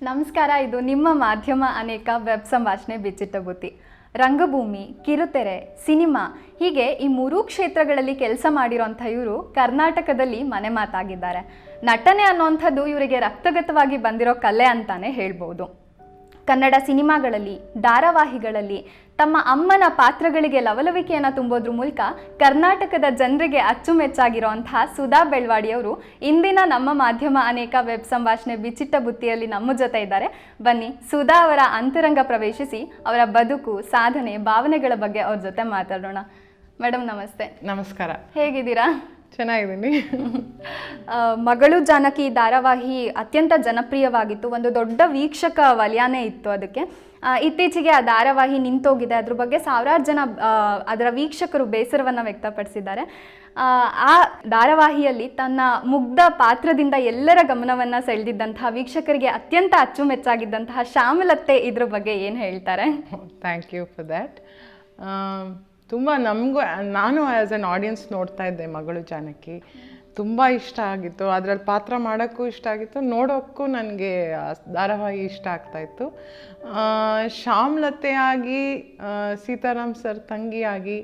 ನಮಸ್ಕಾರ. ಇದು ನಿಮ್ಮ ಮಾಧ್ಯಮ ಅನೇಕ ವೆಬ್ ಸಂಭಾಷಣೆ ಬಿಚ್ಚಿಟ್ಟಬುತ್ತಿ. ರಂಗಭೂಮಿ, ಕಿರುತೆರೆ, ಸಿನಿಮಾ ಹೀಗೆ ಈ ಮೂರೂ ಕ್ಷೇತ್ರಗಳಲ್ಲಿ ಕೆಲಸ ಮಾಡಿರೋಂಥ ಇವರು ಕರ್ನಾಟಕದಲ್ಲಿ ಮನೆ ಮಾತಾಗಿದ್ದಾರೆ. ನಟನೆ ಅನ್ನೋಂಥದ್ದು ಇವರಿಗೆ ರಕ್ತಗತವಾಗಿ ಬಂದಿರೋ ಕಲೆ ಅಂತಾನೆ ಹೇಳ್ಬೋದು. ಕನ್ನಡ ಸಿನಿಮಾಗಳಲ್ಲಿ, ಧಾರಾವಾಹಿಗಳಲ್ಲಿ ತಮ್ಮ ಅಮ್ಮನ ಪಾತ್ರಗಳಿಗೆ ಲವಲವಿಕೆಯನ್ನು ತುಂಬೋದ್ರ ಮೂಲಕ ಕರ್ನಾಟಕದ ಜನರಿಗೆ ಅಚ್ಚುಮೆಚ್ಚಾಗಿರೋಂತಹ ಸುಧಾ ಬೆಳ್ವಾಡಿಯವರು ಇಂದಿನ ನಮ್ಮ ಮಾಧ್ಯಮ ಅನೇಕ ವೆಬ್ ಸಂಭಾಷಣೆ ಬಿಚ್ಚಿಟ್ಟ ಬುತ್ತಿಯಲ್ಲಿ ನಮ್ಮ ಜೊತೆ ಇದ್ದಾರೆ. ಬನ್ನಿ, ಸುಧಾ ಅವರ ಅಂತರಂಗ ಪ್ರವೇಶಿಸಿ ಅವರ ಬದುಕು, ಸಾಧನೆ, ಭಾವನೆಗಳ ಬಗ್ಗೆ ಅವ್ರ ಜೊತೆ ಮಾತಾಡೋಣ. ಮೇಡಮ್ ನಮಸ್ತೆ. ನಮಸ್ಕಾರ. ಹೇಗಿದ್ದೀರಾ? ಚೆನ್ನಾಗಿದ್ದೀನಿ. ಮಗಳು ಜಾನಕಿ ಧಾರಾವಾಹಿ ಅತ್ಯಂತ ಜನಪ್ರಿಯವಾಗಿತ್ತು. ಒಂದು ದೊಡ್ಡ ವೀಕ್ಷಕ ವಲಯನೇ ಇತ್ತು ಅದಕ್ಕೆ. ಇತ್ತೀಚೆಗೆ ಆ ಧಾರಾವಾಹಿ ನಿಂತೋಗಿದೆ. ಅದ್ರ ಬಗ್ಗೆ ಸಾವಿರಾರು ಜನ ಅದರ ವೀಕ್ಷಕರು ಬೇಸರವನ್ನು ವ್ಯಕ್ತಪಡಿಸಿದ್ದಾರೆ. ಆ ಧಾರಾವಾಹಿಯಲ್ಲಿ ತನ್ನ ಮುಗ್ಧ ಪಾತ್ರದಿಂದ ಎಲ್ಲರ ಗಮನವನ್ನು ಸೆಳೆದಿದ್ದಂತಹ, ವೀಕ್ಷಕರಿಗೆ ಅತ್ಯಂತ ಅಚ್ಚುಮೆಚ್ಚಾಗಿದ್ದಂತಹ ಶ್ಯಾಮಲತ್ತೆ ಇದ್ರ ಬಗ್ಗೆ ಏನು ಹೇಳ್ತಾರೆ? Thank you for that. ತುಂಬ ನಾನು ಆ್ಯಸ್ ಎನ್ ಆಡಿಯನ್ಸ್ ನೋಡ್ತಾ ಇದ್ದೆ ಮಗಳು ಜಾನಕಿ. ತುಂಬ ಇಷ್ಟ ಆಗಿತ್ತು. ಅದರಲ್ಲಿ ಪಾತ್ರ ಮಾಡೋಕ್ಕೂ ಇಷ್ಟ ಆಗಿತ್ತು, ನೋಡೋಕ್ಕೂ ನನಗೆ ಧಾರಾವಾಹಿ ಇಷ್ಟ ಆಗ್ತಾಯಿತ್ತು. ಶ್ಯಾಮಲತೆಯಾಗಿ ಸೀತಾರಾಮ್ ಸರ್ ತಂಗಿಯಾಗಿ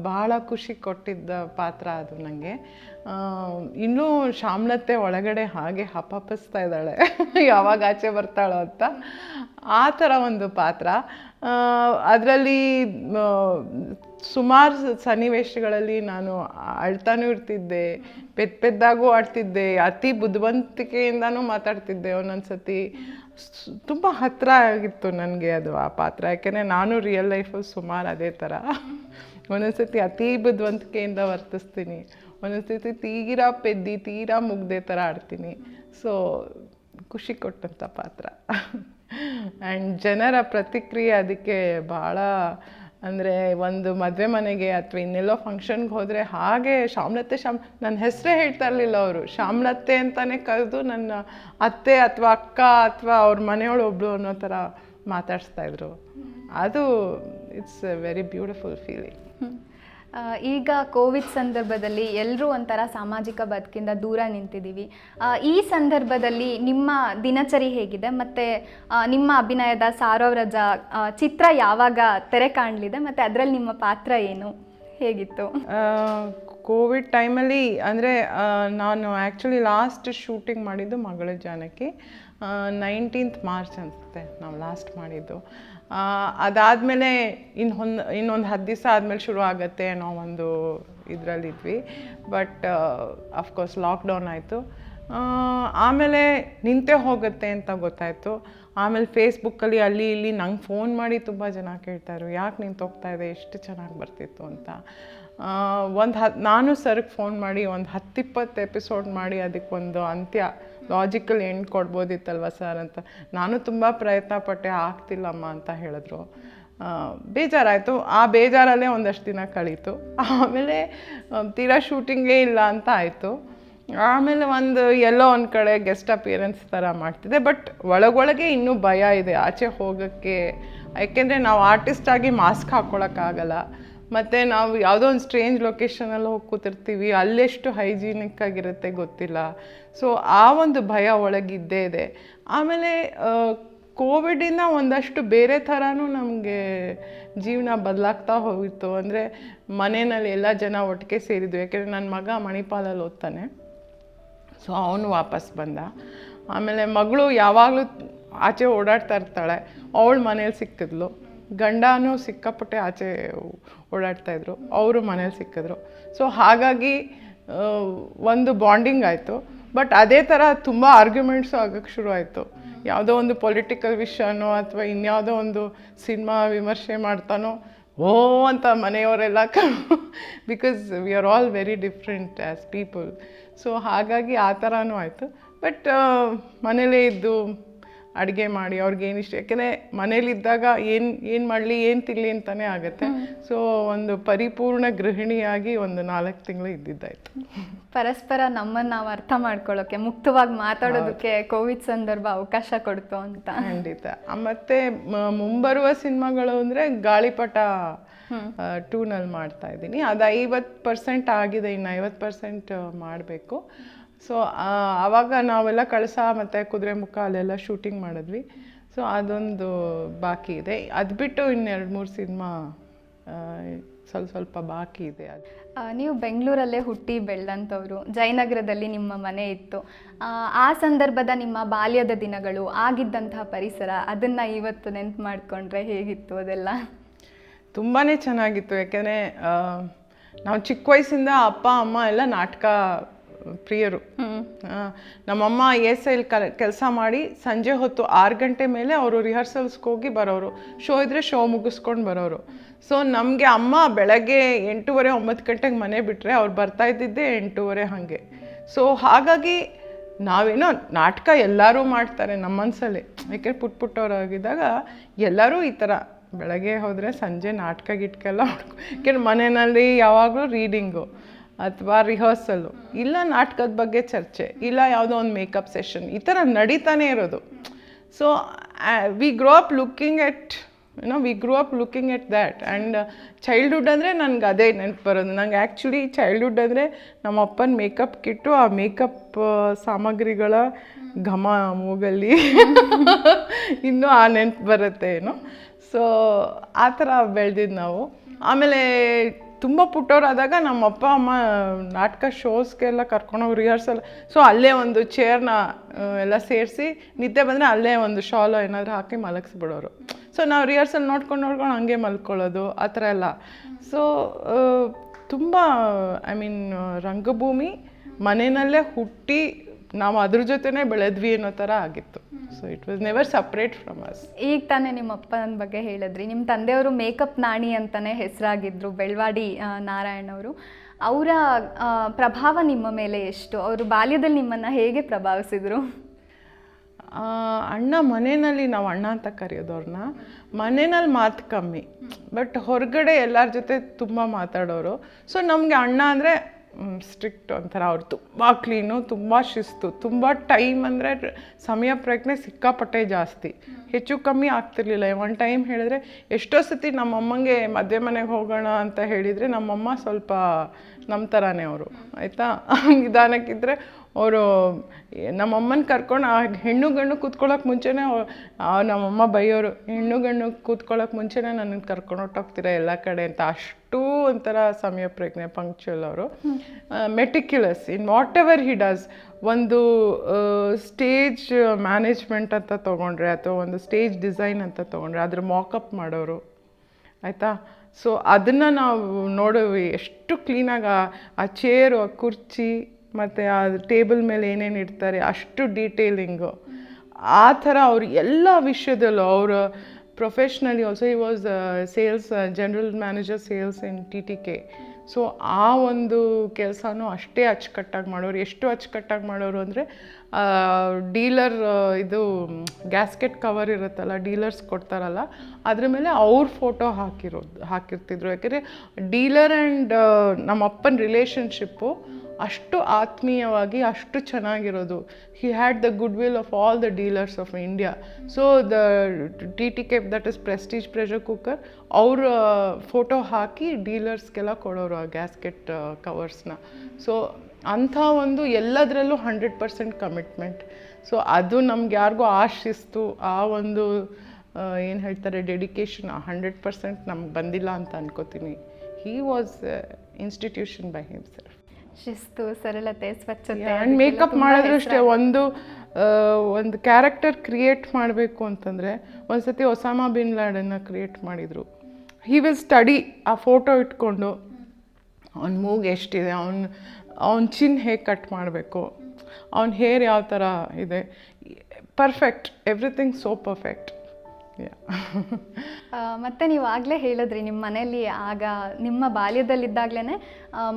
ಬಹಳ ಖುಷಿ ಕೊಟ್ಟಿದ್ದ ಪಾತ್ರ ಅದು ನನಗೆ. ಇನ್ನೂ ಶ್ಯಾಮಲತೆ ಒಳಗಡೆ ಹಾಗೆ ಹಪಪಿಸ್ತಾ ಇದ್ದಾಳೆ ಯಾವಾಗ ಆಚೆ ಬರ್ತಾಳೋ ಅಂತ. ಆ ಥರ ಒಂದು ಪಾತ್ರ. ಅದರಲ್ಲಿ ಸುಮಾರು ಸನ್ನಿವೇಶಗಳಲ್ಲಿ ನಾನು ಅಳ್ತಾನೂ ಇರ್ತಿದ್ದೆ, ಪೆದ್ದಾಗೂ ಆಡ್ತಿದ್ದೆ, ಅತಿ ಬುದ್ಧಿವಂತಿಕೆಯಿಂದನೂ ಮಾತಾಡ್ತಿದ್ದೆ. ಒಂದೊಂದು ಸತಿ ತುಂಬ ಹತ್ತಿರ ಆಗಿತ್ತು ನನಗೆ ಅದು ಆ ಪಾತ್ರ. ಯಾಕೆಂದರೆ ನಾನು ರಿಯಲ್ ಲೈಫಲ್ಲಿ ಸುಮಾರು ಅದೇ ಥರ. ಒಂದೊಂದು ಸತಿ ಅತಿ ಬುದ್ಧಿವಂತಿಕೆಯಿಂದ ವರ್ತಿಸ್ತೀನಿ, ಒಂದೊಂದು ಸತಿ ತೀರಾ ಮುಗ್ದೆ ಥರ ಆಡ್ತೀನಿ. ಸೊ ಖುಷಿ ಕೊಟ್ಟಂಥ ಪಾತ್ರ. ಆ್ಯಂಡ್ ಜನರ ಪ್ರತಿಕ್ರಿಯೆ ಅದಕ್ಕೆ ಭಾಳ, ಅಂದರೆ ಒಂದು ಮದುವೆ ಮನೆಗೆ ಅಥವಾ ಇನ್ನೆಲ್ಲೋ ಫಂಕ್ಷನ್ಗೆ ಹೋದರೆ ಹಾಗೆ ಶ್ಯಾಮಲತೆ ನನ್ನ ಹೆಸರೇ ಹೇಳ್ತಾ ಇರಲಿಲ್ಲ ಅವರು. ಶ್ಯಾಮಲತ್ತೆ ಅಂತಲೇ ಕರೆದು ನನ್ನ ಅತ್ತೆ ಅಥವಾ ಅಕ್ಕ ಅಥವಾ ಅವ್ರ ಮನೆಯೊಳು ಒಬ್ಬಳು ಅನ್ನೋ ಥರ ಮಾತಾಡಿಸ್ತಾಯಿದ್ರು. ಅದು it's A very beautiful feeling. ಈಗ ಕೋವಿಡ್ ಸಂದರ್ಭದಲ್ಲಿ ಎಲ್ಲರೂ ಒಂಥರ ಸಾಮಾಜಿಕ ಬದುಕಿಂದ ದೂರ ನಿಂತಿದ್ದೀವಿ. ಈ ಸಂದರ್ಭದಲ್ಲಿ ನಿಮ್ಮ ದಿನಚರಿ ಹೇಗಿದೆ? ಮತ್ತು ನಿಮ್ಮ ಅಭಿನಯದ ಸಾರೋವ್ರಜ ಚಿತ್ರ ಯಾವಾಗ ತೆರೆ ಕಾಣಲಿದೆ? ಮತ್ತು ಅದರಲ್ಲಿ ನಿಮ್ಮ ಪಾತ್ರ ಏನು, ಹೇಗಿತ್ತು? ಕೋವಿಡ್ ಟೈಮಲ್ಲಿ ಅಂದರೆ ನಾನು ಆ್ಯಕ್ಚುಲಿ ಲಾಸ್ಟ್ ಶೂಟಿಂಗ್ ಮಾಡಿದ್ದು ಮಗಳು ಜಾನಕಿ 19th ಮಾರ್ಚ್ ಅನಿಸುತ್ತೆ ನಾವು ಲಾಸ್ಟ್ ಮಾಡಿದ್ದು. ಅದಾದಮೇಲೆ ಇನ್ನೊಂದು 10 ದಿವಸ ಆದಮೇಲೆ ಶುರು ಆಗುತ್ತೆ ಅನ್ನೋ ಒಂದು ಇದರಲ್ಲಿದ್ವಿ. ಬಟ್ ಅಫ್ಕೋರ್ಸ್ ಲಾಕ್ಡೌನ್ ಆಯಿತು. ಆಮೇಲೆ ನಿಂತೇ ಹೋಗುತ್ತೆ ಅಂತ ಗೊತ್ತಾಯಿತು. ಆಮೇಲೆ ಫೇಸ್ಬುಕ್ಕಲ್ಲಿ ಅಲ್ಲಿ ಇಲ್ಲಿ ನಂಗೆ ಫೋನ್ ಮಾಡಿ ತುಂಬ ಜನ ಕೇಳ್ತಾಯಿದ್ರು, ಯಾಕೆ ನಿಂತೋಗ್ತಾ ಇದೆ, ಎಷ್ಟು ಚೆನ್ನಾಗಿ ಬರ್ತಿತ್ತು ಅಂತ. ನಾನು ಸರ್ಗೆ ಫೋನ್ ಮಾಡಿ ಒಂದು 10-20 ಎಪಿಸೋಡ್ ಮಾಡಿ ಅದಕ್ಕೊಂದು ಅಂತ್ಯ, ಲಾಜಿಕಲ್ ಎಂಡ್ ಕೊಡ್ಬೋದಿತ್ತಲ್ವ ಸರ್ ಅಂತ. ನಾನು ತುಂಬ ಪ್ರಯತ್ನ ಪಟ್ಟೆ, ಆಗ್ತಿಲ್ಲಮ್ಮ ಅಂತ ಹೇಳಿದ್ರು. ಬೇಜಾರಾಯಿತು. ಆ ಬೇಜಾರಲ್ಲೇ ಒಂದಷ್ಟು ದಿನ ಕಳೀತು. ಆಮೇಲೆ ತೀರಾ ಶೂಟಿಂಗೇ ಇಲ್ಲ ಅಂತ ಆಯಿತು. ಆಮೇಲೆ ಎಲ್ಲೋ ಒಂದು ಕಡೆ ಗೆಸ್ಟ್ ಅಪಿಯರೆನ್ಸ್ ಥರ ಮಾಡ್ತಿದ್ದೆ. ಬಟ್ ಒಳಗೊಳಗೆ ಇನ್ನೂ ಭಯ ಇದೆ ಆಚೆ ಹೋಗೋಕ್ಕೆ. ಯಾಕೆಂದರೆ ನಾವು ಆರ್ಟಿಸ್ಟಾಗಿ ಮಾಸ್ಕ್ ಹಾಕ್ಕೊಳಕ್ಕಾಗಲ್ಲ. ಮತ್ತು ನಾವು ಯಾವುದೋ ಒಂದು ಸ್ಟ್ರೇಂಜ್ ಲೊಕೇಶನಲ್ಲಿ ಹೋಗಿ ಕೂತಿರ್ತೀವಿ, ಅಲ್ಲೆಷ್ಟು ಹೈಜೀನಿಕ್ ಆಗಿರುತ್ತೆ ಗೊತ್ತಿಲ್ಲ. ಸೊ ಆ ಒಂದು ಭಯ ಒಳಗಿದ್ದೇ ಇದೆ. ಆಮೇಲೆ ಕೋವಿಡಿಂದ ಒಂದಷ್ಟು ಬೇರೆ ಥರನೂ ನಮಗೆ ಜೀವನ ಬದಲಾಗ್ತಾ ಹೋಗಿತ್ತು. ಅಂದರೆ ಮನೆಯಲ್ಲಿ ಎಲ್ಲ ಜನ ಒಟ್ಟಿಗೆ ಸೇರಿದ್ವಿ. ಯಾಕೆಂದರೆ ನನ್ನ ಮಗ ಮಣಿಪಾಲಲ್ಲಿ ಓದ್ತಾನೆ. ಸೊ ಅವನು ವಾಪಸ್ ಬಂದ. ಆಮೇಲೆ ಮಗಳು ಯಾವಾಗಲೂ ಆಚೆ ಓಡಾಡ್ತಾ ಇರ್ತಾಳೆ, ಅವಳು ಮನೇಲಿ ಸಿಕ್ಕಿದ್ಲು. ಗಂಡನೂ ಸಿಕ್ಕಾಪಟ್ಟೆ ಆಚೆ ಓಡಾಡ್ತಾಯಿದ್ರು, ಅವರು ಮನೇಲಿ ಸಿಕ್ಕಿದ್ರು. ಸೊ ಹಾಗಾಗಿ ಒಂದು ಬಾಂಡಿಂಗ್ ಆಯಿತು. ಬಟ್ ಅದೇ ಥರ ತುಂಬ ಆರ್ಗ್ಯುಮೆಂಟ್ಸು ಆಗೋಕ್ಕೆ ಶುರು ಆಯಿತು. ಯಾವುದೋ ಒಂದು ಪೊಲಿಟಿಕಲ್ ವಿಷಯನೋ ಅಥವಾ ಇನ್ಯಾವುದೋ ಒಂದು ಸಿನಿಮಾ ವಿಮರ್ಶೆ ಮಾಡ್ತಾನೋ ಓ ಅಂತ ಮನೆಯವರೆಲ್ಲ because we are all very different as people. So ಹಾಗಾಗಿ ಆ ಥರನೂ ಆಯಿತು. ಬಟ್ ಮನೇಲೇ ಇದ್ದು ಅಡುಗೆ ಮಾಡಿ ಅವ್ರಿಗೇನು ಇಷ್ಟ, ಯಾಕೆಂದರೆ ಮನೇಲಿದ್ದಾಗ ಏನು ಮಾಡಲಿ, ಏನು ತಿನ್ನಲಿ ಅಂತಲೇ ಆಗುತ್ತೆ. ಸೊ ಒಂದು ಪರಿಪೂರ್ಣ ಗೃಹಿಣಿಯಾಗಿ ಒಂದು 4 ತಿಂಗಳು ಇದ್ದಿದ್ದಾಯಿತು. ಪರಸ್ಪರ ನಮ್ಮನ್ನು ನಾವು ಅರ್ಥ ಮಾಡ್ಕೊಳ್ಳೋಕ್ಕೆ, ಮುಕ್ತವಾಗಿ ಮಾತಾಡೋದಕ್ಕೆ ಕೋವಿಡ್ ಸಂದರ್ಭ ಅವಕಾಶ ಕೊಡ್ತು ಅಂತ. ಖಂಡಿತ. ಮತ್ತು ಮುಂಬರುವ ಸಿನಿಮಾಗಳು ಅಂದರೆ ಗಾಳಿಪಟ 2ನಲ್ಲಿ ಮಾಡ್ತಾ ಇದ್ದೀನಿ. ಅದು 50% ಆಗಿದೆ, ಇನ್ನು 50% ಮಾಡಬೇಕು. ಸೊ ಆವಾಗ ನಾವೆಲ್ಲ ಕಳಸ ಮತ್ತು ಕುದುರೆಮುಖ ಅಲ್ಲೆಲ್ಲ ಶೂಟಿಂಗ್ ಮಾಡಿದ್ವಿ. ಸೊ ಅದೊಂದು ಬಾಕಿ ಇದೆ. ಅದು ಬಿಟ್ಟು ಇನ್ನು 2-3 ಸಿನಿಮಾ ಸ್ವಲ್ಪ ಬಾಕಿ ಇದೆ. ಅದು ನೀವು ಬೆಂಗಳೂರಲ್ಲೇ ಹುಟ್ಟಿ ಬೆಳೆದಂಥವ್ರು, ಜಯನಗರದಲ್ಲಿ ನಿಮ್ಮ ಮನೆ ಇತ್ತು. ಆ ಸಂದರ್ಭದ ನಿಮ್ಮ ಬಾಲ್ಯದ ದಿನಗಳು, ಆಗಿದ್ದಂತಹ ಪರಿಸರ, ಅದನ್ನು ಇವತ್ತು ನೆನ್ಪು ಮಾಡಿಕೊಂಡ್ರೆ ಹೇಗಿತ್ತು ಅದೆಲ್ಲ? ತುಂಬಾ ಚೆನ್ನಾಗಿತ್ತು. ಯಾಕೆಂದರೆ ನಾವು ಚಿಕ್ಕ ವಯಸ್ಸಿಂದ ಅಪ್ಪ ಅಮ್ಮ ಎಲ್ಲ ನಾಟಕ ಪ್ರಿಯರು. ನಮ್ಮಮ್ಮ ESIL ಕೆಲಸ ಮಾಡಿ ಸಂಜೆ ಹೊತ್ತು 6 ಗಂಟೆ ಮೇಲೆ ಅವರು ರಿಹರ್ಸಲ್ಸ್ಗೆ ಹೋಗಿ ಬರೋರು. ಶೋ ಇದ್ದರೆ ಶೋ ಮುಗಿಸ್ಕೊಂಡು ಬರೋರು. ಸೊ ನಮಗೆ ಅಮ್ಮ ಬೆಳಗ್ಗೆ 8:30 9 ಗಂಟೆಗೆ ಮನೆ ಬಿಟ್ಟರೆ ಅವ್ರು ಬರ್ತಾ ಇದ್ದಿದ್ದೆ 8:30 ಹಾಗೆ. ಸೊ ಹಾಗಾಗಿ ನಾವೇನೋ ನಾಟಕ ಎಲ್ಲರೂ ಮಾಡ್ತಾರೆ ನಮ್ಮ ಮನಸ್ಸಲ್ಲಿ. ಯಾಕೆ ಪುಟ್ಟವರಾಗಿದ್ದಾಗ ಎಲ್ಲರೂ ಈ ಥರ ಬೆಳಗ್ಗೆ ಹೋದರೆ ಸಂಜೆ ನಾಟಕ ಗಿಟ್ಕೆಲ್ಲ ಯಾಕೆಂದ್ರೆ ಮನೆಯಲ್ಲಿ ಯಾವಾಗಲೂ ರೀಡಿಂಗು ಅಥವಾ ರಿಹರ್ಸಲ್ಲು, ಇಲ್ಲ ನಾಟಕದ ಬಗ್ಗೆ ಚರ್ಚೆ, ಇಲ್ಲ ಯಾವುದೋ ಒಂದು ಮೇಕಪ್ ಸೆಷನ್, ಈ ಥರ ನಡೀತಾನೆ ಇರೋದು. So we grow up looking at that. And childhood ಅಂದರೆ ನನಗೆ ಅದೇ ನೆನಪು ಬರೋದು. ನಂಗೆ ಆ್ಯಕ್ಚುಲಿ ಚೈಲ್ಡ್ಹುಡ್ ಅಂದರೆ ನಮ್ಮ ಅಪ್ಪನ ಮೇಕಪ್ ಕಿಟ್ಟು, ಆ ಮೇಕಪ್ ಸಾಮಗ್ರಿಗಳ ಘಮ ಮೂಗಲ್ಲಿ ಇನ್ನೂ ಆ ನೆನಪು ಬರುತ್ತೆ ಏನೋ. ಸೊ ಆ ಥರ ಬೆಳೆದಿದ್ದು ನಾವು. ಆಮೇಲೆ ತುಂಬ ಪುಟ್ಟವರಾದಾಗ ನಮ್ಮ ಅಪ್ಪ ಅಮ್ಮ ನಾಟಕ ಶೋಸ್ಗೆಲ್ಲ ಕರ್ಕೊಂಡೋಗಿ ರಿಹರ್ಸಲ್. ಸೊ ಅಲ್ಲೇ ಒಂದು ಚೇರ್ನ ಎಲ್ಲ ಸೇರಿಸಿ ನಿದ್ದೆ ಬಂದರೆ ಅಲ್ಲೇ ಒಂದು ಶಾಲು ಏನಾದರೂ ಹಾಕಿ ಮಲಗಿಸ್ಬಿಡೋರು. ಸೊ ನಾವು ರಿಹರ್ಸಲ್ ನೋಡ್ಕೊಂಡು ಹಂಗೆ ಮಲ್ಕೊಳ್ಳೋದು, ಆ ಥರ ಎಲ್ಲ. ಸೊ ತುಂಬ ರಂಗಭೂಮಿ ಮನೆಯಲ್ಲೇ ಹುಟ್ಟಿ ನಾವು ಅದ್ರ ಜೊತೆನೇ ಬೆಳೆದ್ವಿ ಅನ್ನೋ ಥರ ಆಗಿತ್ತು. So it was never separate from us. ಈಗ ತಾನೇ ನಿಮ್ಮ ಅಪ್ಪನ ಬಗ್ಗೆ ಹೇಳಿದ್ರಿ. ನಿಮ್ಮ ತಂದೆಯವರು ಮೇಕಪ್ ನಾಣಿ ಅಂತಲೇ ಹೆಸರಾಗಿದ್ದರು, ಬೆಳವಾಡಿ ನಾರಾಯಣ್ ಅವರು. ಅವರ ಪ್ರಭಾವ ನಿಮ್ಮ ಮೇಲೆ ಎಷ್ಟು? ಅವರು ಬಾಲ್ಯದಲ್ಲಿ ನಿಮ್ಮನ್ನು ಹೇಗೆ ಪ್ರಭಾವಿಸಿದರು? ಅಣ್ಣ ಮನೆಯಲ್ಲಿ, ನಾವು ಅಣ್ಣ ಅಂತ ಕರೆಯೋದು ಅವ್ರನ್ನ, ಮನೆಯಲ್ಲಿ ಮಾತು ಕಮ್ಮಿ, ಬಟ್ ಹೊರಗಡೆ ಎಲ್ಲರ ಜೊತೆ ತುಂಬ ಮಾತಾಡೋರು. ಸೊ ನಮಗೆ ಅಣ್ಣ ಅಂದರೆ ಸ್ಟ್ರಿಕ್ಟ್ ಒಂಥರ. ಅವ್ರು ತುಂಬ ಕ್ಲೀನು, ತುಂಬ ಶಿಸ್ತು, ತುಂಬ ಟೈಮ್ ಅಂದರೆ ಸಮಯ ಪ್ರಜ್ಞೆ ಸಿಕ್ಕಾಪಟ್ಟೆ ಜಾಸ್ತಿ. ಹೆಚ್ಚು ಕಮ್ಮಿ ಆಗ್ತಿರ್ಲಿಲ್ಲ. ಒಂದು ಟೈಮ್ ಹೇಳಿದ್ರೆ ಎಷ್ಟೋ ಸತಿ ನಮ್ಮಮ್ಮಂಗೆ ಮದುವೆ ಮನೆಗೆ ಹೋಗೋಣ ಅಂತ ಹೇಳಿದರೆ ನಮ್ಮಮ್ಮ ಸ್ವಲ್ಪ ನಮ್ಮ ಥರನೇ ಅವರು, ಆಯಿತಾ, ನಿಧಾನಕ್ಕಿದ್ರೆ ಅವರು ನಮ್ಮಮ್ಮನ ಕರ್ಕೊಂಡು ಆ ಹೆಣ್ಣು ಗಂಡು ಕೂತ್ಕೊಳ್ಳೋಕೆ ಮುಂಚೆನೇ ನಮ್ಮಮ್ಮ ಬೈಯೋರು, ಹೆಣ್ಣು ಗಂಡು ಕೂತ್ಕೊಳ್ಳೋಕೆ ಮುಂಚೆನೇ ನನ್ನನ್ನು ಕರ್ಕೊಂಡು ಹೊಟ್ಟೋಗ್ತೀರ ಎಲ್ಲ ಕಡೆ ಅಂತ. ಅಷ್ಟು ಒಂಥರ ಸಮಯ ಪ್ರಜ್ಞೆ, ಪಂಕ್ಚುಯಲ್ ಅವರು. Meticulous in what ever he does. ಒಂದು ಸ್ಟೇಜ್ ಮ್ಯಾನೇಜ್ಮೆಂಟ್ ಅಂತ ತೊಗೊಂಡ್ರೆ ಅಥವಾ ಒಂದು ಸ್ಟೇಜ್ ಡಿಸೈನ್ ಅಂತ ತೊಗೊಂಡ್ರೆ ಅದ್ರ ಮಾಕಪ್ ಮಾಡೋರು, ಆಯಿತಾ. ಸೊ ಅದನ್ನು ನಾವು ನೋಡೋವಿ ಎಷ್ಟು ಕ್ಲೀನಾಗಿ ಆ ಚೇರು, ಆ ಕುರ್ಚಿ ಮತ್ತು ಆ ಟೇಬಲ್ ಮೇಲೆ ಏನೇನು ಇಡ್ತಾರೆ ಅಷ್ಟು ಡೀಟೇಲಿಂಗು. ಆ ಥರ ಅವರು ಎಲ್ಲ ವಿಷಯದಲ್ಲೂ ಅವರು professionally also he was sales general manager sales in TTK. So ಆ ಒಂದು ಕೆಲಸನೂ ಅಷ್ಟೇ ಅಚ್ಚುಕಟ್ಟಾಗಿ ಮಾಡೋರು. ಎಷ್ಟು ಅಚ್ಚುಕಟ್ಟಾಗಿ ಮಾಡೋರು ಅಂದರೆ ಡೀಲರ್ ಇದು ಗ್ಯಾಸ್ಕೆಟ್ ಕವರ್ ಇರುತ್ತಲ್ಲ, ಡೀಲರ್ಸ್ ಕೊಡ್ತಾರಲ್ಲ, ಅದ್ರ ಮೇಲೆ ಅವ್ರ ಫೋಟೋ ಹಾಕಿರ್ತಿದ್ರು. ಯಾಕೆಂದರೆ ಡೀಲರ್ ಆ್ಯಂಡ್ ನಮ್ಮ ಅಪ್ಪನ ರಿಲೇಷನ್ಶಿಪ್ಪು ಅಷ್ಟು ಆತ್ಮೀಯವಾಗಿ ಅಷ್ಟು ಚೆನ್ನಾಗಿರೋದು. He had the good will of all the dealers of India. So the TTK, that is Prestige pressure cooker, ಅವ್ರ ಫೋಟೋ ಹಾಕಿ ಡೀಲರ್ಸ್ಗೆಲ್ಲ ಕೊಡೋರು ಆ ಗ್ಯಾಸ್ಕೆಟ್ ಕವರ್ಸ್ನ. ಸೊ ಅಂಥ ಒಂದು ಎಲ್ಲದರಲ್ಲೂ 100% ಕಮಿಟ್ಮೆಂಟ್. ಸೊ ಅದು ನಮ್ಗೆ ಯಾರಿಗೂ ಆಶಿಸ್ತು ಆ ಒಂದು ಏನು ಹೇಳ್ತಾರೆ ಡೆಡಿಕೇಶನ್ 100% ನಮ್ಗೆ ಬಂದಿಲ್ಲ ಅಂತ ಅನ್ಕೋತೀನಿ. He was institution by himself. ಶಿಸ್ತು, ಸರಳತೆ, ಸ್ವಚ್ಛತೆ. ಆ್ಯಂಡ್ ಮೇಕಪ್ ಮಾಡಿದ್ರು ಅಷ್ಟೇ. ಒಂದು ಕ್ಯಾರೆಕ್ಟರ್ ಕ್ರಿಯೇಟ್ ಮಾಡಬೇಕು ಅಂತಂದರೆ ಒಂದು ಸತಿ ಒಸಾಮಾ ಬಿನ್ ಲಾಡೆನ್ನ ಕ್ರಿಯೇಟ್ ಮಾಡಿದರು. ಹಿ ವಿಲ್ ಸ್ಟಡಿ ಆ ಫೋಟೋ ಇಟ್ಕೊಂಡು ಅವ್ನ ಮೂಗು ಎಷ್ಟಿದೆ, ಅವ್ನ ಚಿನ್ ಹೇಗೆ ಕಟ್ ಮಾಡಬೇಕು, ಅವ್ನ ಹೇರ್ ಯಾವ ಥರ ಇದೆ, ಪರ್ಫೆಕ್ಟ್, ಎವ್ರಿಥಿಂಗ್ ಸೋ ಪರ್ಫೆಕ್ಟ್. ಮತ್ತು ನೀವು ಆಗಲೇ ಹೇಳಿದ್ರಿ ನಿಮ್ಮ ಮನೆಯಲ್ಲಿ ಆಗ ನಿಮ್ಮ ಬಾಲ್ಯದಲ್ಲಿದ್ದಾಗಲೇ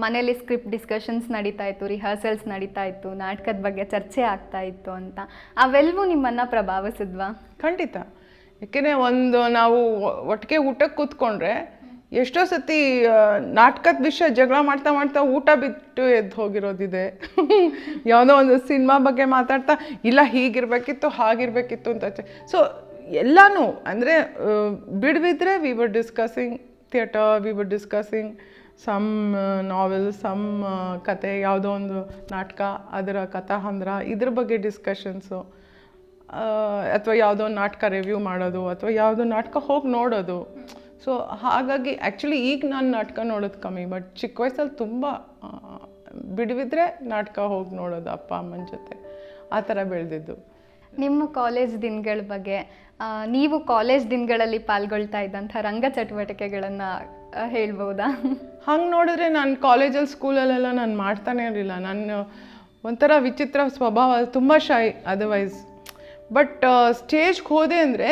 ಮನೆಯಲ್ಲಿ ಸ್ಕ್ರಿಪ್ಟ್ ಡಿಸ್ಕಷನ್ಸ್ ನಡೀತಾ ಇತ್ತು, ರಿಹರ್ಸಲ್ಸ್ ನಡೀತಾ ಇತ್ತು, ನಾಟಕದ ಬಗ್ಗೆ ಚರ್ಚೆ ಆಗ್ತಾ ಇತ್ತು ಅಂತ. ಅವೆಲ್ಲವೂ ನಿಮ್ಮನ್ನು ಪ್ರಭಾವಿಸಿದ್ವಾ? ಖಂಡಿತ. ಯಾಕೆಂದರೆ ನಾವು ಒಟ್ಟಿಗೆ ಊಟಕ್ಕೆ ಕೂತ್ಕೊಂಡ್ರೆ ಎಷ್ಟೋ ಸತಿ ನಾಟಕದ ವಿಷಯ ಜಗಳ ಮಾಡ್ತಾ ಮಾಡ್ತಾ ಊಟ ಬಿಟ್ಟು ಎದ್ದು ಹೋಗಿರೋದಿದೆ. ಯಾವುದೋ ಒಂದು ಸಿನಿಮಾ ಬಗ್ಗೆ ಮಾತಾಡ್ತಾ ಇಲ್ಲ ಹೀಗಿರಬೇಕಿತ್ತು ಹಾಗಿರಬೇಕಿತ್ತು ಅಂತ. ಸೊ ಎಲ್ಲನೂ ಅಂದರೆ ಬಿಡ್ಬಿದ್ರೆ we were discussing theatre, we were discussing some novel, some ಕತೆ, ಯಾವುದೋ ಒಂದು ನಾಟಕ, ಅದರ ಕಥಾಹಂದ್ರ, ಇದ್ರ ಬಗ್ಗೆ ಡಿಸ್ಕಷನ್ಸು, ಅಥವಾ ಯಾವುದೋ ನಾಟಕ ರಿವ್ಯೂ ಮಾಡೋದು, ಅಥವಾ ಯಾವುದೋ ನಾಟಕ ಹೋಗಿ ನೋಡೋದು. ಸೊ ಹಾಗಾಗಿ ಆ್ಯಕ್ಚುಲಿ ಈಗ ನಾನು ನಾಟಕ ನೋಡೋದು ಕಮ್ಮಿ, ಬಟ್ ಚಿಕ್ಕ ವಯಸ್ಸಲ್ಲಿ ತುಂಬ ಬಿಡುವಿದ್ರೆ ನಾಟಕ ಹೋಗಿ ನೋಡೋದು ಅಪ್ಪ ಅಮ್ಮನ ಜೊತೆ, ಆ ಥರ ಬೆಳೆದಿದ್ದು. ನಿಮ್ಮ ಕಾಲೇಜ್ ದಿನಗಳ ಬಗ್ಗೆ, ನೀವು ಕಾಲೇಜ್ ದಿನಗಳಲ್ಲಿ ಪಾಲ್ಗೊಳ್ತಾ ಇದ್ದಂಥ ರಂಗ ಚಟುವಟಿಕೆಗಳನ್ನು ಹೇಳ್ಬೋದಾ? ಹಂಗೆ ನೋಡಿದ್ರೆ ನಾನು ಕಾಲೇಜಲ್ಲಿ ಸ್ಕೂಲಲ್ಲೆಲ್ಲ ನಾನು ಮಾಡ್ತಾನೆ ಇರಲಿಲ್ಲ. ನಾನು ಒಂಥರ ವಿಚಿತ್ರ ಸ್ವಭಾವ, ತುಂಬ ಶೈ ಅದರ್ವೈಸ್. ಬಟ್ ಸ್ಟೇಜ್ಗೆ ಹೋದೆ ಅಂದರೆ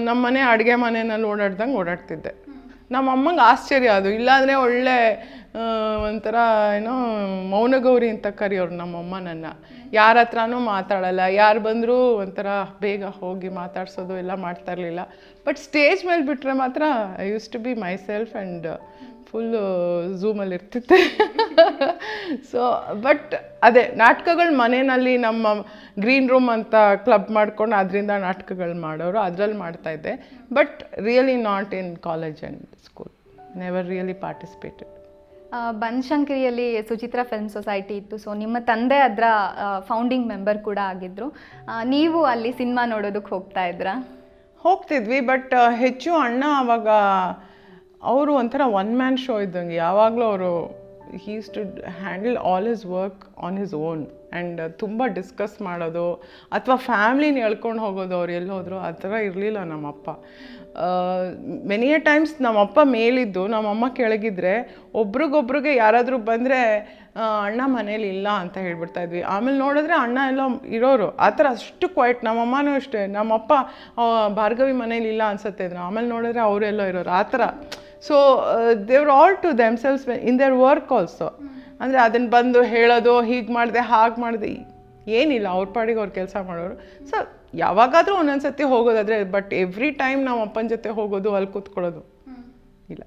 ನಮ್ಮ ಮನೆ ಅಡುಗೆ ಮನೆಯಲ್ಲಿ ಓಡಾಡ್ದಂಗೆ ಓಡಾಡ್ತಿದ್ದೆ. ನಮ್ಮ ಅಮ್ಮಂಗೆ ಆಶ್ಚರ್ಯ ಅದು. ಇಲ್ಲಾಂದರೆ ಒಳ್ಳೆ ಒಂಥರ ಏನೋ ಮೌನಗೌರಿ ಅಂತ ಕರೆಯೋರು ನಮ್ಮಮ್ಮ ನನ್ನ. ಯಾರ ಹತ್ರನೂ ಮಾತಾಡಲ್ಲ, ಯಾರು ಬಂದರೂ ಒಂಥರ ಬೇಗ ಹೋಗಿ ಮಾತಾಡ್ಸೋದು ಎಲ್ಲ ಮಾಡ್ತಾ ಇರಲಿಲ್ಲ. ಬಟ್ ಸ್ಟೇಜ್ ಮೇಲೆ ಬಿಟ್ಟರೆ ಮಾತ್ರ I use to be myself and full ಝೂಮಲ್ಲಿ ಇರ್ತಿದ್ದೆ. ಸೊ ಬಟ್ ಅದೇ ನಾಟಕಗಳು ಮನೆಯಲ್ಲಿ ನಮ್ಮ ಗ್ರೀನ್ ರೂಮ್ ಅಂತ ಕ್ಲಬ್ ಮಾಡ್ಕೊಂಡು ಅದರಿಂದ ನಾಟಕಗಳು ಮಾಡೋರು, ಅದರಲ್ಲಿ ಮಾಡ್ತಾಯಿದ್ದೆ. But really not in college and school, never really participated. ಬನಶಂಕರಿಯಲ್ಲಿ ಸುಚಿತ್ರ ಫಿಲ್ಮ್ ಸೊಸೈಟಿ ಇತ್ತು. ಸೊ ನಿಮ್ಮ ತಂದೆ ಅದರ ಫೌಂಡಿಂಗ್ ಮೆಂಬರ್ ಕೂಡ ಆಗಿದ್ದರು. ನೀವು ಅಲ್ಲಿ ಸಿನಿಮಾ ನೋಡೋದಕ್ಕೆ ಹೋಗ್ತಾ ಇದ್ರಾ? ಹೋಗ್ತಿದ್ವಿ, ಬಟ್ ಹೆಚ್ಚು ಅಣ್ಣ ಆವಾಗ ಅವರು ಒಂಥರ ಒನ್ ಮ್ಯಾನ್ ಶೋ ಇದ್ದಂಗೆ. ಯಾವಾಗಲೂ ಅವರು he used to handle all his work on his own and ತುಂಬ ಡಿಸ್ಕಸ್ ಮಾಡೋದು ಅಥವಾ ಫ್ಯಾಮ್ಲಿನ ಎಳ್ಕೊಂಡು ಹೋಗೋದು, ಅವ್ರು ಎಲ್ಲಿ ಹೋದ್ರು ಆ ಥರ ಇರಲಿಲ್ಲ ನಮ್ಮಪ್ಪ. ಮೆನಿ ಎ ಟೈಮ್ಸ್ ನಮ್ಮಪ್ಪ ಮೇಲಿದ್ದು ನಮ್ಮಮ್ಮ ಕೆಳಗಿದ್ರೆ ಒಬ್ರಿಗೊಬ್ರಿಗೆ ಯಾರಾದರೂ ಬಂದರೆ ಅಣ್ಣ ಮನೇಲಿ ಇಲ್ಲ ಅಂತ ಹೇಳ್ಬಿಡ್ತಾಯಿದ್ವಿ. ಆಮೇಲೆ ನೋಡಿದ್ರೆ ಅಣ್ಣ ಎಲ್ಲ ಇರೋರು, ಆ ಥರ ಅಷ್ಟು ಕ್ವೈಟ್. ನಮ್ಮಮ್ಮನೂ ಅಷ್ಟೇ, ನಮ್ಮಪ್ಪ ಭಾರ್ಗವಿ ಮನೇಲಿ ಇಲ್ಲ ಅನ್ಸುತ್ತೆ ಇದ್ರು, ಆಮೇಲೆ ನೋಡಿದ್ರೆ ಅವರೆಲ್ಲ ಇರೋರು, ಆ ಥರ. So they were all to themselves in their work also. ಅಂದರೆ ಅದನ್ನು ಬಂದು ಹೇಳೋದು, ಹೀಗೆ ಮಾಡಿದೆ ಹಾಗೆ ಮಾಡಿದೆ ಏನಿಲ್ಲ, ಅವ್ರ ಪಾಡಿಗೆ ಅವ್ರು ಕೆಲಸ ಮಾಡೋರು. ಸೊ ಯಾವಾಗಾದರೂ ಒಂದೊಂದು ಸತಿ ಹೋಗೋದಾದರೆ, ಬಟ್ ಎವ್ರಿ ಟೈಮ್ ನಾವು ಅಪ್ಪನ ಜೊತೆ ಹೋಗೋದು, ಅಲ್ಲಿ ಕೂತ್ಕೊಳ್ಳೋದು ಇಲ್ಲ.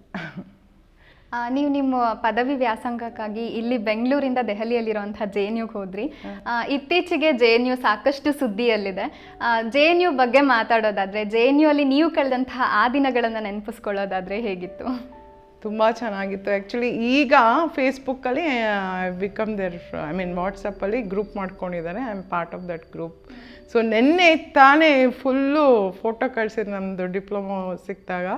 ನೀವು ನಿಮ್ಮ ಪದವಿ ವ್ಯಾಸಂಗಕ್ಕಾಗಿ ಇಲ್ಲಿ ಬೆಂಗಳೂರಿಂದ ದೆಹಲಿಯಲ್ಲಿರುವಂಥ JNUಗೆ ಹೋದ್ರಿ. ಇತ್ತೀಚೆಗೆ JNU ಸಾಕಷ್ಟು ಸುದ್ದಿಯಲ್ಲಿದೆ. JNU ಬಗ್ಗೆ ಮಾತಾಡೋದಾದರೆ, JNU ಅಲ್ಲಿ ನೀವು ಕಳೆದಂತಹ ಆ ದಿನಗಳನ್ನು ನೆನಪಿಸ್ಕೊಳ್ಳೋದಾದರೆ ಹೇಗಿತ್ತು? ತುಂಬ ಚೆನ್ನಾಗಿತ್ತು. ಆ್ಯಕ್ಚುಲಿ ಈಗ ಫೇಸ್ಬುಕ್ಕಲ್ಲಿ ಬಿಕಮ್ ದೇರ್, ಐ ಮೀನ್ ವಾಟ್ಸಪ್ಪಲ್ಲಿ ಗ್ರೂಪ್ ಮಾಡ್ಕೊಂಡಿದ್ದಾರೆ. I am part of that group. So ನೆನ್ನೆ ತಾನೇ ಫುಲ್ಲು ಫೋಟೋ ಕಳಿಸಿದ್ರು ನಮ್ಮದು ಡಿಪ್ಲೊಮೊ ಸಿಕ್ಕಿದಾಗ.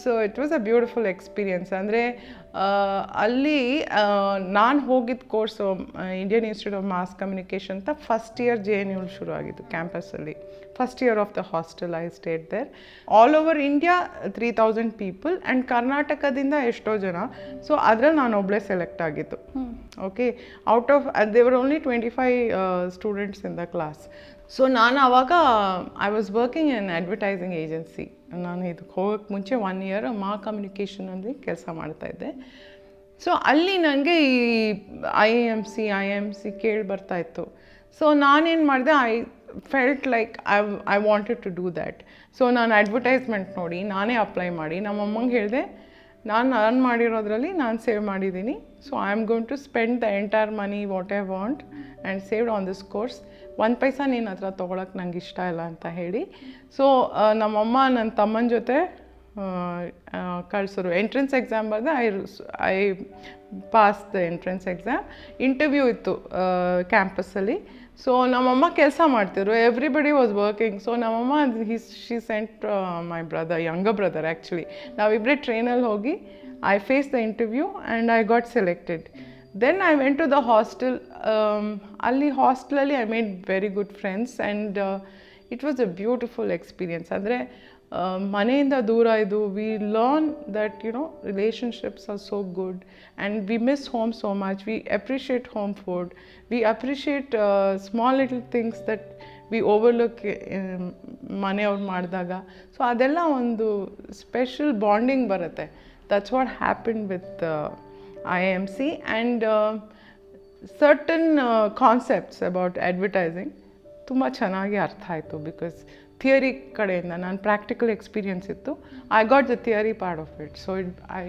So it was a beautiful experience. ಅಂದರೆ ಅಲ್ಲಿ ನಾನು ಹೋಗಿದ್ದ course Indian institute of mass communication ಅಂತ ಫಸ್ಟ್ ಇಯರ್ JNU ಶುರು ಆಗಿತ್ತು ಕ್ಯಾಂಪಸ್ಸಲ್ಲಿ. First year of the hostel I stayed there. All over India 3000 people and ಕರ್ನಾಟಕದಿಂದ ಎಷ್ಟೋ ಜನ. ಸೊ ಅದರಲ್ಲಿ ನಾನು ಒಬ್ಬಳೇ ಸೆಲೆಕ್ಟ್ ಆಗಿತ್ತು. Okay, out of there only 25 students in the class. So ನಾನು ಆವಾಗ I was working in advertising agency. ನಾನು ಇದಕ್ಕೆ ಹೋಗೋಕ್ಕೆ ಮುಂಚೆ 1 ಇಯರ್ ಮಾ ಕಮ್ಯುನಿಕೇಷನಲ್ಲಿ ಕೆಲಸ ಮಾಡ್ತಾಯಿದ್ದೆ. ಸೊ ಅಲ್ಲಿ ನನಗೆ ಈ IMC ಕೇಳಿ ಬರ್ತಾಯಿತ್ತು. ಸೊ ನಾನೇನು ಮಾಡಿದೆ, I felt like I wanted to do that. So ನಾನು ಅಡ್ವರ್ಟೈಸ್ಮೆಂಟ್ ನೋಡಿ ನಾನೇ ಅಪ್ಲೈ ಮಾಡಿ ನಮ್ಮಮ್ಮಂಗೆ ಹೇಳಿದೆ, ನಾನು ಅರ್ನ್ ಮಾಡಿರೋದ್ರಲ್ಲಿ ನಾನು ಸೇವ್ ಮಾಡಿದ್ದೀನಿ. So I am going to spend the entire money what I want and saved on this course. 1 ಪೈಸಾ ನೀನು ಹತ್ರ ತೊಗೊಳಕ್ಕೆ ನಂಗೆ ಇಷ್ಟ ಇಲ್ಲ ಅಂತ ಹೇಳಿ. ಸೊ ನಮ್ಮಮ್ಮ ನನ್ನ ತಮ್ಮನ ಜೊತೆ ಕಳಿಸೋರು. ಎಂಟ್ರೆನ್ಸ್ ಎಕ್ಸಾಮ್ ಬರೆದೆ. I pass the entrance exam. Interview ಇತ್ತು ಕ್ಯಾಂಪಸ್ಸಲ್ಲಿ. ಸೊ ನಮ್ಮಮ್ಮ ಕೆಲಸ ಮಾಡ್ತಿದ್ರು, ಎವ್ರಿಬಡಿ ವಾಸ್ ವರ್ಕಿಂಗ್. ಸೊ ನಮ್ಮಮ್ಮ she sent my brother, younger brother actually. ನಾವಿಬ್ಬರೇ ಟ್ರೈನಲ್ಲಿ ಹೋಗಿ I face the interview and I got selected. Then I went to the hostel. ಅಲ್ಲಿ ಹಾಸ್ಟೆಲಲ್ಲಿ I made very good friends and it was a beautiful experience. ಅಂದರೆ ಮನೆಯಿಂದ ದೂರ ಇದು, we learn that relationships are so good and we miss home so much. V appreciate home food, V appreciate small little things that we overlook ಮನೆಯವ್ರು ಮಾಡಿದಾಗ. So ಅದೆಲ್ಲ ಒಂದು special bonding ಬರುತ್ತೆ. That's what happen with IMC and certain concepts about advertising ತುಂಬ ಚೆನ್ನಾಗಿ ಅರ್ಥ ಆಯಿತು. Because theory ಕಡೆಯಿಂದ ನಾನು ಪ್ರಾಕ್ಟಿಕಲ್ ಎಕ್ಸ್ಪೀರಿಯನ್ಸ್ ಇತ್ತು. I got the theory part of it. So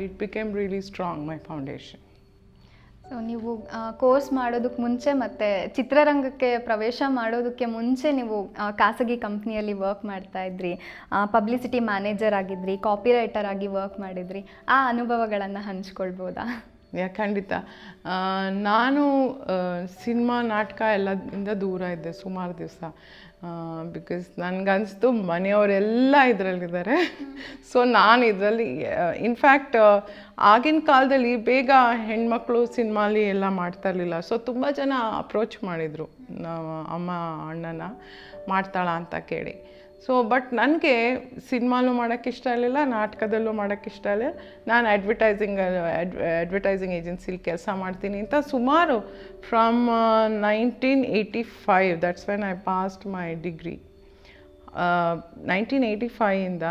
it became really strong my foundation. So ನೀವು course ಮಾಡೋದಕ್ಕೆ ಮುಂಚೆ ಮತ್ತು ಚಿತ್ರರಂಗಕ್ಕೆ ಪ್ರವೇಶ ಮಾಡೋದಕ್ಕೆ ಮುಂಚೆ ನೀವು ಖಾಸಗಿ ಕಂಪ್ನಿಯಲ್ಲಿ ವರ್ಕ್ ಮಾಡ್ತಾ ಇದ್ರಿ, ಪಬ್ಲಿಸಿಟಿ ಮ್ಯಾನೇಜರ್ ಆಗಿದ್ರಿ, ಕಾಪಿ ರೈಟರ್ ಆಗಿ ವರ್ಕ್ ಮಾಡಿದ್ರಿ. ಆ ಅನುಭವಗಳನ್ನು ಹಂಚ್ಕೊಳ್ಬೋದಾ? ಖಂಡಿತ. ನಾನು ಸಿನಿಮಾ ನಾಟಕ ಎಲ್ಲದಿಂದ ದೂರ ಇದ್ದೆ ಸುಮಾರು ದಿವಸ. ಬಿಕಾಸ್ ನನಗನ್ನಿಸ್ತು ಮನೆಯವರೆಲ್ಲ ಇದರಲ್ಲಿದ್ದಾರೆ, ಸೊ ನಾನು ಇದರಲ್ಲಿ ಇನ್ಫ್ಯಾಕ್ಟ್ ಆಗಿನ ಕಾಲದಲ್ಲಿ ಬೇಗ ಹೆಣ್ಮಕ್ಳು ಸಿನಿಮಾಲಿ ಎಲ್ಲ ಮಾಡ್ತಾ ಇರಲಿಲ್ಲ. ಸೊ ತುಂಬ ಜನ ಅಪ್ರೋಚ್ ಮಾಡಿದರು ಅಮ್ಮ ಅಣ್ಣನ ಮಾಡ್ತಾಳ ಅಂತ ಕೇಳಿ. ಸೊ ಬಟ್ ನನಗೆ ಸಿನಿಮಾಲೂ ಮಾಡೋಕ್ಕೆ ಇಷ್ಟ ಇರಲಿಲ್ಲ, ನಾಟಕದಲ್ಲೂ ಮಾಡೋಕ್ಕೆ ಇಷ್ಟ ಇರಲಿಲ್ಲ. ನಾನು ಅಡ್ವರ್ಟೈಸಿಂಗ್ ಏಜೆನ್ಸಿಲಿ ಕೆಲಸ ಮಾಡ್ತೀನಿ ಅಂತ ಸುಮಾರು from 1985, that's when I passed my degree. 1985ಇಂದ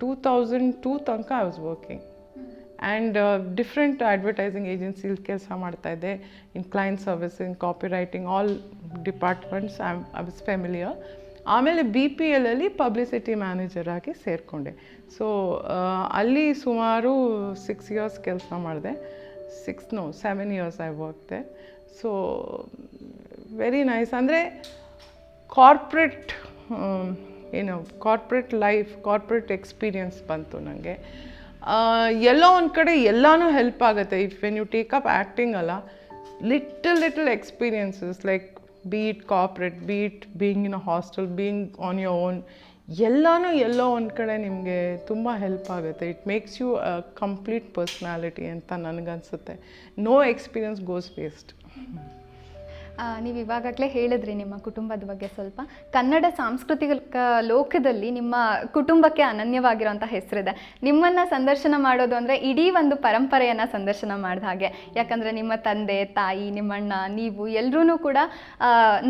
2002 ತನಕ I was working and different advertising ಏಜೆನ್ಸಿಲಿ ಕೆಲಸ ಮಾಡ್ತಾಯಿದ್ದೆ. In client servicing, copy writing, all departments I was familiar. ಆಮೇಲೆ BPLಲ್ಲಿ ಪಬ್ಲಿಸಿಟಿ ಮ್ಯಾನೇಜರ್ ಆಗಿ ಸೇರಿಕೊಂಡೆ. ಸೊ ಅಲ್ಲಿ ಸುಮಾರು 6 years ಕೆಲಸ ಮಾಡಿದೆ. 7 years ಐ ವರ್ಕ್ದೆ. So very nice. ಅಂದರೆ ಕಾರ್ಪೊರೇಟ್ ಲೈಫ್, ಕಾರ್ಪೊರೇಟ್ ಎಕ್ಸ್ಪೀರಿಯನ್ಸ್ ಬಂತು ನನಗೆ. ಎಲ್ಲೋ ಒಂದು ಕಡೆ ಎಲ್ಲನೂ ಹೆಲ್ಪ್ ಆಗುತ್ತೆ. If when you take up acting ಅಲ್ಲ, little experiences like be it corporate, be it being in a hostel, being on your own, ಎಲ್ಲನೂ ಎಲ್ಲೋ ಒಂದು ಕಡೆ ನಿಮಗೆ ತುಂಬ ಹೆಲ್ಪ್ ಆಗುತ್ತೆ. It makes you a complete personality ಅಂತ ನನಗನ್ಸುತ್ತೆ. No experience goes waste. ನೀವು ಇವಾಗಲೇ ಹೇಳಿದ್ರಿ ನಿಮ್ಮ ಕುಟುಂಬದ ಬಗ್ಗೆ ಸ್ವಲ್ಪ. ಕನ್ನಡ ಸಾಂಸ್ಕೃತಿಕ ಲೋಕದಲ್ಲಿ ನಿಮ್ಮ ಕುಟುಂಬಕ್ಕೆ ಅನನ್ಯವಾಗಿರೋಂಥ ಹೆಸರಿದೆ. ನಿಮ್ಮನ್ನು ಸಂದರ್ಶನ ಮಾಡೋದು ಅಂದರೆ ಇಡೀ ಒಂದು ಪರಂಪರೆಯನ್ನು ಸಂದರ್ಶನ ಮಾಡಿದ ಹಾಗೆ. ಯಾಕಂದರೆ ನಿಮ್ಮ ತಂದೆ, ತಾಯಿ, ನಿಮ್ಮಣ್ಣ, ನೀವು ಎಲ್ಲರೂ ಕೂಡ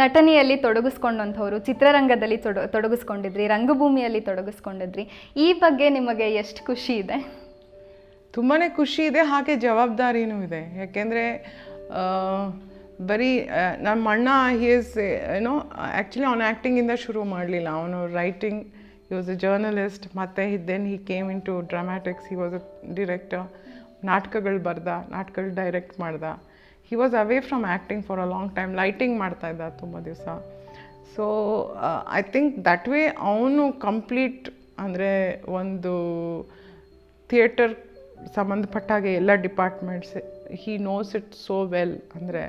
ನಟನೆಯಲ್ಲಿ ತೊಡಗಿಸ್ಕೊಂಡಂಥವ್ರು, ಚಿತ್ರರಂಗದಲ್ಲಿ ತೊಡಗಿಸ್ಕೊಂಡಿದ್ರಿ, ರಂಗಭೂಮಿಯಲ್ಲಿ ತೊಡಗಿಸ್ಕೊಂಡಿದ್ರಿ. ಈ ಬಗ್ಗೆ ನಿಮಗೆ ಎಷ್ಟು ಖುಷಿ ಇದೆ? ತುಂಬಾ ಖುಷಿ ಇದೆ, ಹಾಗೆ ಜವಾಬ್ದಾರಿನೂ ಇದೆ. ಯಾಕೆಂದರೆ ಬರೀ ನಮ್ಮ ಅಣ್ಣ ಆ್ಯಕ್ಚುಲಿ ಅವನು ಆ್ಯಕ್ಟಿಂಗಿಂದ ಶುರು ಮಾಡಲಿಲ್ಲ. ಅವನು writing, he was a journalist. ಮತ್ತು then he came in to dramatics, he was a director. ನಾಟಕಗಳು ಬರ್ದ, ನಾಟಕಗಳು ಡೈರೆಕ್ಟ್ ಮಾಡ್ದ. He was away from acting for a long time. Lighting ಮಾಡ್ತಾಯಿದ್ದ ತುಂಬ ದಿವಸ. So I think that way ಅವನು complete, ಅಂದರೆ ಒಂದು ಥಿಯೇಟರ್ ಸಂಬಂಧಪಟ್ಟಾಗೆ ಎಲ್ಲ departments, he knows it so well. ಅಂದರೆ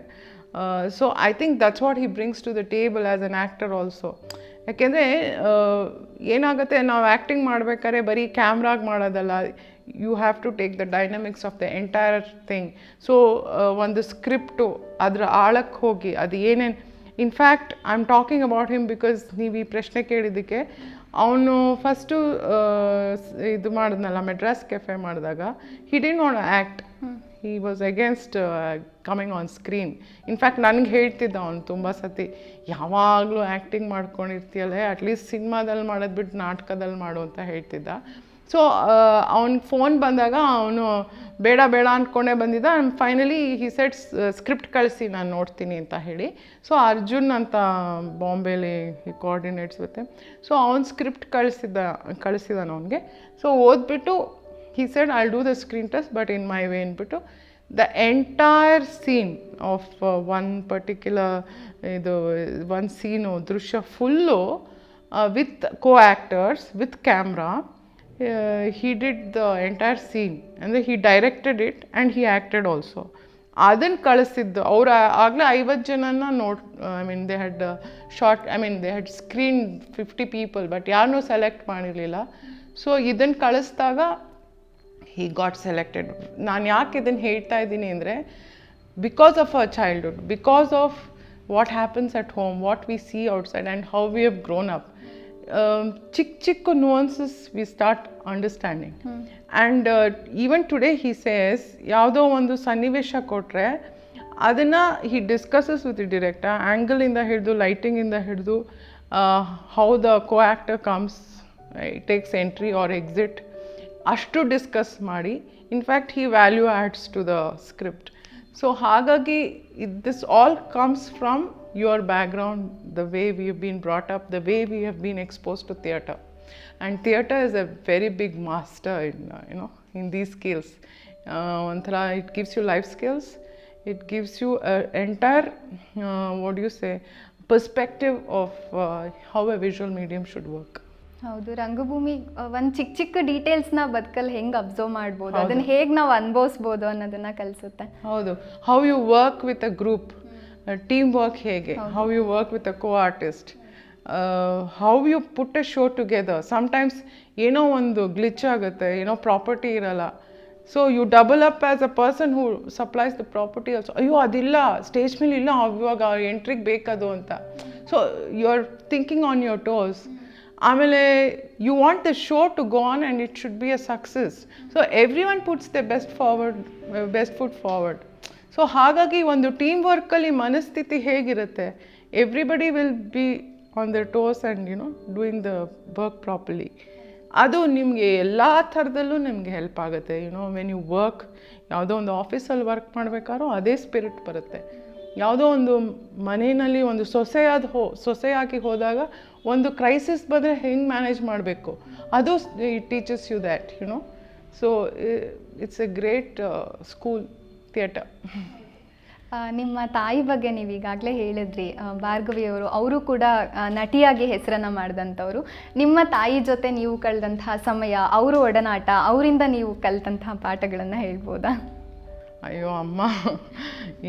so I think that's what he brings to the table as an actor also. ಯಾಕೆಂದರೆ ಏನಾಗುತ್ತೆ, ನಾವು ಆ್ಯಕ್ಟಿಂಗ್ ಮಾಡ್ಬೇಕಾದ್ರೆ ಬರೀ ಕ್ಯಾಮ್ರಾಗೆ ಮಾಡೋದಲ್ಲ, you have to take the dynamics of the entire thing. So ಒಂದು script ಅದರ ಆಳಕ್ಕೆ ಹೋಗಿ ಅದು ಏನೇನು, in fact I am talking about him because ನೀವು ಈ ಪ್ರಶ್ನೆ ಕೇಳಿದ್ದಕ್ಕೆ. ಅವನು ಫಸ್ಟು ಇದು ಮಾಡಿದ್ನಲ್ಲ, ಮೆಡ್ರಾಸ್ ಕೆಫೆ ಮಾಡಿದಾಗ, he didn't want to act. He was against coming on screen. In fact ನನಗೆ ಹೇಳ್ತಿದ್ದ ಅವನು ತುಂಬ ಸತಿ, ಯಾವಾಗಲೂ ಆ್ಯಕ್ಟಿಂಗ್ ಮಾಡ್ಕೊಂಡಿರ್ತೀಯಲ್ಲೇ, ಅಟ್ಲೀಸ್ಟ್ ಸಿನಿಮಾದಲ್ಲಿ ಮಾಡೋದು ಬಿಟ್ಟು ನಾಟಕದಲ್ಲಿ ಮಾಡು ಅಂತ ಹೇಳ್ತಿದ್ದ. ಸೊ ಅವ್ನಿಗೆ ಫೋನ್ ಬಂದಾಗ ಅವನು ಬೇಡ ಅಂದ್ಕೊಂಡೇ ಬಂದಿದ್ದ. And finally he set script ಕಳಿಸಿ, ನಾನು ನೋಡ್ತೀನಿ ಅಂತ ಹೇಳಿ. ಸೊ ಅರ್ಜುನ್ ಅಂತ ಬಾಂಬೆಲಿ ಕೋಆರ್ಡಿನೇಟ್ಸ್ ಇರುತ್ತೆ. ಸೊ ಅವ್ನು ಸ್ಕ್ರಿಪ್ಟ್ ಕಳಿಸಿದಾನು ಅವನಿಗೆ. ಸೊ ಓದ್ಬಿಟ್ಟು he said, I'll do the screen test, but in my way ಅಂದ್ಬಿಟ್ಟು the entire scene of one particular one scene ದೃಶ್ಯ full with co-actors, with camera, he did the entire scene. ಅಂದರೆ he directed it and he acted also. ಅದನ್ನು ಕಳಿಸಿದ್ದು ಅವರು ಆಗಲೇ 50 ಜನನ they had short, they had screen 50 people, but ಯಾರನ್ನೂ select ಮಾಡಿರಲಿಲ್ಲ. So ಇದನ್ನು ಕಳಿಸ್ದಾಗ he got selected. ನಾನು ಯಾಕೆ ಇದನ್ನು ಹೇಳ್ತಾ ಇದ್ದೀನಿ ಅಂದರೆ, because of our childhood, because of what happens at home, what we see outside and how we have grown up. ಚಿಕ್ಕ nuances we start understanding. And even today he says, ಯಾವುದೋ ಒಂದು ಸನ್ನಿವೇಶ ಕೊಟ್ಟರೆ ಅದನ್ನು he discusses with the director, ಆ್ಯಂಗಲಿಂದ ಹಿಡಿದು, ಲೈಟಿಂಗಿಂದ ಹಿಡಿದು, how the co actor comes, takes entry or exit, ಅಷ್ಟು ಡಿಸ್ಕಸ್ ಮಾಡಿ. In fact he value adds to the script. So ಹಾಗಾಗಿ this all comes from your background, the way we have been brought up, the way we have been expose to theatre. And theatre is a very big master in these skills. ಒಂಥರ it gives you life skills, it gives you entire what you say perspective of how a visual medium should work. ಹೌದು, ರಂಗಭೂಮಿ ಒಂದು ಚಿಕ್ಕ ಚಿಕ್ಕ ಡೀಟೇಲ್ಸ್ನ ಬದುಕಲ್ಲಿ ಹೆಂಗೆ observe ಮಾಡ್ಬೋದು, ಅದನ್ನು ಹೇಗೆ ನಾವು ಅನುಭವಿಸ್ಬೋದು ಅನ್ನೋದನ್ನ ಕಲಿಸುತ್ತೆ. ಹೌದು, how you work with a group, team work ಹೇಗೆ, how you work with a co artist, how you put a show together. Sometimes ಏನೋ ಒಂದು ಗ್ಲಿಚ್ ಆಗುತ್ತೆ, ಏನೋ ಪ್ರಾಪರ್ಟಿ ಇರಲ್ಲ, so you double up as a person who supplies the property also. ಅಯ್ಯೋ ಅದಿಲ್ಲ, stage ಮೇಲೆ ಇಲ್ಲ, ಇವಾಗ ಎಂಟ್ರಿಗೆ ಬೇಕದು ಅಂತ. So you are thinking on your toes. ಆಮೇಲೆ you want the show to go on and it should be a success. So every one puts the best foot forward. So ಹಾಗಾಗಿ ಒಂದು ಟೀಮ್ ವರ್ಕಲ್ಲಿ ಮನಸ್ಥಿತಿ ಹೇಗಿರುತ್ತೆ, everybody will be on the toes and doing the work properly. ಅದು ನಿಮಗೆ ಎಲ್ಲ ಥರದಲ್ಲೂ ನಿಮಗೆ help ಆಗುತ್ತೆ. When you work, ಯಾವುದೋ ಒಂದು ಆಫೀಸಲ್ಲಿ ವರ್ಕ್ ಮಾಡಬೇಕಾದ್ರೂ ಅದೇ ಸ್ಪಿರಿಟ್ ಬರುತ್ತೆ. ಯಾವುದೋ ಒಂದು ಮನೆಯಲ್ಲಿ ಒಂದು ಸೊಸೆಯಾಗಿ ಹೋದಾಗ ಒಂದು ಕ್ರೈಸಿಸ್ ಬಂದರೆ ಹೆಂಗೆ ಮ್ಯಾನೇಜ್ ಮಾಡಬೇಕು, ಅದು it teaches you that. So it's a great school theatre. ನಿಮ್ಮ ತಾಯಿ ಬಗ್ಗೆ ನೀವು ಈಗಾಗಲೇ ಹೇಳಿದ್ರಿ, ಭಾರ್ಗವಿಯವರು, ಅವರು ಕೂಡ ನಟಿಯಾಗಿ ಹೆಸರನ್ನು ಮಾಡಿದಂಥವ್ರು. ನಿಮ್ಮ ತಾಯಿ ಜೊತೆ ನೀವು ಕಳೆದಂತಹ ಸಮಯ, ಅವರು ಒಡನಾಟ, ಅವರಿಂದ ನೀವು ಕಲಿತಂತಹ ಪಾಠಗಳನ್ನು ಹೇಳ್ಬೋದಾ? ಅಯ್ಯೋ ಅಮ್ಮ,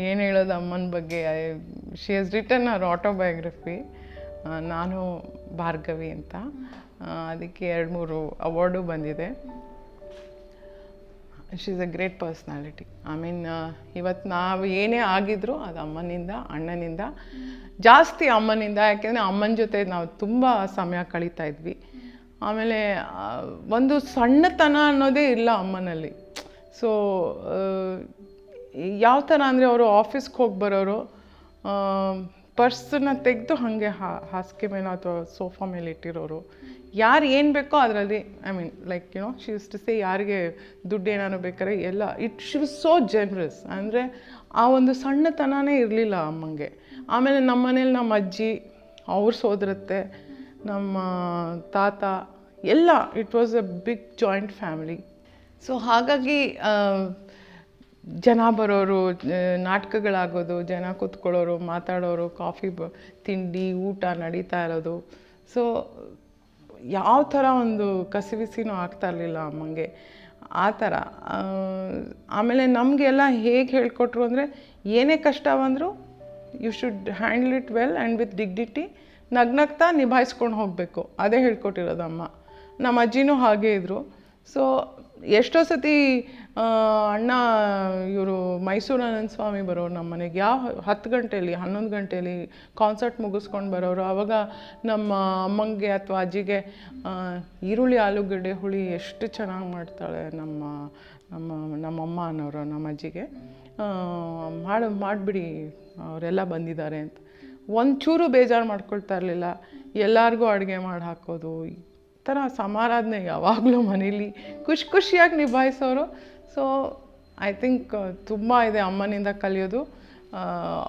ಏನು ಹೇಳೋದು ಅಮ್ಮನ ಬಗ್ಗೆ. ಶಿ ಹ್ಯಾಸ್ ರಿಟನ್ ಅವರ್ ಆಟೋಬಯೋಗ್ರಫಿ, ನಾನು ಭಾರ್ಗವಿ ಅಂತ. ಅದಕ್ಕೆ 2-3 ಅವಾರ್ಡು ಬಂದಿದೆ. She is a great personality. I mean, ಇವತ್ತು ನಾವು ಏನೇ ಆಗಿದ್ರೂ ಅದು ಅಮ್ಮನಿಂದ, ಅಣ್ಣನಿಂದ, ಜಾಸ್ತಿ ಅಮ್ಮನಿಂದ. ಯಾಕೆಂದರೆ ಅಮ್ಮನ ಜೊತೆ ನಾವು ತುಂಬ ಸಮಯ ಕಳೀತಾ ಇದ್ವಿ. ಆಮೇಲೆ ಒಂದು ಸಣ್ಣತನ ಅನ್ನೋದೇ ಇಲ್ಲ ಅಮ್ಮನಲ್ಲಿ. ಸೊ ಯಾವ ಥರ ಅಂದರೆ, ಅವರು ಆಫೀಸ್ಗೆ ಹೋಗಿ ಬರೋರು, ಪರ್ಸನ್ನ ತೆಗೆದು ಹಾಗೆ ಹಾಸಿಗೆ ಮೇಲೆ ಅಥವಾ ಸೋಫಾ ಮೇಲೆ ಇಟ್ಟಿರೋರು. ಯಾರು ಏನು ಬೇಕೋ ಅದರಲ್ಲಿ, I mean like she use to say, ಯಾರಿಗೆ ದುಡ್ಡು ಏನಾದ್ರು ಬೇಕಾದ್ರೆ ಎಲ್ಲ, ಶಿ ವಾಸ್ ಸೋ ಜನರಸ್. ಅಂದರೆ ಆ ಒಂದು ಸಣ್ಣತನನೇ ಇರಲಿಲ್ಲ ಅಮ್ಮಂಗೆ. ಆಮೇಲೆ ನಮ್ಮ ಮನೇಲಿ ನಮ್ಮ ಅಜ್ಜಿ, ಅವ್ರ ಸೋದರತ್ತೆ, ನಮ್ಮ ತಾತ ಎಲ್ಲ, it was a big joint family. So ಹಾಗಾಗಿ ಜನ ಬರೋರು, ನಾಟಕಗಳಾಗೋದು, ಜನ ಕೂತ್ಕೊಳ್ಳೋರು, ಮಾತಾಡೋರು, ಕಾಫಿ ತಿಂಡಿ ಊಟ ನಡೀತಾ ಇರೋದು. ಸೊ ಯಾವ ಥರ ಒಂದು ಕಸಿವಿಸಿನೂ ಆಗ್ತಾ ಇರಲಿಲ್ಲ ಅಮ್ಮಂಗೆ, ಆ ಥರ. ಆಮೇಲೆ ನಮಗೆಲ್ಲ ಹೇಗೆ ಹೇಳ್ಕೊಟ್ರು ಅಂದರೆ, ಏನೇ ಕಷ್ಟ ಬಂದರೂ you should handle it well and with dignity, ನಗ್ನಗ್ತಾ ನಿಭಾಯಿಸ್ಕೊಂಡು ಹೋಗಬೇಕು, ಅದೇ ಹೇಳ್ಕೊಟ್ಟಿರೋದು ಅಮ್ಮ. ನಮ್ಮ ಅಜ್ಜಿನೂ ಹಾಗೇ ಇದ್ದರು. ಸೊ ಎಷ್ಟೋ ಸತಿ ಅಣ್ಣ ಇವರು ಮೈಸೂರು ಆನಂದ ಸ್ವಾಮಿ ಬರೋರು ನಮ್ಮ ಮನೆಗೆ, 10 ಗಂಟೆಯಲ್ಲಿ 11 ಗಂಟೆಯಲ್ಲಿ ಕಾನ್ಸರ್ಟ್ ಮುಗಿಸ್ಕೊಂಡು ಬರೋರು. ಆವಾಗ ನಮ್ಮ ಅಮ್ಮಂಗೆ ಅಥವಾ ಅಜ್ಜಿಗೆ ಈರುಳ್ಳಿ ಆಲೂಗಡ್ಡೆ ಹುಳಿ ಎಷ್ಟು ಚೆನ್ನಾಗಿ ಮಾಡ್ತಾಳೆ ನಮ್ಮಮ್ಮ ಅನ್ನೋರು ನಮ್ಮ ಅಜ್ಜಿಗೆ, ಮಾಡಿಬಿಡಿ ಅವರೆಲ್ಲ ಬಂದಿದ್ದಾರೆ ಅಂತ. ಒಂಚೂರು ಬೇಜಾರು ಮಾಡ್ಕೊಳ್ತಾ ಇರಲಿಲ್ಲ. ಎಲ್ಲರಿಗೂ ಅಡುಗೆ ಮಾಡಿ ಹಾಕೋದು, ಈ ಥರ ಸಮಾರಾಧನೆ ಯಾವಾಗಲೂ ಮನೇಲಿ ಖುಷಿಯಾಗಿ ನಿಭಾಯಿಸೋರು. ಸೊ ಐ ಥಿಂಕ್ ತುಂಬ ಇದೆ ಅಮ್ಮನಿಂದ ಕಲಿಯೋದು.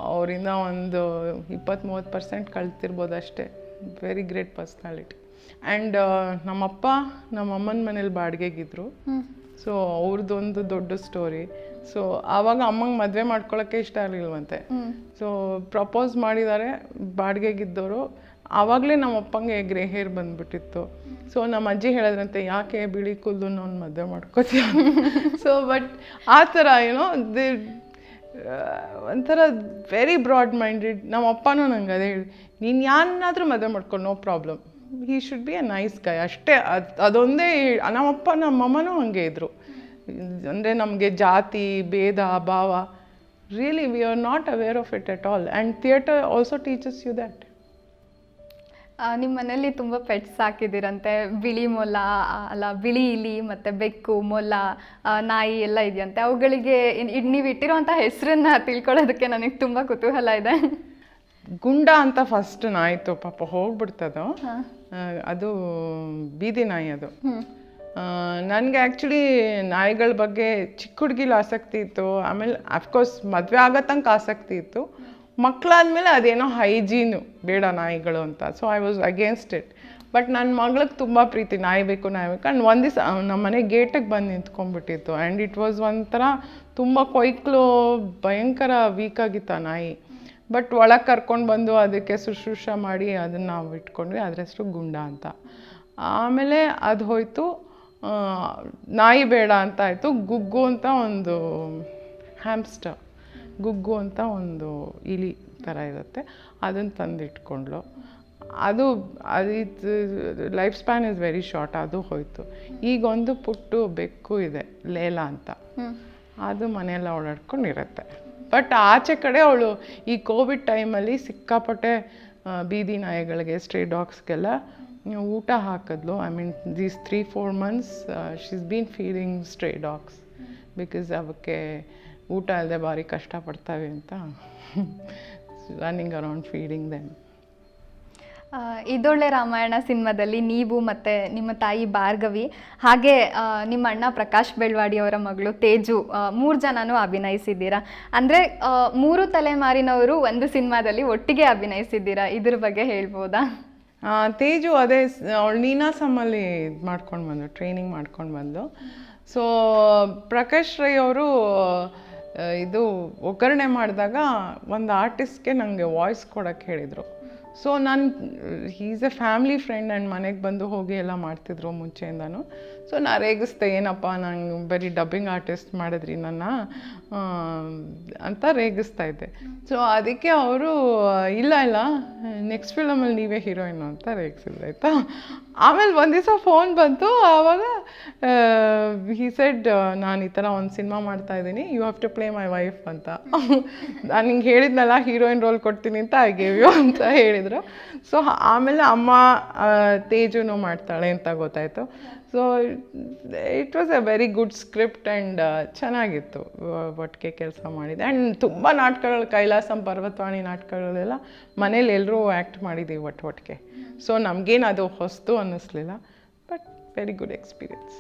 ಅವರಿಂದ ಒಂದು 20-30% ಕಲ್ತಿರ್ಬೋದು ಅಷ್ಟೇ. Very great personality. ಆ್ಯಂಡ್ ನಮ್ಮಪ್ಪ ನಮ್ಮಮ್ಮನ ಮನೇಲಿ ಬಾಡಿಗೆಗಿದ್ರು. ಸೊ ಅವ್ರದ್ದೊಂದು ದೊಡ್ಡ ಸ್ಟೋರಿ. ಸೊ ಆವಾಗ ಅಮ್ಮಂಗೆ ಮದುವೆ ಮಾಡ್ಕೊಳ್ಳೋಕ್ಕೆ ಇಷ್ಟ ಇರಲಿಲ್ವಂತೆ. ಸೊ ಪ್ರಪೋಸ್ ಮಾಡಿದ್ದಾರೆ ಬಾಡಿಗೆಗಿದ್ದವರು. ಆವಾಗಲೇ ನಮ್ಮ ಅಪ್ಪಂಗೆ ಗ್ರೇ ಹೇರ್ ಬಂದುಬಿಟ್ಟಿತ್ತು. ಸೊ ನಮ್ಮ ಅಜ್ಜಿ ಹೇಳಿದ್ರಂತೆ, ಯಾಕೆ ಬಿಳಿ ಕೂದಲು ನಾನು ಮದುವೆ ಮಾಡ್ಕೋತೀಯ. ಸೊ ಬಟ್ ಆ ಥರ ಒಂಥರ ವೆರಿ ಬ್ರಾಡ್ ಮೈಂಡೆಡ್. ನಮ್ಮ ಅಪ್ಪನೂ ನಂಗೆ ಅದೇ ಹೇಳಿ, ನೀನು ಯಾರನ್ನಾದರೂ ಮದುವೆ ಮಾಡ್ಕೊಂಡು no problem, he should be a nice guy ಅಷ್ಟೇ. ಅದೊಂದೇ. ನಮ್ಮಪ್ಪ ನಮ್ಮಮ್ಮನೂ ಹಾಗೆ ಇದ್ದರು. ಅಂದರೆ ನಮಗೆ ಜಾತಿ ಭೇದ ಭಾವ, really we are not aware of it at all. And theatre also teaches you that. ನಿಮ್ಮ ಮನೇಲಿ ತುಂಬ ಪೆಟ್ಸ್ ಸಾಕಿದ್ದೀರಂತೆ, ಬಿಳಿ ಮೊಲ ಅಲ್ಲ ಬಿಳಿ ಇಲಿ ಮತ್ತು ಬೆಕ್ಕು, ಮೊಲ, ನಾಯಿ ಎಲ್ಲ ಇದೆಯಂತೆ. ಅವುಗಳಿಗೆ ನೀವು ಇಟ್ಟಿರೋಂಥ ಹೆಸರನ್ನ ತಿಳ್ಕೊಳ್ಳೋದಕ್ಕೆ ನನಗೆ ತುಂಬ ಕುತೂಹಲ ಇದೆ. ಗುಂಡ ಅಂತ ಫಸ್ಟ್ ನಾಯಿತು, ಪಾಪ ಹೋಗ್ಬಿಡ್ತದು. ಅದು ಬೀದಿ ನಾಯಿ ಅದು. ನನಗೆ ಆ್ಯಕ್ಚುಲಿ ನಾಯಿಗಳ ಬಗ್ಗೆ ಚಿಕ್ಕ ಹುಡುಗಿಲಿ ಆಸಕ್ತಿ ಇತ್ತು. ಆಮೇಲೆ ಅಫ್ಕೋರ್ಸ್ ಮದುವೆ ಆಗೋ ತನಕ ಆಸಕ್ತಿ ಇತ್ತು. ಮಕ್ಕಳಾದ್ಮೇಲೆ ಅದೇನೋ ಹೈಜೀನು ಬೇಡ ನಾಯಿಗಳು ಅಂತ. So I was against it. But ನನ್ನ ಮಗಳಿಗೆ ತುಂಬ ಪ್ರೀತಿ ನಾಯಿ ಬೇಕು ಆ್ಯಂಡ್ ಒಂದು ದಿವಸ ನಮ್ಮ ಮನೆ ಗೇಟಿಗೆ ಬಂದು ನಿಂತ್ಕೊಂಡ್ಬಿಟ್ಟಿತ್ತು ಆ್ಯಂಡ್ ಇಟ್ ವಾಸ್ ಒಂಥರ ತುಂಬ ಕೊಯ್ಕ್ಲು ಭಯಂಕರ ವೀಕ್ ಆಗಿತ್ತು ಆ ನಾಯಿ. ಬಟ್ ಒಳಗೆ ಕರ್ಕೊಂಡು ಬಂದು ಅದಕ್ಕೆ ಶುಶ್ರೂಷೆ ಮಾಡಿ ಅದನ್ನು ನಾವು ಇಟ್ಕೊಂಡ್ವಿ. ಅದ್ರ ಹೆಸರು ಗುಂಡ ಅಂತ. ಆಮೇಲೆ ಅದು ಹೋಯಿತು, ನಾಯಿ ಬೇಡ ಅಂತ ಆಯಿತು. ಗುಗ್ಗು ಅಂತ ಒಂದು ಹ್ಯಾಮ್ಸ್ಟರ್, ಗುಗ್ಗು ಅಂತ ಒಂದು ಇಲಿ ಥರ ಇರುತ್ತೆ, ಅದನ್ನು ತಂದು ಇಟ್ಕೊಂಡ್ಳು. ಅದು life span is very short, ಅದು ಹೋಯಿತು. ಈಗ ಒಂದು ಪುಟ್ಟು ಬೆಕ್ಕು ಇದೆ, ಲೇಲಾ ಅಂತ, ಅದು ಮನೆಯೆಲ್ಲ ಓಡಾಡ್ಕೊಂಡಿರುತ್ತೆ. ಬಟ್ ಆಚೆ ಕಡೆ ಅವಳು ಈ ಕೋವಿಡ್ ಟೈಮಲ್ಲಿ ಸಿಕ್ಕಾಪಟ್ಟೆ ಬೀದಿ ನಾಯಿಗಳಿಗೆ, ಸ್ಟ್ರೇ ಡಾಗ್ಸ್ಗೆಲ್ಲ ಊಟ ಹಾಕಿದ್ಲು. I mean these 3-4 months she's been feeding stray dogs because ಅವಕ್ಕೆ ಊಟ ಅಲ್ಲದೆ ಭಾರಿ ಕಷ್ಟಪಡ್ತಾವೆ ಅಂತ ರನ್ನಿಂಗ್ ಅರೌಂಡ್ ಫೀಡಿಂಗ್ ದೆಮ್. ಇದೊಳ್ಳೆ ರಾಮಾಯಣ ಸಿನಿಮಾದಲ್ಲಿ ನೀವು ಮತ್ತು ನಿಮ್ಮ ತಾಯಿ ಭಾರ್ಗವಿ ಹಾಗೆ ನಿಮ್ಮ ಅಣ್ಣ ಪ್ರಕಾಶ್ ಬೆಳ್ವಾಡಿ ಅವರ ಮಗಳು ತೇಜು 3 ಜನನೂ ಅಭಿನಯಿಸಿದ್ದೀರಾ. ಅಂದರೆ 3 ತಲೆಮಾರಿನವರು ಒಂದು ಸಿನಿಮಾದಲ್ಲಿ ಒಟ್ಟಿಗೆ ಅಭಿನಯಿಸಿದ್ದೀರಾ, ಇದ್ರ ಬಗ್ಗೆ ಹೇಳ್ಬೋದಾ? ತೇಜು ಅದೇ ಅವಳು ನೀನಾಸಮ್ಮಲ್ಲಿ ಮಾಡ್ಕೊಂಡು ಬಂದು ಟ್ರೈನಿಂಗ್ ಮಾಡ್ಕೊಂಡು ಬಂದು. ಸೊ ಪ್ರಕಾಶ್ ರೈ ಅವರು ಇದು ಒಗ್ಗರಣೆ ಮಾಡಿದಾಗ ಒಂದು ಆರ್ಟಿಸ್ಟ್ಗೆ ನನಗೆ ವಾಯ್ಸ್ ಕೊಡೋಕ್ಕೆ ಹೇಳಿದರು. So is A family friend and ಮನೆಗೆ ಬಂದು ಹೋಗಿ ಎಲ್ಲ ಮಾಡ್ತಿದ್ರು ಮುಂಚೆಯಿಂದನೂ. ಸೊ ನಾನು ರೇಗಿಸ್ದೆ, ಏನಪ್ಪ ನಂಗೆ ಬರೀ ಡಬ್ಬಿಂಗ್ ಆರ್ಟಿಸ್ಟ್ ಮಾಡಿದ್ರಿ ನನ್ನ ಅಂತ ರೇಗಿಸ್ತಾ ಇದ್ದೆ. ಸೊ ಅದಕ್ಕೆ ಅವರು ಇಲ್ಲ ನೆಕ್ಸ್ಟ್ ಫಿಲಮಲ್ಲಿ ನೀವೇ ಹೀರೋಯಿನು ಅಂತ ರೇಗಿಸಿದ್ರು, ಆಯಿತಾ. ಆಮೇಲೆ ಒಂದು ದಿವಸ ಫೋನ್ ಬಂತು, ಆವಾಗ ಹಿ ಸೆಡ್ ನಾನು ಈ ಥರ ಒಂದು ಸಿನಿಮಾ ಮಾಡ್ತಾಯಿದ್ದೀನಿ, you have to play my wife ಅಂತ. ನಾನು ಹಿಂಗೆ ಹೇಳಿದ್ನಲ್ಲ ಹೀರೋಯಿನ್ ರೋಲ್ ಕೊಡ್ತೀನಿ ಅಂತ, ಐ ಗೇವ್ ಯು ಅಂತ ಹೇಳಿದರು. ಸೊ ಆಮೇಲೆ ಅಮ್ಮ ತೇಜುನು ಮಾಡ್ತಾಳೆ ಅಂತ ಗೊತ್ತಾಯಿತು. So it was a very good script and ಚೆನ್ನಾಗಿತ್ತು, ಒಟ್ಟಿಗೆ ಕೆಲಸ ಮಾಡಿದೆ. ಆ್ಯಂಡ್ ತುಂಬ ನಾಟಕಗಳು, ಕೈಲಾಸಂ ಪರ್ವತವಾಣಿ ನಾಟಕಗಳೆಲ್ಲ ಮನೇಲಿ ಎಲ್ಲರೂ ಆ್ಯಕ್ಟ್ ಮಾಡಿದ್ದೀವಿ ಒಟ್ಟಿಗೆ. ಸೊ ನಮಗೇನು ಅದು ಹೊಸದು ಅನ್ನಿಸ್ಲಿಲ್ಲ, ಬಟ್ ವೆರಿ ಗುಡ್ ಎಕ್ಸ್ಪೀರಿಯನ್ಸ್.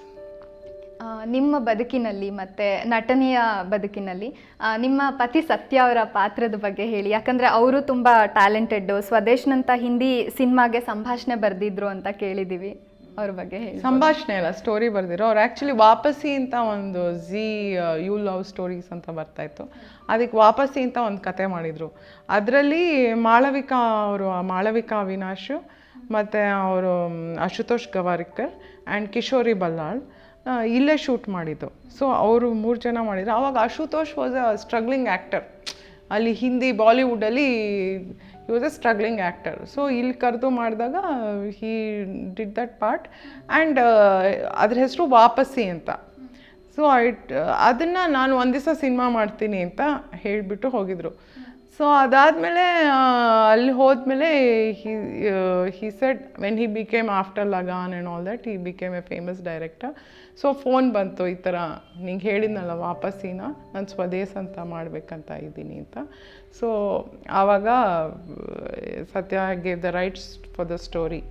ನಿಮ್ಮ ಬದುಕಿನಲ್ಲಿ ಮತ್ತು ನಟನೆಯ ಬದುಕಿನಲ್ಲಿ ನಿಮ್ಮ ಪತಿ ಸತ್ಯ ಅವರ ಪಾತ್ರದ ಬಗ್ಗೆ ಹೇಳಿ. ಯಾಕಂದರೆ ಅವರು ತುಂಬ ಟ್ಯಾಲೆಂಟೆಡ್ಡು, ಸ್ವದೇಶ್ನಂತ ಹಿಂದಿ ಸಿನಿಮಾಗೆ ಸಂಭಾಷಣೆ ಬರೆದಿದ್ರು ಅಂತ ಕೇಳಿದ್ದೀವಿ, ಅವ್ರ ಬಗ್ಗೆ ಹೇಳಿ. ಸಂಭಾಷಣೆ ಅಲ್ಲ, ಸ್ಟೋರಿ ಬರೆದಿರೋ ಅವ್ರು. ಆ್ಯಕ್ಚುಲಿ ವಾಪಸಿ ಅಂತ ಒಂದು ಯು ಲವ್ ಸ್ಟೋರೀಸ್ ಅಂತ ಬರ್ತಾಯಿತ್ತು, ಅದಕ್ಕೆ ವಾಪಸಿ ಅಂತ ಒಂದು ಕತೆ ಮಾಡಿದರು. ಅದರಲ್ಲಿ ಮಾಳವಿಕಾ ಅವಿನಾಶ್ ಮತ್ತು ಅವರು ಅಶುತೋಷ್ ಗವಾರಿಕರ್ ಆ್ಯಂಡ್ ಕಿಶೋರಿ ಬಲ್ಲಾಳ್ ಇಲ್ಲೇ ಶೂಟ್ ಮಾಡಿದ್ದು. ಸೊ ಅವರು 3 ಜನ ಮಾಡಿದ್ರು. ಆವಾಗ Ashutosh was a struggling actor, ಅಲ್ಲಿ ಹಿಂದಿ ಬಾಲಿವುಡಲ್ಲಿ he was a struggling actor. So ಇಲ್ಲಿ ಕರೆದು ಮಾಡಿದಾಗ he did that part and ಅದ್ರ ಹೆಸರು ವಾಪಸಿ ಅಂತ. ಸೊ ಅದನ್ನು ನಾನು ಒಂದು ದಿವಸ ಸಿನಿಮಾ ಮಾಡ್ತೀನಿ ಅಂತ ಹೇಳಿಬಿಟ್ಟು ಹೋಗಿದ್ರು. ಸೊ ಅದಾದಮೇಲೆ ಅಲ್ಲಿ ಹೋದ್ಮೇಲೆ he said when he became after Lagaan and all that, he became A famous director. So phone ಬಂತು, ಈ ಥರ ನಿಂಗೆ ಹೇಳಿದ್ನಲ್ಲ ವಾಪಸ್ಸಿನ ನಾನು ಸ್ವದೇಶ್ ಅಂತ ಮಾಡಬೇಕಂತ ಇದ್ದೀನಿ ಅಂತ. ಸೊ ಆವಾಗ ಸತ್ಯ gave the rights for the story.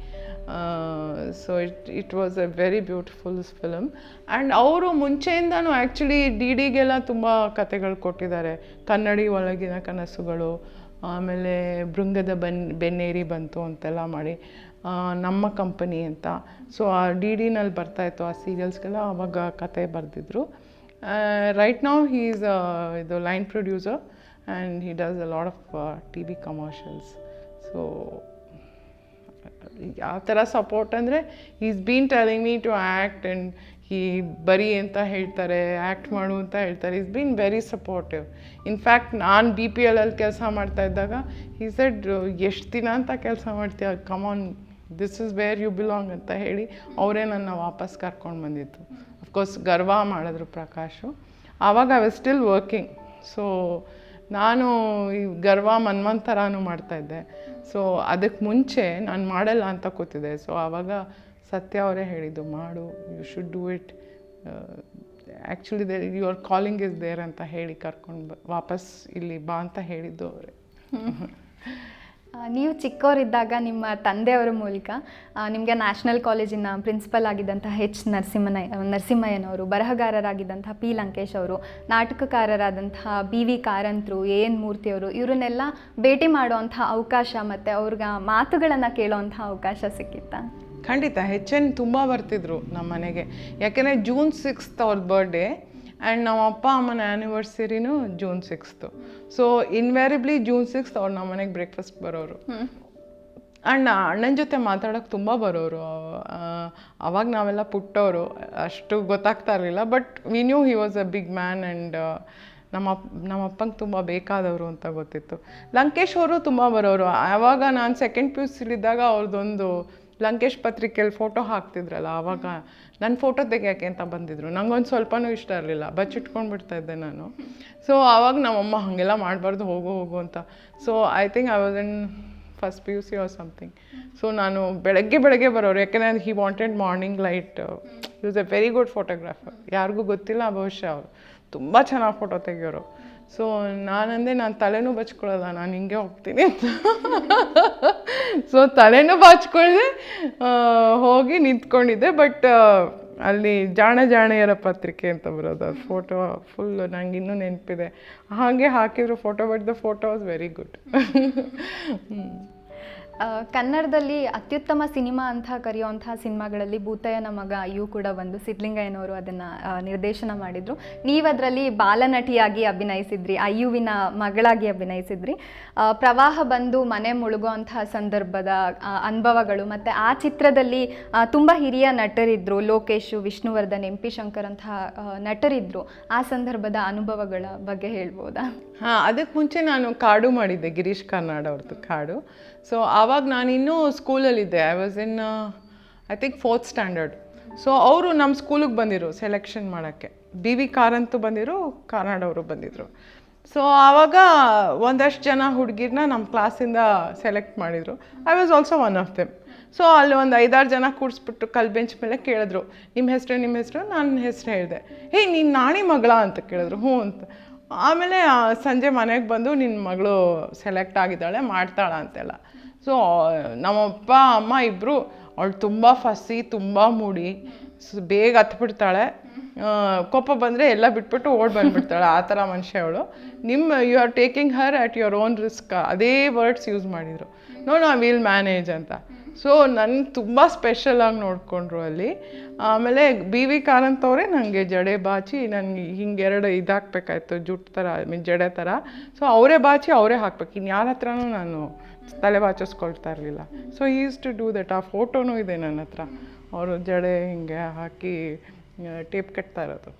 So it was a very beautiful film. And ಅವರು ಮುಂಚೆಯಿಂದನೂ ಆ್ಯಕ್ಚುಲಿ ಡಿಗೆಲ್ಲ ತುಂಬ ಕತೆಗಳು ಕೊಟ್ಟಿದ್ದಾರೆ. ಕನ್ನಡಿ ಒಳಗಿನ ಕನಸುಗಳು, ಆಮೇಲೆ ಭೃಂಗದ ಬೆನ್ನೇರಿ ಬಂತು ಅಂತೆಲ್ಲ ಮಾಡಿ, ನಮ್ಮ ಕಂಪನಿ ಅಂತ. ಸೊ ಆ ಡಿನಲ್ಲಿ ಬರ್ತಾಯಿತ್ತು ಆ ಸೀರಿಯಲ್ಸ್ಗೆಲ್ಲ, ಆವಾಗ ಕತೆ ಬರೆದಿದ್ರು. ರೈಟ್ ನೌ ಹೀ ಈಸ್ ಇದು line producer and he does a lot of TV commercials. So ಯಾವ ಥರ ಸಪೋರ್ಟ್ ಅಂದರೆ, is been telling me to act and ಬರೀ ಅಂತ ಹೇಳ್ತಾರೆ, ಆ್ಯಕ್ಟ್ ಮಾಡು ಅಂತ ಹೇಳ್ತಾರೆ. Is been very supportive. In fact ನಾನು BPL ಕೆಲಸ ಮಾಡ್ತಾ ಇದ್ದಾಗ ಹಿ ಸೆಡ್ ಎಷ್ಟು ದಿನ ಅಂತ ಕೆಲಸ ಮಾಡ್ತೀಯ, come on, this is where you belong ಅಂತ ಹೇಳಿ ಅವರೇ ನನ್ನ ವಾಪಸ್ ಕರ್ಕೊಂಡು ಬಂದಿತ್ತು. ಅಫ್ಕೋರ್ಸ್ ಗರ್ವ ಮಾಡಿದ್ರು ಪ್ರಕಾಶು. ಆವಾಗ I was still working. So ನಾನು ಈ ಗರ್ವ ಮನ್ವಂತರನೂ ಮಾಡ್ತಾಯಿದ್ದೆ. ಸೊ ಅದಕ್ಕೆ ಮುಂಚೆ ನಾನು ಮಾಡಲ್ಲ ಅಂತ ಕೂತಿದ್ದೆ. ಸೊ ಆವಾಗ ಸತ್ಯ ಅವರೇ ಹೇಳಿದ್ದು, ಮಾಡು, you should do it, actually your calling is there ಅಂತ ಹೇಳಿ ಕರ್ಕೊಂಡು ವಾಪಸ್ ಇಲ್ಲಿ ಬಾ ಅಂತ ಹೇಳಿದ್ದು ಅವರೇ. ನೀವು ಚಿಕ್ಕವರಿದ್ದಾಗ ನಿಮ್ಮ ತಂದೆಯವರ ಮೂಲಕ ನಿಮಗೆ ನ್ಯಾಷನಲ್ ಕಾಲೇಜಿನ ಪ್ರಿನ್ಸಿಪಲ್ ಆಗಿದ್ದಂಥ ನರಸಿಂಹಯ್ಯನವರು, ಬರಹಗಾರರಾಗಿದ್ದಂಥ P. ಲಂಕೇಶ್ ಅವರು, ನಾಟಕಕಾರರಾದಂಥ BV ಕಾರಂತರು, AN ಮೂರ್ತಿಯವರು, ಇವರನ್ನೆಲ್ಲ ಭೇಟಿ ಮಾಡುವಂಥ ಅವಕಾಶ ಮತ್ತು ಅವ್ರಿಗೆ ಮಾತುಗಳನ್ನು ಕೇಳೋವಂಥ ಅವಕಾಶ ಸಿಕ್ಕಿತ್ತಾ? ಖಂಡಿತ ಹೆಚ್ಚೇನು ತುಂಬ ಬರ್ತಿದ್ರು ನಮ್ಮ ಮನೆಗೆ. ಯಾಕೆಂದರೆ June 6th ಅವ್ರದ್ದು ಬರ್ಡೇ ಆ್ಯಂಡ್ ನಮ್ಮ ಅಪ್ಪ ಅಮ್ಮನ ಆ್ಯನಿವರ್ಸರಿನೂ June 6th. So invariably June 6th ಅವ್ರು ನಮ್ಮ ಮನೆಗೆ ಬ್ರೇಕ್ಫಾಸ್ಟ್ ಬರೋರು. ಅಣ್ಣನ ಜೊತೆ ಮಾತಾಡೋಕ್ಕೆ ತುಂಬ ಬರೋರು. ಅವಾಗ ನಾವೆಲ್ಲ ಪುಟ್ಟವರು, ಅಷ್ಟು ಗೊತ್ತಾಗ್ತಾ ಇರಲಿಲ್ಲ. But we knew he was a big man and ನಮ್ಮ ಅಪ್ಪಂಗೆ ತುಂಬ ಬೇಕಾದವರು ಅಂತ ಗೊತ್ತಿತ್ತು. ಲಂಕೇಶ್ ಅವರು ತುಂಬ ಬರೋರು. ಆವಾಗ ನಾನು ಸೆಕೆಂಡ್ PUC ಇದ್ದಾಗ ಅವ್ರದ್ದೊಂದು ಲಂಕೇಶ್ ಪತ್ರಿಕೆಯಲ್ಲಿ ಫೋಟೋ ಹಾಕ್ತಿದ್ರಲ್ಲ, ಆವಾಗ ನನ್ನ ಫೋಟೋ ತೆಗಿಯೋಕ್ಕೆ ಅಂತ ಬಂದಿದ್ರು. ನಂಗೊಂದು ಸ್ವಲ್ಪನೂ ಇಷ್ಟ ಇರಲಿಲ್ಲ, ಬಚ್ಚಿಟ್ಕೊಂಡು ಬಿಡ್ತಾಯಿದ್ದೆ ನಾನು. ಸೊ ಆವಾಗ ನಮ್ಮಮ್ಮ ಹಾಗೆಲ್ಲ ಮಾಡಬಾರ್ದು, ಹೋಗು ಅಂತ. So I think I was in first PUC or something. So ನಾನು ಬೆಳಗ್ಗೆ ಬರೋರು, ಯಾಕೆಂದರೆ he wanted morning light. He was a very good photographer. ಯಾರಿಗೂ ಗೊತ್ತಿಲ್ಲ ಬಹುಶಃ ಅವರು ತುಂಬ ಚೆನ್ನಾಗಿ ಫೋಟೋ ತೆಗಿಯೋರು. ಸೊ ನಾನಂದೆ, ನಾನು ತಲೆನೂ ಬಚ್ಕೊಳ್ಳಲ್ಲ, ನಾನು ಹಿಂಗೆ ಹೋಗ್ತೀನಿ ಅಂತ. ಸೊ ತಲೆನೂ ಬಾಚ್ಕೊಳ್ಳದೆ ಹೋಗಿ ನಿಂತ್ಕೊಂಡಿದ್ದೆ. ಬಟ್ ಅಲ್ಲಿ ಜಾಣೆಯರ ಪತ್ರಿಕೆ ಅಂತ ಬರೋದು, ಅದು ಫೋಟೋ ಫುಲ್ ನಂಗೆ ಇನ್ನೂ ನೆನಪಿದೆ. ಹಾಗೆ ಹಾಕಿದ್ರು photo, but the photo was very good. ಕನ್ನಡದಲ್ಲಿ ಅತ್ಯುತ್ತಮ ಸಿನಿಮಾ ಅಂತ ಕರೆಯುವಂತಹ ಸಿನಿಮಾಗಳಲ್ಲಿ ಭೂತಯ್ಯನ ಮಗ ಇವು ಕೂಡ ಒಂದು. ಸಿದ್ಲಿಂಗಯ್ಯನವರು ಅದನ್ನು ನಿರ್ದೇಶನ ಮಾಡಿದರು. ನೀವು ಅದರಲ್ಲಿ ಬಾಲನಟಿಯಾಗಿ ಅಭಿನಯಿಸಿದ್ರಿ, ಅಯ್ಯುವಿನ ಮಗಳಾಗಿ ಅಭಿನಯಿಸಿದ್ರಿ. ಪ್ರವಾಹ ಬಂದು ಮನೆ ಮುಳುಗುವಂತಹ ಸಂದರ್ಭದ ಅನುಭವಗಳು, ಮತ್ತು ಆ ಚಿತ್ರದಲ್ಲಿ ತುಂಬ ಹಿರಿಯ ನಟರಿದ್ದರು, ಲೋಕೇಶ್, ವಿಷ್ಣುವರ್ಧನ್, MP ಶಂಕರ್ ಅಂತಹ ನಟರಿದ್ದರು. ಆ ಸಂದರ್ಭದ ಅನುಭವಗಳ ಬಗ್ಗೆ ಹೇಳ್ಬೋದಾ? ಹಾಂ, ಅದಕ್ಕೆ ಮುಂಚೆ ನಾನು ಕಾಡು ಮಾಡಿದ್ದೆ, ಗಿರೀಶ್ ಕಾರ್ನಾಡ್ ಅವ್ರದ್ದು ಕಾಡು. ಸೊ ಆವಾಗ ನಾನಿನ್ನೂ ಸ್ಕೂಲಲ್ಲಿದ್ದೆ. I was in I think 4th standard. So ಅವರು ನಮ್ಮ ಸ್ಕೂಲಿಗೆ ಬಂದಿರು ಸೆಲೆಕ್ಷನ್ ಮಾಡೋಕ್ಕೆ. BV ಕಾರಂತೂ ಬಂದಿರು, ಕಾರ್ನಾಡ್ ಅವರು ಬಂದಿದ್ದರು. ಸೊ ಆವಾಗ ಒಂದಷ್ಟು ಜನ ಹುಡುಗಿರನ್ನ ನಮ್ಮ ಕ್ಲಾಸಿಂದ ಸೆಲೆಕ್ಟ್ ಮಾಡಿದರು. I was also one of them. So ಅಲ್ಲಿ ಒಂದು 5-6 ಜನ ಕೂಡಿಸ್ಬಿಟ್ಟು ಬೆಂಚ್ ಮೇಲೆ ಕೇಳಿದ್ರು, ನಿಮ್ಮ ಹೆಸರು? ನನ್ನ ಹೆಸರು ಹೇಳಿದೆ. ಹೇ, ನೀನು ನಾಣಿ ಮಗಳ ಅಂತ ಕೇಳಿದ್ರು. ಹ್ಞೂ ಅಂತ. ಆಮೇಲೆ ಸಂಜೆ ಮನೆಗೆ ಬಂದು, ನಿನ್ನ ಮಗಳು ಸೆಲೆಕ್ಟ್ ಆಗಿದ್ದಾಳೆ, ಮಾಡ್ತಾಳ ಅಂತೆಲ್ಲ. ಸೊ ನಮ್ಮಪ್ಪ ಅಮ್ಮ ಇಬ್ಬರು, ಅವಳು ತುಂಬ ಫಸಿ, ತುಂಬ ಮೂಡಿ, ಬೇಗ ಹತ್ಬಿಡ್ತಾಳೆ, ಕೋಪ ಬಂದರೆ ಎಲ್ಲ ಬಿಟ್ಬಿಟ್ಟು ಓಡ್ ಬಂದುಬಿಡ್ತಾಳೆ, ಆ ಥರ ಮನುಷ್ಯ ಅವಳು. You are taking her at your own risk, ಅದೇ ವರ್ಡ್ಸ್ ಯೂಸ್ ಮಾಡಿದರು. ನೋ ವಿಲ್ ಮ್ಯಾನೇಜ್ ಅಂತ. ಸೊ ನನ್ನ ತುಂಬ ಸ್ಪೆಷಲಾಗಿ ನೋಡಿಕೊಂಡ್ರು ಅಲ್ಲಿ. ಆಮೇಲೆ BV ಕಾರಂತ್ ಅವರೇ ನನಗೆ ಜಡೆ ಬಾಚಿ, ನನಗೆ ಹಿಂಗೆರಡು ಇದಾಕಬೇಕಾಯ್ತು, ಜುಟ್ಟು ಥರ, ಜಡೆ ಥರ. ಸೊ ಅವರೇ ಬಾಚಿ ಅವರೇ ಹಾಕ್ಬೇಕು, ಇನ್ನು ಯಾರ ಹತ್ರನೂ ನಾನು ತಲೆ ಬಾಚಿಸ್ಕೊಳ್ತಾ ಇರಲಿಲ್ಲ. ಸೊ ಈ ಯೂಸ್ ಟು ಡೂ ದಟ್. ಆ ಫೋಟೋನೂ ಇದೆ ನನ್ನ ಹತ್ರ, ಅವರು ಜಡೆ ಹಿಂಗೆ ಹಾಕಿ ಟೇಪ್ ಕಟ್ತಾ ಇರೋದು.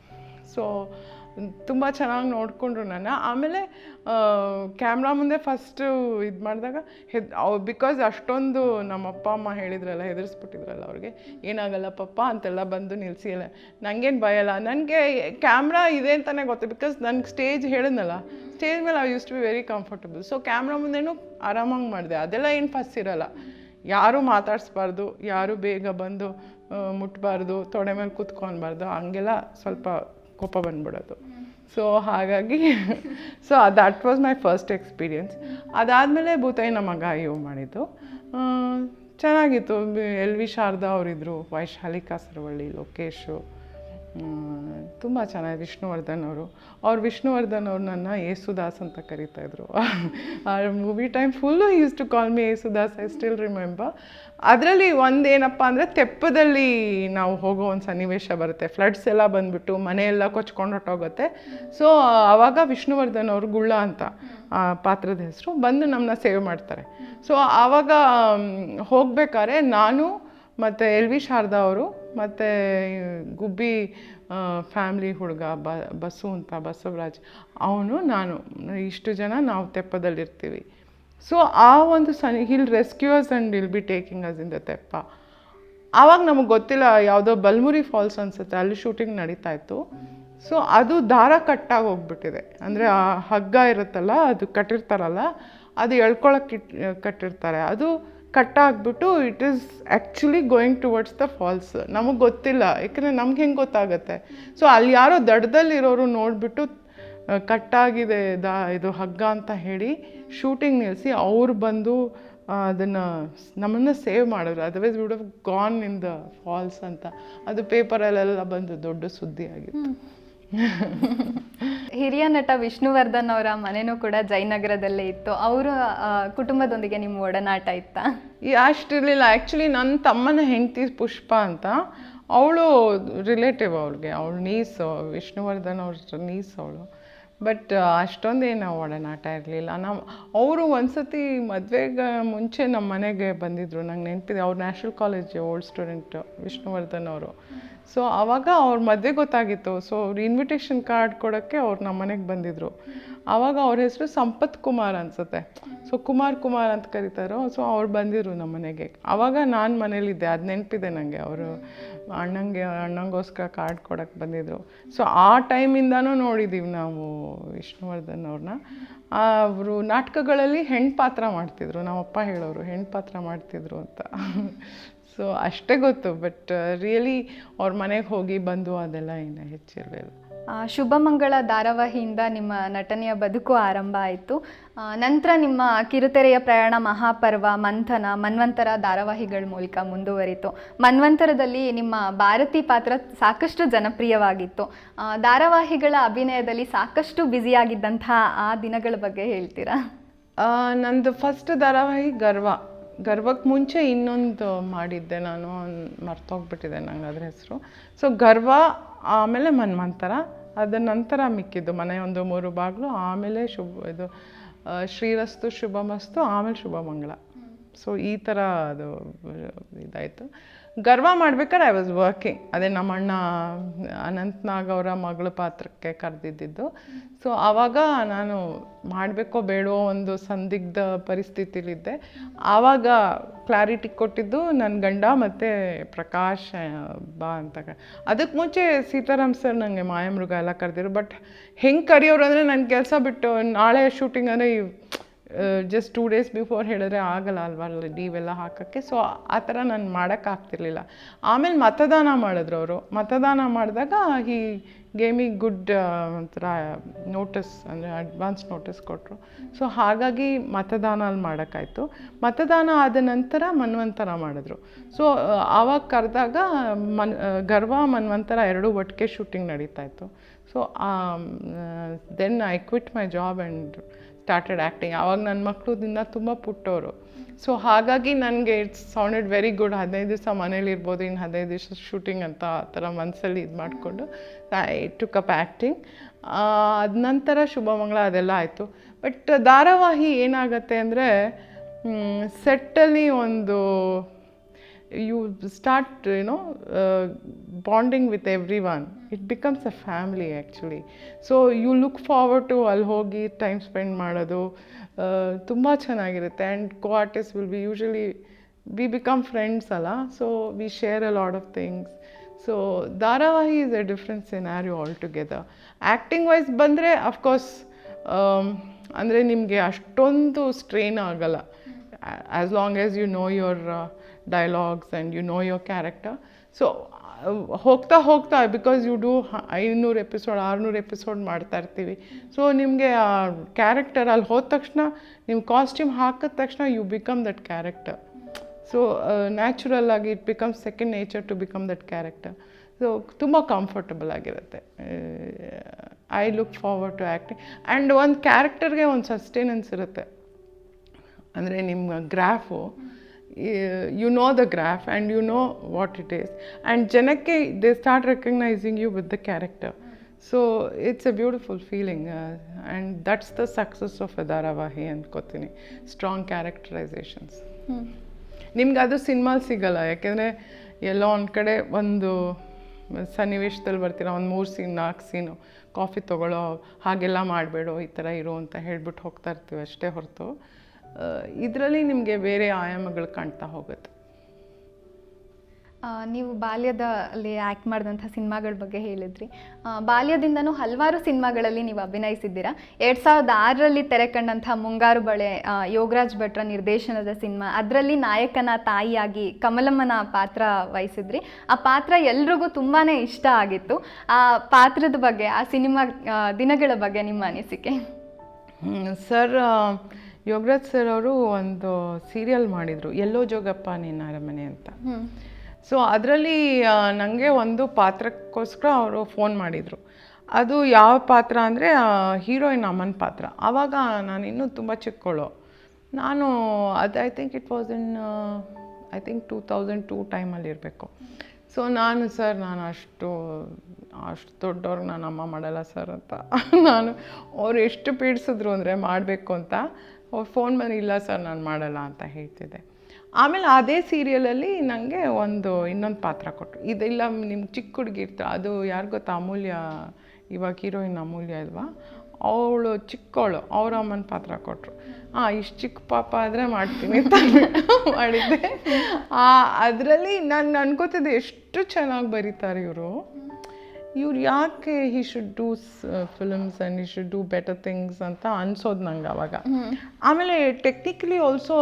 ಸೊ ತುಂಬ ಚೆನ್ನಾಗಿ ನೋಡಿಕೊಂಡ್ರು ನನ್ನ. ಆಮೇಲೆ ಕ್ಯಾಮ್ರಾ ಮುಂದೆ ಫಸ್ಟು ಇದು ಮಾಡಿದಾಗ ಬಿಕಾಸ್ ಅಷ್ಟೊಂದು ನಮ್ಮ ಅಪ್ಪ ಅಮ್ಮ ಹೇಳಿದ್ರಲ್ಲ, ಹೆದರಿಸ್ಬಿಟ್ಟಿದ್ರಲ್ಲ ಅವ್ರಿಗೆ, ಏನಾಗಲ್ಲ ಪಪ್ಪ ಅಂತೆಲ್ಲ ಬಂದು ನಿಲ್ಲಿಸಿಲ್ಲ. ನನಗೇನು ಭಯಲ್ಲ, ನನಗೆ ಕ್ಯಾಮ್ರಾ ಇದೆ ಅಂತಲೇ ಗೊತ್ತು. ಬಿಕಾಸ್ ನನಗೆ ಸ್ಟೇಜ್ ಹೇಳಿದ್ನಲ್ಲ, ಸ್ಟೇಜ್ ಮೇಲೆ I use to be very comfortable. So camera ಮುಂದೆನೂ ಆರಾಮಾಗಿ ಮಾಡಿದೆ. ಅದೆಲ್ಲ ಏನು ಫಸ್ಟ್ ಇರಲ್ಲ, ಯಾರೂ ಮಾತಾಡಿಸ್ಬಾರ್ದು, ಯಾರೂ ಬೇಗ ಬಂದು ಮುಟ್ಟಬಾರ್ದು, ತೊಡೆ ಮೇಲೆ ಕೂತ್ಕೊಳ್ಬಾರ್ದು, ಹಂಗೆಲ್ಲ ಸ್ವಲ್ಪ ಕೋಪ ಬಂದ್ಬಿಡೋದು. ಸೊ ಹಾಗಾಗಿ that was my first experience. ಅದಾದಮೇಲೆ ಭೂತಯ್ಯನ ಮಗ ಇವು ಮಾಡಿದ್ದು ಚೆನ್ನಾಗಿತ್ತು. LV ಶಾರದಾ ಅವರಿದ್ದರು, ವೈಶಾಲಿ ಕಾಸರವಳ್ಳಿ, ಲೋಕೇಶು, ತುಂಬ ಚೆನ್ನಾಗಿ. ವಿಷ್ಣುವರ್ಧನ್ ಅವರು ನನ್ನ ಯೇಸುದಾಸ್ ಅಂತ ಕರೀತಾಯಿದ್ರು. ಆ movie time full use to call me Yesudas, I still remember. ಅದರಲ್ಲಿ ಒಂದೇನಪ್ಪ ಅಂದರೆ, ತೆಪ್ಪದಲ್ಲಿ ನಾವು ಹೋಗೋ ಒಂದು ಸನ್ನಿವೇಶ ಬರುತ್ತೆ. ಫ್ಲಡ್ಸ್ ಎಲ್ಲ ಬಂದುಬಿಟ್ಟು ಮನೆಯೆಲ್ಲ ಕೊಚ್ಕೊಂಡು ಹೊಟ್ಟೋಗುತ್ತೆ. ಸೊ ಆವಾಗ ವಿಷ್ಣುವರ್ಧನ್ ಅವರು, ಗುಳ್ಳ ಅಂತ ಪಾತ್ರದ ಹೆಸರು, ಬಂದು ನಮ್ಮನ್ನ ಸೇವ್ ಮಾಡ್ತಾರೆ. ಸೊ ಆವಾಗ ಹೋಗ್ಬೇಕಾದ್ರೆ ನಾನು ಮತ್ತು LV ಶಾರದಾ ಅವರು ಮತ್ತು ಗುಬ್ಬಿ ಫ್ಯಾಮ್ಲಿ ಹುಡುಗ ಬಸ್ಸು ಅಂತ, ಬಸವರಾಜ್, ಅವನು, ನಾನು, ಇಷ್ಟು ಜನ ನಾವು ತೆಪ್ಪದಲ್ಲಿರ್ತೀವಿ. ಸೊ ಆ ಒಂದು hill rescuers and will be taking us in the ತೆಪ್ಪ. ಆವಾಗ ನಮಗೆ ಗೊತ್ತಿಲ್ಲ, ಯಾವುದೋ ಬಲ್ಮುರಿ ಫಾಲ್ಸ್ ಅನಿಸುತ್ತೆ, ಅಲ್ಲಿ ಶೂಟಿಂಗ್ ನಡೀತಾ ಇತ್ತು. ಸೊ ಅದು ದಾರ ಕಟ್ಟಾಗಿ ಹೋಗ್ಬಿಟ್ಟಿದೆ. ಅಂದರೆ ಆ ಹಗ್ಗ ಇರುತ್ತಲ್ಲ, ಅದು ಕಟ್ಟಿರ್ತಾರಲ್ಲ, ಅದು ಎಳ್ಕೊಳಕ್ಕೆ ಕಟ್ಟಿರ್ತಾರೆ, ಅದು ಕಟ್ಟಾಗ್ಬಿಟ್ಟು it is actually going towards the falls. ನಮಗೆ ಗೊತ್ತಿಲ್ಲ, ಯಾಕಂದರೆ ನಮ್ಗೆ ಹೆಂಗೆ ಗೊತ್ತಾಗುತ್ತೆ. ಸೊ ಅಲ್ಲಿ ಯಾರೋ ದಡದಲ್ಲಿರೋರು ನೋಡಿಬಿಟ್ಟು ಕಟ್ಟಾಗಿದೆ ಇದು ಹಗ್ಗ ಅಂತ ಹೇಳಿ ಶೂಟಿಂಗ್ ನಿಲ್ಲಿಸಿ ಅವ್ರು ಬಂದು ಅದನ್ನು ನಮ್ಮನ್ನು ಸೇವ್ ಮಾಡಿದ್ರು. Otherwise would have gone in the falls ಅಂತ. ಅದು ಪೇಪರಲ್ಲೆಲ್ಲ ಬಂದು ದೊಡ್ಡ ಸುದ್ದಿ ಆಗಿತ್ತು. ಹಿರಿಯ ನಟ ವಿಷ್ಣುವರ್ಧನ್ ಅವರ ಮನೆನೂ ಕೂಡ ಜಯನಗರದಲ್ಲೇ ಇತ್ತು. ಅವರ ಕುಟುಂಬದೊಂದಿಗೆ ನಿಮ್ಮ ಒಡನಾಟ ಇತ್ತಾ? ಅಷ್ಟಿರಲಿಲ್ಲ. ಆ್ಯಕ್ಚುಲಿ ನನ್ನ ತಮ್ಮನ ಹೆಂಡತಿ ಪುಷ್ಪ ಅಂತ, ಅವಳು ರಿಲೇಟಿವ್ ಅವ್ರಿಗೆ, ಅವಳು ನೀಸು, ವಿಷ್ಣುವರ್ಧನ್ ಅವ್ರ ನೀಸ್ ಅವಳು. ಬಟ್ ಅಷ್ಟೊಂದೇನು ಒಡನಾಟ ಇರಲಿಲ್ಲ. ಅವರು ಒಂದ್ಸತಿ ಮದುವೆಗೆ ಮುಂಚೆ ನಮ್ಮ ಮನೆಗೆ ಬಂದಿದ್ದರು, ನಂಗೆ ನೆನಪಿದೆ. ಅವ್ರು national college old student Vishnuvardhan ಅವರು. ಸೊ ಆವಾಗ ಅವ್ರ ಮದುವೆ ಗೊತ್ತಾಗಿತ್ತು. ಸೊ ಅವ್ರು ಇನ್ವಿಟೇಷನ್ ಕಾರ್ಡ್ ಕೊಡೋಕ್ಕೆ ಅವ್ರು ನಮ್ಮ ಮನೆಗೆ ಬಂದಿದ್ದರು. ಆವಾಗ ಅವ್ರ ಹೆಸರು ಸಂಪತ್ ಕುಮಾರ್ ಅನಿಸುತ್ತೆ. ಸೊ ಕುಮಾರ್ ಅಂತ ಕರೀತಾರೋ. ಸೊ ಅವ್ರು ಬಂದಿದ್ರು ನಮ್ಮ ಮನೆಗೆ. ಆವಾಗ ನಾನು ಮನೇಲಿದ್ದೆ, ಅದು ನೆನಪಿದೆ ನನಗೆ. ಅವರು ಅಣ್ಣಂಗೋಸ್ಕರ ಕಾರ್ಡ್ ಕೊಡೋಕ್ಕೆ ಬಂದಿದ್ದರು. ಸೊ ಆ ಟೈಮಿಂದನೂ ನೋಡಿದ್ದೀವಿ ನಾವು ವಿಷ್ಣುವರ್ಧನ್ ಅವ್ರನ್ನ. ಅವರು ನಾಟಕಗಳಲ್ಲಿ ಹೆಣ್ಣು ಪಾತ್ರ ಮಾಡ್ತಿದ್ರು. ನಮ್ಮಪ್ಪ ಹೇಳೋರು ಹೆಣ್ಣು ಪಾತ್ರ ಮಾಡ್ತಿದ್ರು ಅಂತ. ಸೊ ಅಷ್ಟೇ ಗೊತ್ತು. ಬಟ್ ರಿಯಲಿ ಅವ್ರ ಮನೆಗೆ ಹೋಗಿ ಬಂದು ಅದೆಲ್ಲ ಏನು ಹೆಚ್ಚಿರಲಿಲ್ಲ. ಶುಭಮಂಗಳ ಧಾರಾವಾಹಿಯಿಂದ ನಿಮ್ಮ ನಟನೆಯ ಬದುಕು ಆರಂಭ ಆಯಿತು. ನಂತರ ನಿಮ್ಮ ಕಿರುತೆರೆಯ ಪ್ರಯಾಣ ಮಹಾಪರ್ವ, ಮಂಥನ, ಮನ್ವಂತರ ಧಾರಾವಾಹಿಗಳ ಮೂಲಕ ಮುಂದುವರಿತು. ಮನ್ವಂತರದಲ್ಲಿ ನಿಮ್ಮ ಭಾರತಿ ಪಾತ್ರ ಸಾಕಷ್ಟು ಜನಪ್ರಿಯವಾಗಿತ್ತು. ಧಾರಾವಾಹಿಗಳ ಅಭಿನಯದಲ್ಲಿ ಸಾಕಷ್ಟು ಬ್ಯುಸಿಯಾಗಿದ್ದಂತಹ ಆ ದಿನಗಳ ಬಗ್ಗೆ ಹೇಳ್ತೀರಾ? ನಂದು ಫಸ್ಟ್ ಧಾರಾವಾಹಿ ಗರ್ವಕ್ಕೆ ಮುಂಚೆ ಇನ್ನೊಂದು ಮಾಡಿದ್ದೆ ನಾನು, ಮರ್ತೋಗ್ಬಿಟ್ಟಿದೆ ನಂಗೆ ಅದ್ರ ಹೆಸರು. ಸೊ ಗರ್ವ, ಆಮೇಲೆ ಮನ್ವಂತರ, ಅದರ ನಂತರ ಮಿಕ್ಕಿದ್ದು ಮನೆಯೊಂದು 3 ಬಾಗಿಲು, ಆಮೇಲೆ ಇದು ಶ್ರೀರಸ್ತು ಶುಭಮಸ್ತು, ಆಮೇಲೆ ಶುಭಮಂಗಳ. ಸೊ ಈ ಥರ ಅದು ಇದಾಯಿತು. ಗರ್ವ ಮಾಡ್ಬೇಕಾದ್ರೆ ಐ ವಾಸ್ ವರ್ಕಿಂಗ್. ಅದೇ ನಮ್ಮ ಅಣ್ಣ ಅನಂತ್ನಾಗ್ ಅವರ ಮಗಳ ಪಾತ್ರಕ್ಕೆ ಕರೆದಿದ್ದು. ಸೊ ಆವಾಗ ನಾನು ಮಾಡಬೇಕೋ ಬೇಡೋ ಒಂದು ಸಂದಿಗ್ಧ ಪರಿಸ್ಥಿತಿಲಿದ್ದೆ. ಆವಾಗ ಕ್ಲಾರಿಟಿ ಕೊಟ್ಟಿದ್ದು ನನ್ನ ಗಂಡ ಮತ್ತು ಪ್ರಕಾಶ್ ಬಾ ಅಂತ. ಅದಕ್ಕೆ ಮುಂಚೆ ಸೀತಾರಾಮ್ ಸರ್ ನನಗೆ ಮಾಯಾಮೃಗ ಎಲ್ಲ ಕರೆದಿರು. ಬಟ್ ಹೆಂಗೆ ಕರೆಯೋರು ಅಂದರೆ ನನ್ನ ಕೆಲಸ ಬಿಟ್ಟು ನಾಳೆ ಶೂಟಿಂಗ್ ಅಂದರೆ ಜಸ್ಟ್ 2 days ಬಿಫೋರ್ ಹೇಳಿದ್ರೆ ಆಗಲ್ಲ ಅಲ್ವಾ ಲೀವೆಲ್ಲ ಹಾಕೋಕ್ಕೆ. ಸೊ ಆ ಥರ ನಾನು ಮಾಡೋಕ್ಕಾಗ್ತಿರ್ಲಿಲ್ಲ. ಆಮೇಲೆ ಮತದಾನ ಮಾಡಿದ್ರು ಅವರು. ಮತದಾನ ಮಾಡಿದಾಗ ಹೀ ಗೇಮಿ ಗುಡ್ ಒಂಥರ ನೋಟಿಸ್, ಅಂದರೆ ಅಡ್ವಾನ್ಸ್ ನೋಟಿಸ್ ಕೊಟ್ಟರು. ಸೊ ಹಾಗಾಗಿ ಮತದಾನ ಅಲ್ಲಿ ಮಾಡೋಕ್ಕಾಯ್ತು. ಮತದಾನ ಆದ ನಂತರ ಮನ್ವಂತರ ಮಾಡಿದ್ರು. ಸೊ ಆವಾಗ ಕರೆದಾಗ ಗರ್ವ ಮನ್ವಂತರ 2 ಒಟ್ಟಿಗೆ ಶೂಟಿಂಗ್ ನಡೀತಾಯಿತ್ತು. So then I quit my job and started acting. ಆವಾಗ ನನ್ನ ಮಕ್ಕಳು ದಿನ ತುಂಬ ಪುಟ್ಟವರು. ಸೊ ಹಾಗಾಗಿ ನನಗೆ ಇಟ್ಸ್ ಸೌಂಡೆಡ್ ವೆರಿ ಗುಡ್. 15 ದಿವಸ ಮನೇಲಿರ್ಬೋದು, ಇನ್ನು 15 ದಿವಸ ಶೂಟಿಂಗ್ ಅಂತ ಆ ಥರ ಮನಸ್ಸಲ್ಲಿ ಇದು ಮಾಡಿಕೊಂಡು ಐ ಟುಕ್ ಅಪ್ ಆ್ಯಕ್ಟಿಂಗ್. ಅದ ನಂತರ ಶುಭಮಂಗಳ ಅದೆಲ್ಲ ಆಯಿತು. ಬಟ್ ಧಾರಾವಾಹಿ ಏನಾಗತ್ತೆ ಅಂದರೆ ಸೆಟ್ಟಲ್ಲಿ ಒಂದು you start bonding with everyone. It becomes a family actually. So you look forward to ಅಲ್ಲಿ ಹೋಗಿ ಟೈಮ್ ಸ್ಪೆಂಡ್ ಮಾಡೋದು ತುಂಬ ಚೆನ್ನಾಗಿರುತ್ತೆ. And co-artists will be usually we become friends ಅಲ್ಲ. So we share a lot of things. So ಧಾರಾವಾಹಿ is a different scenario altogether. Acting wise ಬಂದರೆ of course ಅಂದರೆ ನಿಮಗೆ ಅಷ್ಟೊಂದು ಸ್ಟ್ರೇನ್ ಆಗಲ್ಲ, as long as you know your dialogues and you know your character. So ಹೋಗ್ತಾ because you do 500 episode 600 episode ಮಾಡ್ತಾ ಇರ್ತೀವಿ. So ನಿಮಗೆ ಆ ಕ್ಯಾರೆಕ್ಟರ್ ಅಲ್ಲಿ ಹೋದ ತಕ್ಷಣ, ನಿಮ್ಮ ಕಾಸ್ಟ್ಯೂಮ್ ಹಾಕಿದ ತಕ್ಷಣ you become that character. So natural ಆಗಿ it becomes second nature to become that character. So ತುಂಬ ಕಂಫರ್ಟಬಲ್ ಆಗಿರುತ್ತೆ. I look forward to acting. And ಒಂದು ಕ್ಯಾರೆಕ್ಟರ್ಗೆ ಒಂದು ಸಸ್ಟೈನೆನ್ಸ್ ಇರುತ್ತೆ. ಅಂದರೆ ನಿಮ್ಮ graph, you know the graph and you know what it is, and ಜನಕ್ಕೆ they start recognizing you with the character. So it's a beautiful feeling, and that's the success of a ಧಾರಾವಾಹಿ ಅನ್ಕೋತೀನಿ. Strong ಕ್ಯಾರೆಕ್ಟರೈಸೇಷನ್ಸ್. ನಿಮ್ಗೆ ಅದು cinema ಸಿಗಲ್ಲ, ಯಾಕೆಂದರೆ ಎಲ್ಲೋ ಒಂದು ಕಡೆ ಒಂದು ಸನ್ನಿವೇಶದಲ್ಲಿ ಬರ್ತೀರ, ಒಂದು 3 ಸೀನ್ 4 ಸೀನು ಕಾಫಿ ತೊಗೊಳ್ಳೋ ಹಾಗೆಲ್ಲ ಮಾಡಬೇಡೋ, ಈ ಥರ ಇರೋ ಅಂತ ಹೇಳ್ಬಿಟ್ಟು ಹೋಗ್ತಾ ಇರ್ತೀವಿ ಅಷ್ಟೇ ಹೊರತು ಇದರಲ್ಲಿ ನಿಮಗೆ ಬೇರೆ ಆಯಾಮಗಳು ಕಾಣ್ತಾ ಹೋಗುತ್ತೆ. ನೀವು ಬಾಲ್ಯದಲ್ಲಿ ಆ್ಯಕ್ಟ್ ಮಾಡಿದಂಥ ಸಿನಿಮಾಗಳ ಬಗ್ಗೆ ಹೇಳಿದ್ರಿ. ಬಾಲ್ಯದಿಂದನೂ ಹಲವಾರು ಸಿನಿಮಾಗಳಲ್ಲಿ ನೀವು ಅಭಿನಯಿಸಿದ್ದೀರಾ. 2006ರಲ್ಲಿ ತೆರೆ ಕಂಡಂಥ ಮುಂಗಾರು ಬಳೆ ಯೋಗರಾಜ್ ಭಟ್ರ ನಿರ್ದೇಶನದ ಸಿನಿಮಾ, ಅದರಲ್ಲಿ ನಾಯಕನ ತಾಯಿಯಾಗಿ ಕಮಲಮ್ಮನ ಪಾತ್ರ ವಹಿಸಿದ್ರಿ. ಆ ಪಾತ್ರ ಎಲ್ರಿಗೂ ತುಂಬಾ ಇಷ್ಟ ಆಗಿತ್ತು. ಆ ಪಾತ್ರದ ಬಗ್ಗೆ, ಆ ಸಿನಿಮಾ ದಿನಗಳ ಬಗ್ಗೆ ನಿಮ್ಮ ಅನಿಸಿಕೆ? ಸರ್, ಯೋಗರಾಜ್ ಸರ್ ಅವರು ಒಂದು ಸೀರಿಯಲ್ ಮಾಡಿದರು, ಎಲ್ಲೋ ಜೋಗಪ್ಪ ನಿನ್ನ ಅರಮನೆ ಅಂತ. ಸೊ ಅದರಲ್ಲಿ ನನಗೆ ಒಂದು ಪಾತ್ರಕ್ಕೋಸ್ಕರ ಅವರು ಫೋನ್ ಮಾಡಿದರು. ಅದು ಯಾವ ಪಾತ್ರ ಅಂದರೆ ಹೀರೋಯಿನ್ ಅಮ್ಮನ ಪಾತ್ರ. ಆವಾಗ ನಾನು ಇನ್ನೂ ತುಂಬ ಚಿಕ್ಕವಳು. ನಾನು ಅದು I think it was in 2002 ಟೈಮಲ್ಲಿ ಇರಬೇಕು. ಸೊ ನಾನು ಅಷ್ಟು ದೊಡ್ಡವ್ರಿಗೆ ನಾನು ಅಮ್ಮ ಮಾಡಲ್ಲ ಸರ್ ಅಂತ ನಾನು ಅವ್ರು ಎಷ್ಟು ಪೀಡಿಸಿದ್ರು ಅಂದರೆ ಮಾಡಬೇಕು ಅಂತ ಅವ್ರು ಫೋನ್ ಮಾಡಿ ಇಲ್ಲ ಸರ್ ನಾನು ಮಾಡಲ್ಲ ಅಂತ ಹೇಳ್ತಿದ್ದೆ. ಆಮೇಲೆ ಅದೇ ಸೀರಿಯಲಲ್ಲಿ ನನಗೆ ಇನ್ನೊಂದು ಪಾತ್ರ ಕೊಟ್ಟರು. ಇದೆಲ್ಲ ನಿಮ್ಗೆ ಚಿಕ್ಕ ಹುಡುಗಿ ಇರ್ತಾರೆ, ಅದು ಯಾರು ಗೊತ್ತಾ, ಅಮೂಲ್ಯ, ಇವಾಗ ಹೀರೋಯಿನ್ ಅಮೂಲ್ಯ ಅಲ್ವಾ, ಅವಳು ಚಿಕ್ಕವಳು, ಅವ್ರ ಅಮ್ಮನ ಪಾತ್ರ ಕೊಟ್ಟರು. ಇಷ್ಟು ಚಿಕ್ಕ ಪಾಪ ಆದರೆ ಮಾಡ್ತೀನಿ ಅಂತ ಮಾಡಿದ್ದೆ. ಅದರಲ್ಲಿ ನಾನು ಅನ್ಕೋತಿದ್ದೆ ಎಷ್ಟು ಚೆನ್ನಾಗಿ ಬರೀತಾರೆ ಇವರು ಯಾಕೆ he should do films and he should do better things ಅಂತ ಅನ್ಸೋದು ನಂಗೆ ಆವಾಗ. ಆಮೇಲೆ technically also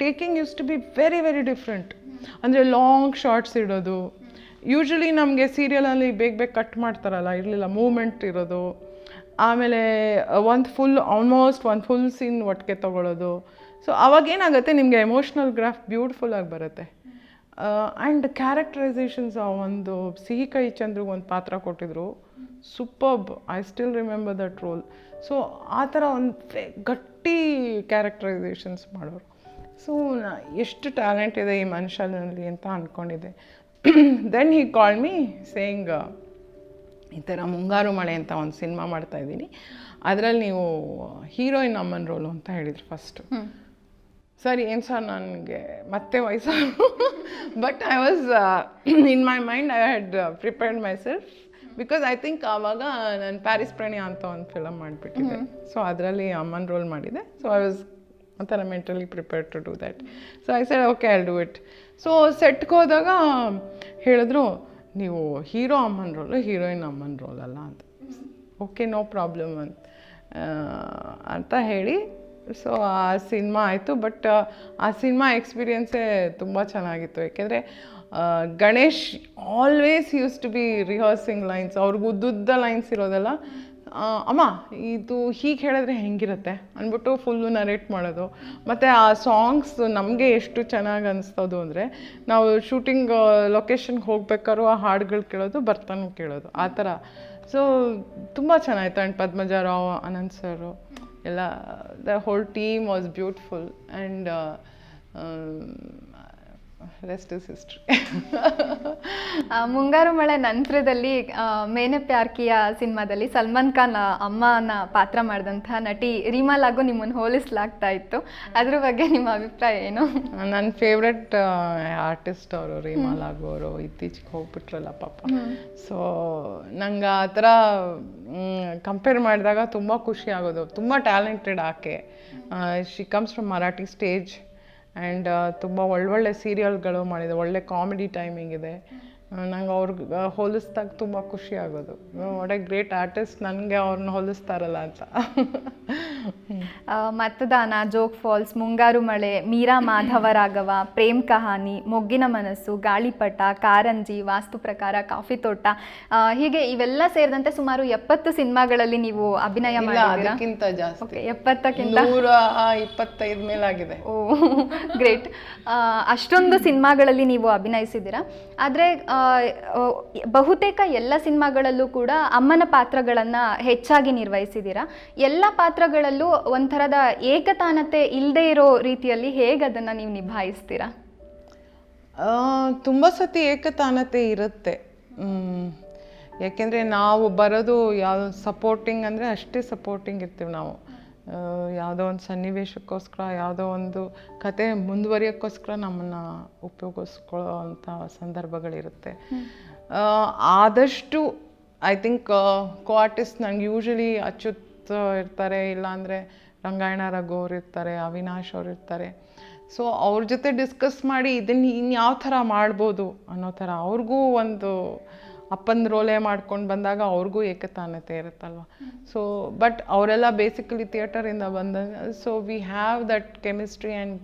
taking use to be very very different. ಅಂದರೆ ಲಾಂಗ್ ಶಾರ್ಟ್ಸ್ ಇಡೋದು, ಯೂಶ್ವಲಿ ನಮಗೆ ಸೀರಿಯಲಲ್ಲಿ ಬೇಗ ಕಟ್ ಮಾಡ್ತಾರಲ್ಲ, ಇರಲಿಲ್ಲ, ಮೂಮೆಂಟ್ ಇರೋದು. ಆಮೇಲೆ ಆಲ್ಮೋಸ್ಟ್ ಒಂದು ಫುಲ್ ಸೀನ್ ಒಟ್ಟಿಗೆ ತೊಗೊಳ್ಳೋದು. ಸೊ ಅವಾಗೇನಾಗುತ್ತೆ, ನಿಮಗೆ ಎಮೋಷ್ನಲ್ ಗ್ರಾಫ್ ಬ್ಯೂಟಿಫುಲ್ಲಾಗಿ ಬರುತ್ತೆ. ಆ್ಯಂಡ್ ಕ್ಯಾರೆಕ್ಟರೈಸೇಷನ್ಸ್, ಒಂದು ಸಿಹಿ ಕೈ ಚಂದ್ರಿಗೆ ಒಂದು ಪಾತ್ರ ಕೊಟ್ಟಿದ್ರು, superb. I still remember that roll. So ಆ ಥರ ಒಂದು ಗಟ್ಟಿ ಕ್ಯಾರೆಕ್ಟರೈಸೇಷನ್ಸ್ ಮಾಡೋರು. ಸೊ ಎಷ್ಟು ಟ್ಯಾಲೆಂಟ್ ಇದೆ ಈ ಮನುಷ್ಯನಲ್ಲಿ ಅಂತ ಅಂದ್ಕೊಂಡಿದ್ದೆ. Then he called me saying, ಈ ಥರ ಮುಂಗಾರು ಮಳೆ ಅಂತ ಒಂದು ಸಿನಿಮಾ ಮಾಡ್ತಾಯಿದ್ದೀನಿ, ಅದರಲ್ಲಿ ನೀವು ಹೀರೋಯಿನ್ ಅಮ್ಮನ ರೋಲು ಅಂತ ಹೇಳಿದ್ರು ಫಸ್ಟು. ಸರಿ ಏನು ಸರ್, ನನಗೆ ಮತ್ತೆ ವಯಸ್ಸು, but I was in my mind I had prepared my self, because I think ಆವಾಗ ನಾನು ಪ್ಯಾರಿಸ್ ಪ್ರಣಯ ಅಂತ ಒಂದು ಫಿಲಮ್ ಮಾಡಿಬಿಟ್ಟಿದ್ದೆ. ಸೊ ಅದರಲ್ಲಿ ಅಮ್ಮನ ರೋಲ್ ಮಾಡಿದೆ. ಸೊ ಐ ವಾಸ್ ಒಂಥರ mentally prepared to do that. So I said okay, I do it. So ಸೆಟ್ಗೆ ಹೋದಾಗ ಹೇಳಿದ್ರು, ನೀವು ಹೀರೋ ಅಮ್ಮನ ರೋಲು, ಹೀರೋಯಿನ್ ಅಮ್ಮನ ರೋಲ್ ಅಲ್ಲ ಅಂತ. ಓಕೆ, ನೋ ಪ್ರಾಬ್ಲಮ್ ಅಂತ ಹೇಳಿ ಸೊ ಆ ಸಿನಿಮಾ ಆಯಿತು. ಬಟ್ ಆ ಸಿನಿಮಾ ಎಕ್ಸ್ಪೀರಿಯನ್ಸೇ ತುಂಬ ಚೆನ್ನಾಗಿತ್ತು. ಯಾಕೆಂದರೆ Ganesh always use to be rehearsing lines. ಅವ್ರಿಗೆ ಉದ್ದುದ್ದ ಲೈನ್ಸ್ ಇರೋದಲ್ಲ, ಅಮ್ಮ ಇದು ಹೀಗೆ ಹೇಳಿದ್ರೆ ಹೆಂಗಿರುತ್ತೆ ಅಂದ್ಬಿಟ್ಟು ಫುಲ್ಲು ನರೇಟ್ ಮಾಡೋದು. ಮತ್ತು ಆ ಸಾಂಗ್ಸ್ ನಮಗೆ ಎಷ್ಟು ಚೆನ್ನಾಗಿ ಅನಿಸ್ತದು ಅಂದರೆ, ನಾವು ಶೂಟಿಂಗ್ ಲೊಕೇಶನ್ಗೆ ಹೋಗ್ಬೇಕಾದ್ರೂ ಆ ಹಾಡುಗಳು ಕೇಳೋದು, ಬರ್ತಾನೆ ಕೇಳೋದು, ಆ ಥರ. ಸೊ ತುಂಬ ಚೆನ್ನಾಗಿತ್ತು. ಆ್ಯಂಡ್ ಪದ್ಮಜ ರಾವ್, ಅನಂತ್ ಸರು ಎಲ್ಲ, the whole team was beautiful. And rest is history. ಮುಂಗಾರು ಮಳೆ ನಂತರದಲ್ಲಿ ಮೇನೆ ಪ್ಯಾರ್ ಕಿಯಾ ಸಿನಿಮಾದಲ್ಲಿ ಸಲ್ಮಾನ್ ಖಾನ್ ಅಮ್ಮನ ಪಾತ್ರ ಮಾಡಿದಂಥ ನಟಿ ರೀಮಾ ಲಾಗೂ ನಿಮ್ಮನ್ನು ಹೋಲಿಸಲಾಗ್ತಾ ಇತ್ತು. ಅದ್ರ ಬಗ್ಗೆ ನಿಮ್ಮ ಅಭಿಪ್ರಾಯ ಏನು? ನನ್ನ ಫೇವ್ರೆಟ್ ಆರ್ಟಿಸ್ಟ್ ಅವರು ರೀಮಾ ಲಾಗೂ ಅವರು. ಇತ್ತೀಚೆಗೆ ಹೋಗ್ಬಿಟ್ರಲ್ಲ ಪಾಪ. ಸೊ ನಂಗೆ ಆ ಥರ ಕಂಪೇರ್ ಮಾಡಿದಾಗ ತುಂಬ ಖುಷಿ ಆಗೋದು. ತುಂಬ ಟ್ಯಾಲೆಂಟೆಡ್ ಆಕೆ. She comes from Marathi stage and ತುಂಬ ಒಳ್ಳೊಳ್ಳೆ ಸೀರಿಯಲ್ಗಳು ಮಾಡಿದೆ, ಒಳ್ಳೆ ಕಾಮಿಡಿ ಟೈಮಿಂಗ್ ಇದೆ. ನಂಗೆ ಅವ್ರಿಗೆ ಹೋಲಿಸ್ದಾಗ ತುಂಬ ಖುಷಿ ಆಗೋದು. ವಾಟ್ ಎ ಗ್ರೇಟ್ ಆರ್ಟಿಸ್ಟ್, ನನಗೆ ಅವ್ರನ್ನ ಹೋಲಿಸ್ತಾರಲ್ಲ ಅಂತ. ಮತದಾನ, ಜೋಗ್ ಫಾಲ್ಸ್, ಮುಂಗಾರು ಮಳೆ, ಮೀರಾ ಮಾಧವ ರಾಘವ, ಪ್ರೇಮ್ ಕಹಾನಿ, ಮೊಗ್ಗಿನ ಮನಸ್ಸು, ಗಾಳಿಪಟ, ಕಾರಂಜಿ, ವಾಸ್ತು ಪ್ರಕಾರ, ಕಾಫಿ ತೋಟ, ಹೀಗೆ ಇವೆಲ್ಲ ಸೇರಿದಂತೆ ಸುಮಾರು 70 ಸಿನಿಮಾಗಳಲ್ಲಿ ನೀವು ಅಭಿನಯ ಮಾಡಿದ್ದೀರಾ? ಅದಕ್ಕಿಂತ ಜಾಸ್ತಿ, 70ಕ್ಕಿಂತ 125 ಮೇಲಾಗಿದೆ. ಓ ಗ್ರೇಟ್. ಅಷ್ಟೊಂದು ಸಿನಿಮಾಗಳಲ್ಲಿ ನೀವು ಅಭಿನಯಿಸಿದ್ದೀರಾ. ಆದರೆ ಬಹುತೇಕ ಎಲ್ಲ ಸಿನಿಮಾಗಳಲ್ಲೂ ಕೂಡ ಅಮ್ಮನ ಪಾತ್ರಗಳನ್ನು ಹೆಚ್ಚಾಗಿ ನಿರ್ವಹಿಸಿದ್ದೀರಾ. ಎಲ್ಲ ಪಾತ್ರಗಳಲ್ಲೂ ಒಂಥರದ ಏಕತಾನತೆ ಇಲ್ಲದೆ ಇರೋ ರೀತಿಯಲ್ಲಿ ಹೇಗೆ ಅದನ್ನು ನೀವು ನಿಭಾಯಿಸ್ತೀರಾ? ತುಂಬ ಸತಿ ಏಕತಾನತೆ ಇರುತ್ತೆ. ಯಾಕೆಂದರೆ ನಾವು ಬರೋದು ಯಾವ ಸಪೋರ್ಟಿಂಗ್ ಅಂದರೆ ಅಷ್ಟೇ ಸಪೋರ್ಟಿಂಗ್ ಇರ್ತೀವಿ ನಾವು. ಯಾವುದೋ ಒಂದು ಸನ್ನಿವೇಶಕ್ಕೋಸ್ಕರ, ಯಾವುದೋ ಒಂದು ಕತೆ ಮುಂದುವರಿಯೋಕ್ಕೋಸ್ಕರ ನಮ್ಮನ್ನು ಉಪಯೋಗಿಸ್ಕೊಳ್ಳೋ ಅಂಥ ಸಂದರ್ಭಗಳಿರುತ್ತೆ. ಆದಷ್ಟು ಐ ಥಿಂಕ್ ಕೋ ಆರ್ಟಿಸ್ಟ್ ನಂಗೆ ಯೂಶ್ವಲಿ ಅಚ್ಯುತ್ ಇರ್ತಾರೆ, ಇಲ್ಲಾಂದರೆ ರಂಗಾಯಣ ರಘು ಅವ್ರು ಇರ್ತಾರೆ, ಅವಿನಾಶ್ ಅವ್ರು ಇರ್ತಾರೆ. ಸೊ ಅವ್ರ ಜೊತೆ ಡಿಸ್ಕಸ್ ಮಾಡಿ ಇದನ್ನು ಇನ್ಯಾವ ಥರ ಮಾಡ್ಬೋದು ಅನ್ನೋ ಥರ. ಅವ್ರಿಗೂ ಒಂದು ಅಪ್ಪನ ರೋಲೇ ಮಾಡ್ಕೊಂಡು ಬಂದಾಗ ಅವ್ರಿಗೂ ಏಕತಾನತೆ ಇರುತ್ತಲ್ವ. ಸೊ ಬಟ್ ಅವರೆಲ್ಲ ಬೇಸಿಕಲಿ ಥಿಯೇಟರಿಂದ ಬಂದ. So we have that chemistry and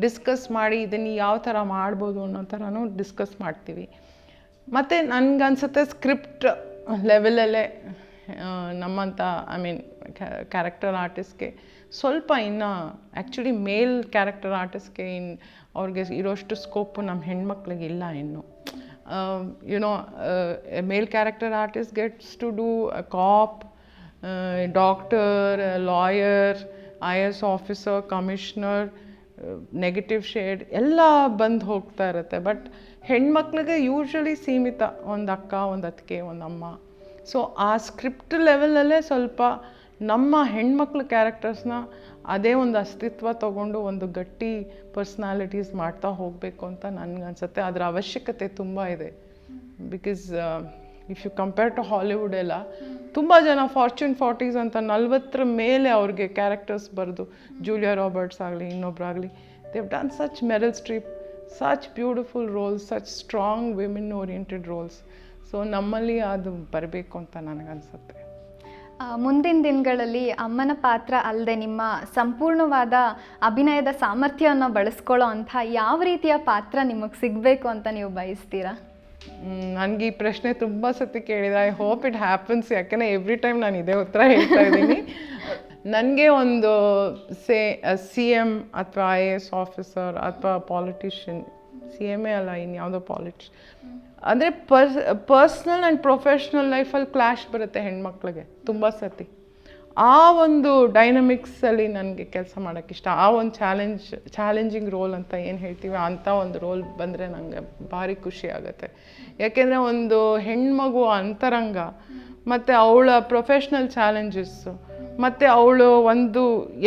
discuss ಮಾಡಿ ಇದನ್ನು ಯಾವ ಥರ ಮಾಡ್ಬೋದು ಅನ್ನೋ ಥರನೂ ಡಿಸ್ಕಸ್ ಮಾಡ್ತೀವಿ. ಮತ್ತು ನನಗನ್ಸುತ್ತೆ ಸ್ಕ್ರಿಪ್ಟ್ ಲೆವೆಲಲ್ಲೇ ನಮ್ಮಂಥ ಐ ಮೀನ್ ಕ್ಯಾರೆಕ್ಟರ್ ಆರ್ಟಿಸ್ಟ್ಗೆ ಸ್ವಲ್ಪ ಇನ್ನು ಆ್ಯಕ್ಚುಲಿ ಮೇಲ್ ಕ್ಯಾರೆಕ್ಟರ್ ಆರ್ಟಿಸ್ಟ್ಗೆ ಅವ್ರಿಗೆ ಇರೋಷ್ಟು ಸ್ಕೋಪು ನಮ್ಮ ಹೆಣ್ಮಕ್ಳಿಗೆ ಇಲ್ಲ ಇನ್ನು. You know male character artist gets to do cop, doctor, lawyer, IAS officer, commissioner, negative shade ಎಲ್ಲ ಬಂದು ಹೋಗ್ತಾ ಇರುತ್ತೆ. ಬಟ್ ಹೆಣ್ಮಕ್ಳಿಗೆ ಯೂಶ್ವಲಿ ಸೀಮಿತ, ಒಂದು ಅಕ್ಕ, ಒಂದು ಅತ್ತಿಗೆ, ಒಂದು ಅಮ್ಮ. ಸೊ ಆ ಸ್ಕ್ರಿಪ್ಟ್ ಲೆವೆಲಲ್ಲೇ ಸ್ವಲ್ಪ ನಮ್ಮ ಹೆಣ್ಮಕ್ಳ ಕ್ಯಾರೆಕ್ಟರ್ಸ್ನ ಅದೇ ಒಂದು ಅಸ್ತಿತ್ವ ತೊಗೊಂಡು ಒಂದು ಗಟ್ಟಿ ಪರ್ಸ್ನಾಲಿಟೀಸ್ ಮಾಡ್ತಾ ಹೋಗಬೇಕು ಅಂತ ನನಗನ್ಸುತ್ತೆ. ಅದರ ಅವಶ್ಯಕತೆ ತುಂಬ ಇದೆ. Because if you compare to Hollywood ಎಲ್ಲ ತುಂಬ ಜನ ಫಾರ್ಚೂನ್ 40s ಅಂತ 40 ಮೇಲೆ ಅವ್ರಿಗೆ ಕ್ಯಾರೆಕ್ಟರ್ಸ್ ಬರೆದು, ಜೂಲಿಯಾ ರಾಬರ್ಟ್ಸ್ ಆಗಲಿ, ಇನ್ನೊಬ್ಬರಾಗಲಿ, they've done such Meryl Streep, such beautiful roles, such strong women oriented roles. So ನಮ್ಮಲ್ಲಿ ಅದು ಬರಬೇಕು ಅಂತ ನನಗನ್ಸುತ್ತೆ. ಮುಂದಿನ ದಿನಗಳಲ್ಲಿ ಅಮ್ಮನ ಪಾತ್ರ ಅಲ್ಲದೆ ನಿಮ್ಮ ಸಂಪೂರ್ಣವಾದ ಅಭಿನಯದ ಸಾಮರ್ಥ್ಯವನ್ನು ಬಳಸ್ಕೊಳ್ಳೋ ಅಂಥ ಯಾವ ರೀತಿಯ ಪಾತ್ರ ನಿಮಗೆ ಸಿಗಬೇಕು ಅಂತ ನೀವು ಬಯಸ್ತೀರಾ? ನನಗೆ ಈ ಪ್ರಶ್ನೆ ತುಂಬ ಸತಿ ಕೇಳಿದೆ. I hope it happens. ಯಾಕೆಂದರೆ ಎವ್ರಿ ಟೈಮ್ ನಾನು ಇದೇ ಉತ್ತರ ಹೇಳ್ತಾ ಇದ್ದೀನಿ. ನನಗೆ ಒಂದು CM ಅಥವಾ IAS ಆಫೀಸರ್ ಅಥವಾ ಪಾಲಿಟಿಷಿಯನ್, CMA ಅಲ್ಲ, ಇನ್ಯಾವುದೋ ಅಂದರೆ ಪರ್ಸ್ನಲ್ ಆ್ಯಂಡ್ ಪ್ರೊಫೆಷ್ನಲ್ ಲೈಫಲ್ಲಿ ಕ್ಲಾಶ್ ಬರುತ್ತೆ ಹೆಣ್ಮಕ್ಳಿಗೆ ತುಂಬ ಸತಿ. ಆ ಒಂದು ಡೈನಮಿಕ್ಸಲ್ಲಿ ನನಗೆ ಕೆಲಸ ಮಾಡೋಕ್ಕಿಷ್ಟ. ಆ ಒಂದು ಚಾಲೆಂಜಿಂಗ್ ರೋಲ್ ಅಂತ ಏನು ಹೇಳ್ತೀವಿ, ಅಂಥ ಒಂದು ರೋಲ್ ಬಂದರೆ ನನಗೆ ಭಾರಿ ಖುಷಿ ಆಗುತ್ತೆ. ಯಾಕೆಂದರೆ ಒಂದು ಹೆಣ್ಮಗು ಅಂತರಂಗ ಮತ್ತು ಅವಳ ಪ್ರೊಫೆಷ್ನಲ್ ಚಾಲೆಂಜಸ್ಸು ಮತ್ತು ಅವಳು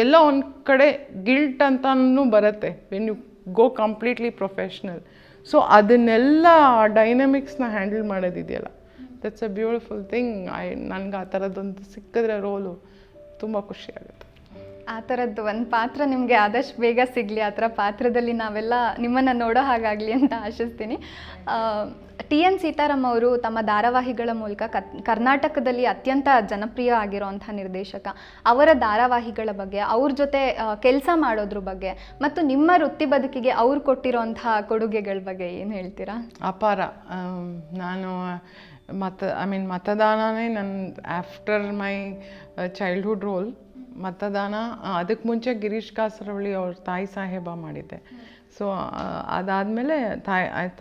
ಎಲ್ಲ ಒಂದು ಕಡೆ ಗಿಲ್ಟ್ ಅಂತಲೂ ಬರುತ್ತೆ when you go completely professional. So ಅದನ್ನೆಲ್ಲ ಡೈನಮಿಕ್ಸ್ನ ಹ್ಯಾಂಡಲ್ ಮಾಡೋದಿದೆಯಲ್ಲ, ದಟ್ಸ್ ಅ ಬ್ಯೂಟಿಫುಲ್ ಥಿಂಗ್. ನನಗೆ ಆ ಥರದ್ದೊಂದು ಸಿಕ್ಕಿದ್ರೆ ರೋಲು ತುಂಬ ಖುಷಿ ಆಗುತ್ತೆ. ಆ ಥರದ್ದು ಒಂದು ಪಾತ್ರ ನಿಮಗೆ ಆದಷ್ಟು ಬೇಗ ಸಿಗಲಿ, ಆ ಥರ ಪಾತ್ರದಲ್ಲಿ ನಾವೆಲ್ಲ ನಿಮ್ಮನ್ನು ನೋಡೋ ಹಾಗಾಗಲಿ ಅಂತ ಆಶಿಸ್ತೀನಿ. TN ಸೀತಾರಾಮ್ ಅವರು ತಮ್ಮ ಧಾರಾವಾಹಿಗಳ ಮೂಲಕ ಕರ್ನಾಟಕದಲ್ಲಿ ಅತ್ಯಂತ ಜನಪ್ರಿಯ ಆಗಿರೋಂಥ ನಿರ್ದೇಶಕ. ಅವರ ಧಾರಾವಾಹಿಗಳ ಬಗ್ಗೆ, ಅವ್ರ ಜೊತೆ ಕೆಲಸ ಮಾಡೋದ್ರ ಬಗ್ಗೆ ಮತ್ತು ನಿಮ್ಮ ವೃತ್ತಿ ಬದುಕಿಗೆ ಅವ್ರು ಕೊಟ್ಟಿರೋಂಥ ಕೊಡುಗೆಗಳ ಬಗ್ಗೆ ಏನು ಹೇಳ್ತೀರಾ? ಅಪಾರ. ನಾನು ಮತದಾನನೇ ನನ್ನ ಆಫ್ಟರ್ ಮೈ ಚೈಲ್ಡ್ಹುಡ್ ರೋಲ್ ಮತದಾನ. ಅದಕ್ಕೆ ಮುಂಚೆ ಗಿರೀಶ್ ಕಾಸರವಳ್ಳಿ ಅವ್ರ ತಾಯಿ ಸಾಹೇಬ ಮಾಡಿದ್ದೆ. ಸೊ ಅದಾದಮೇಲೆ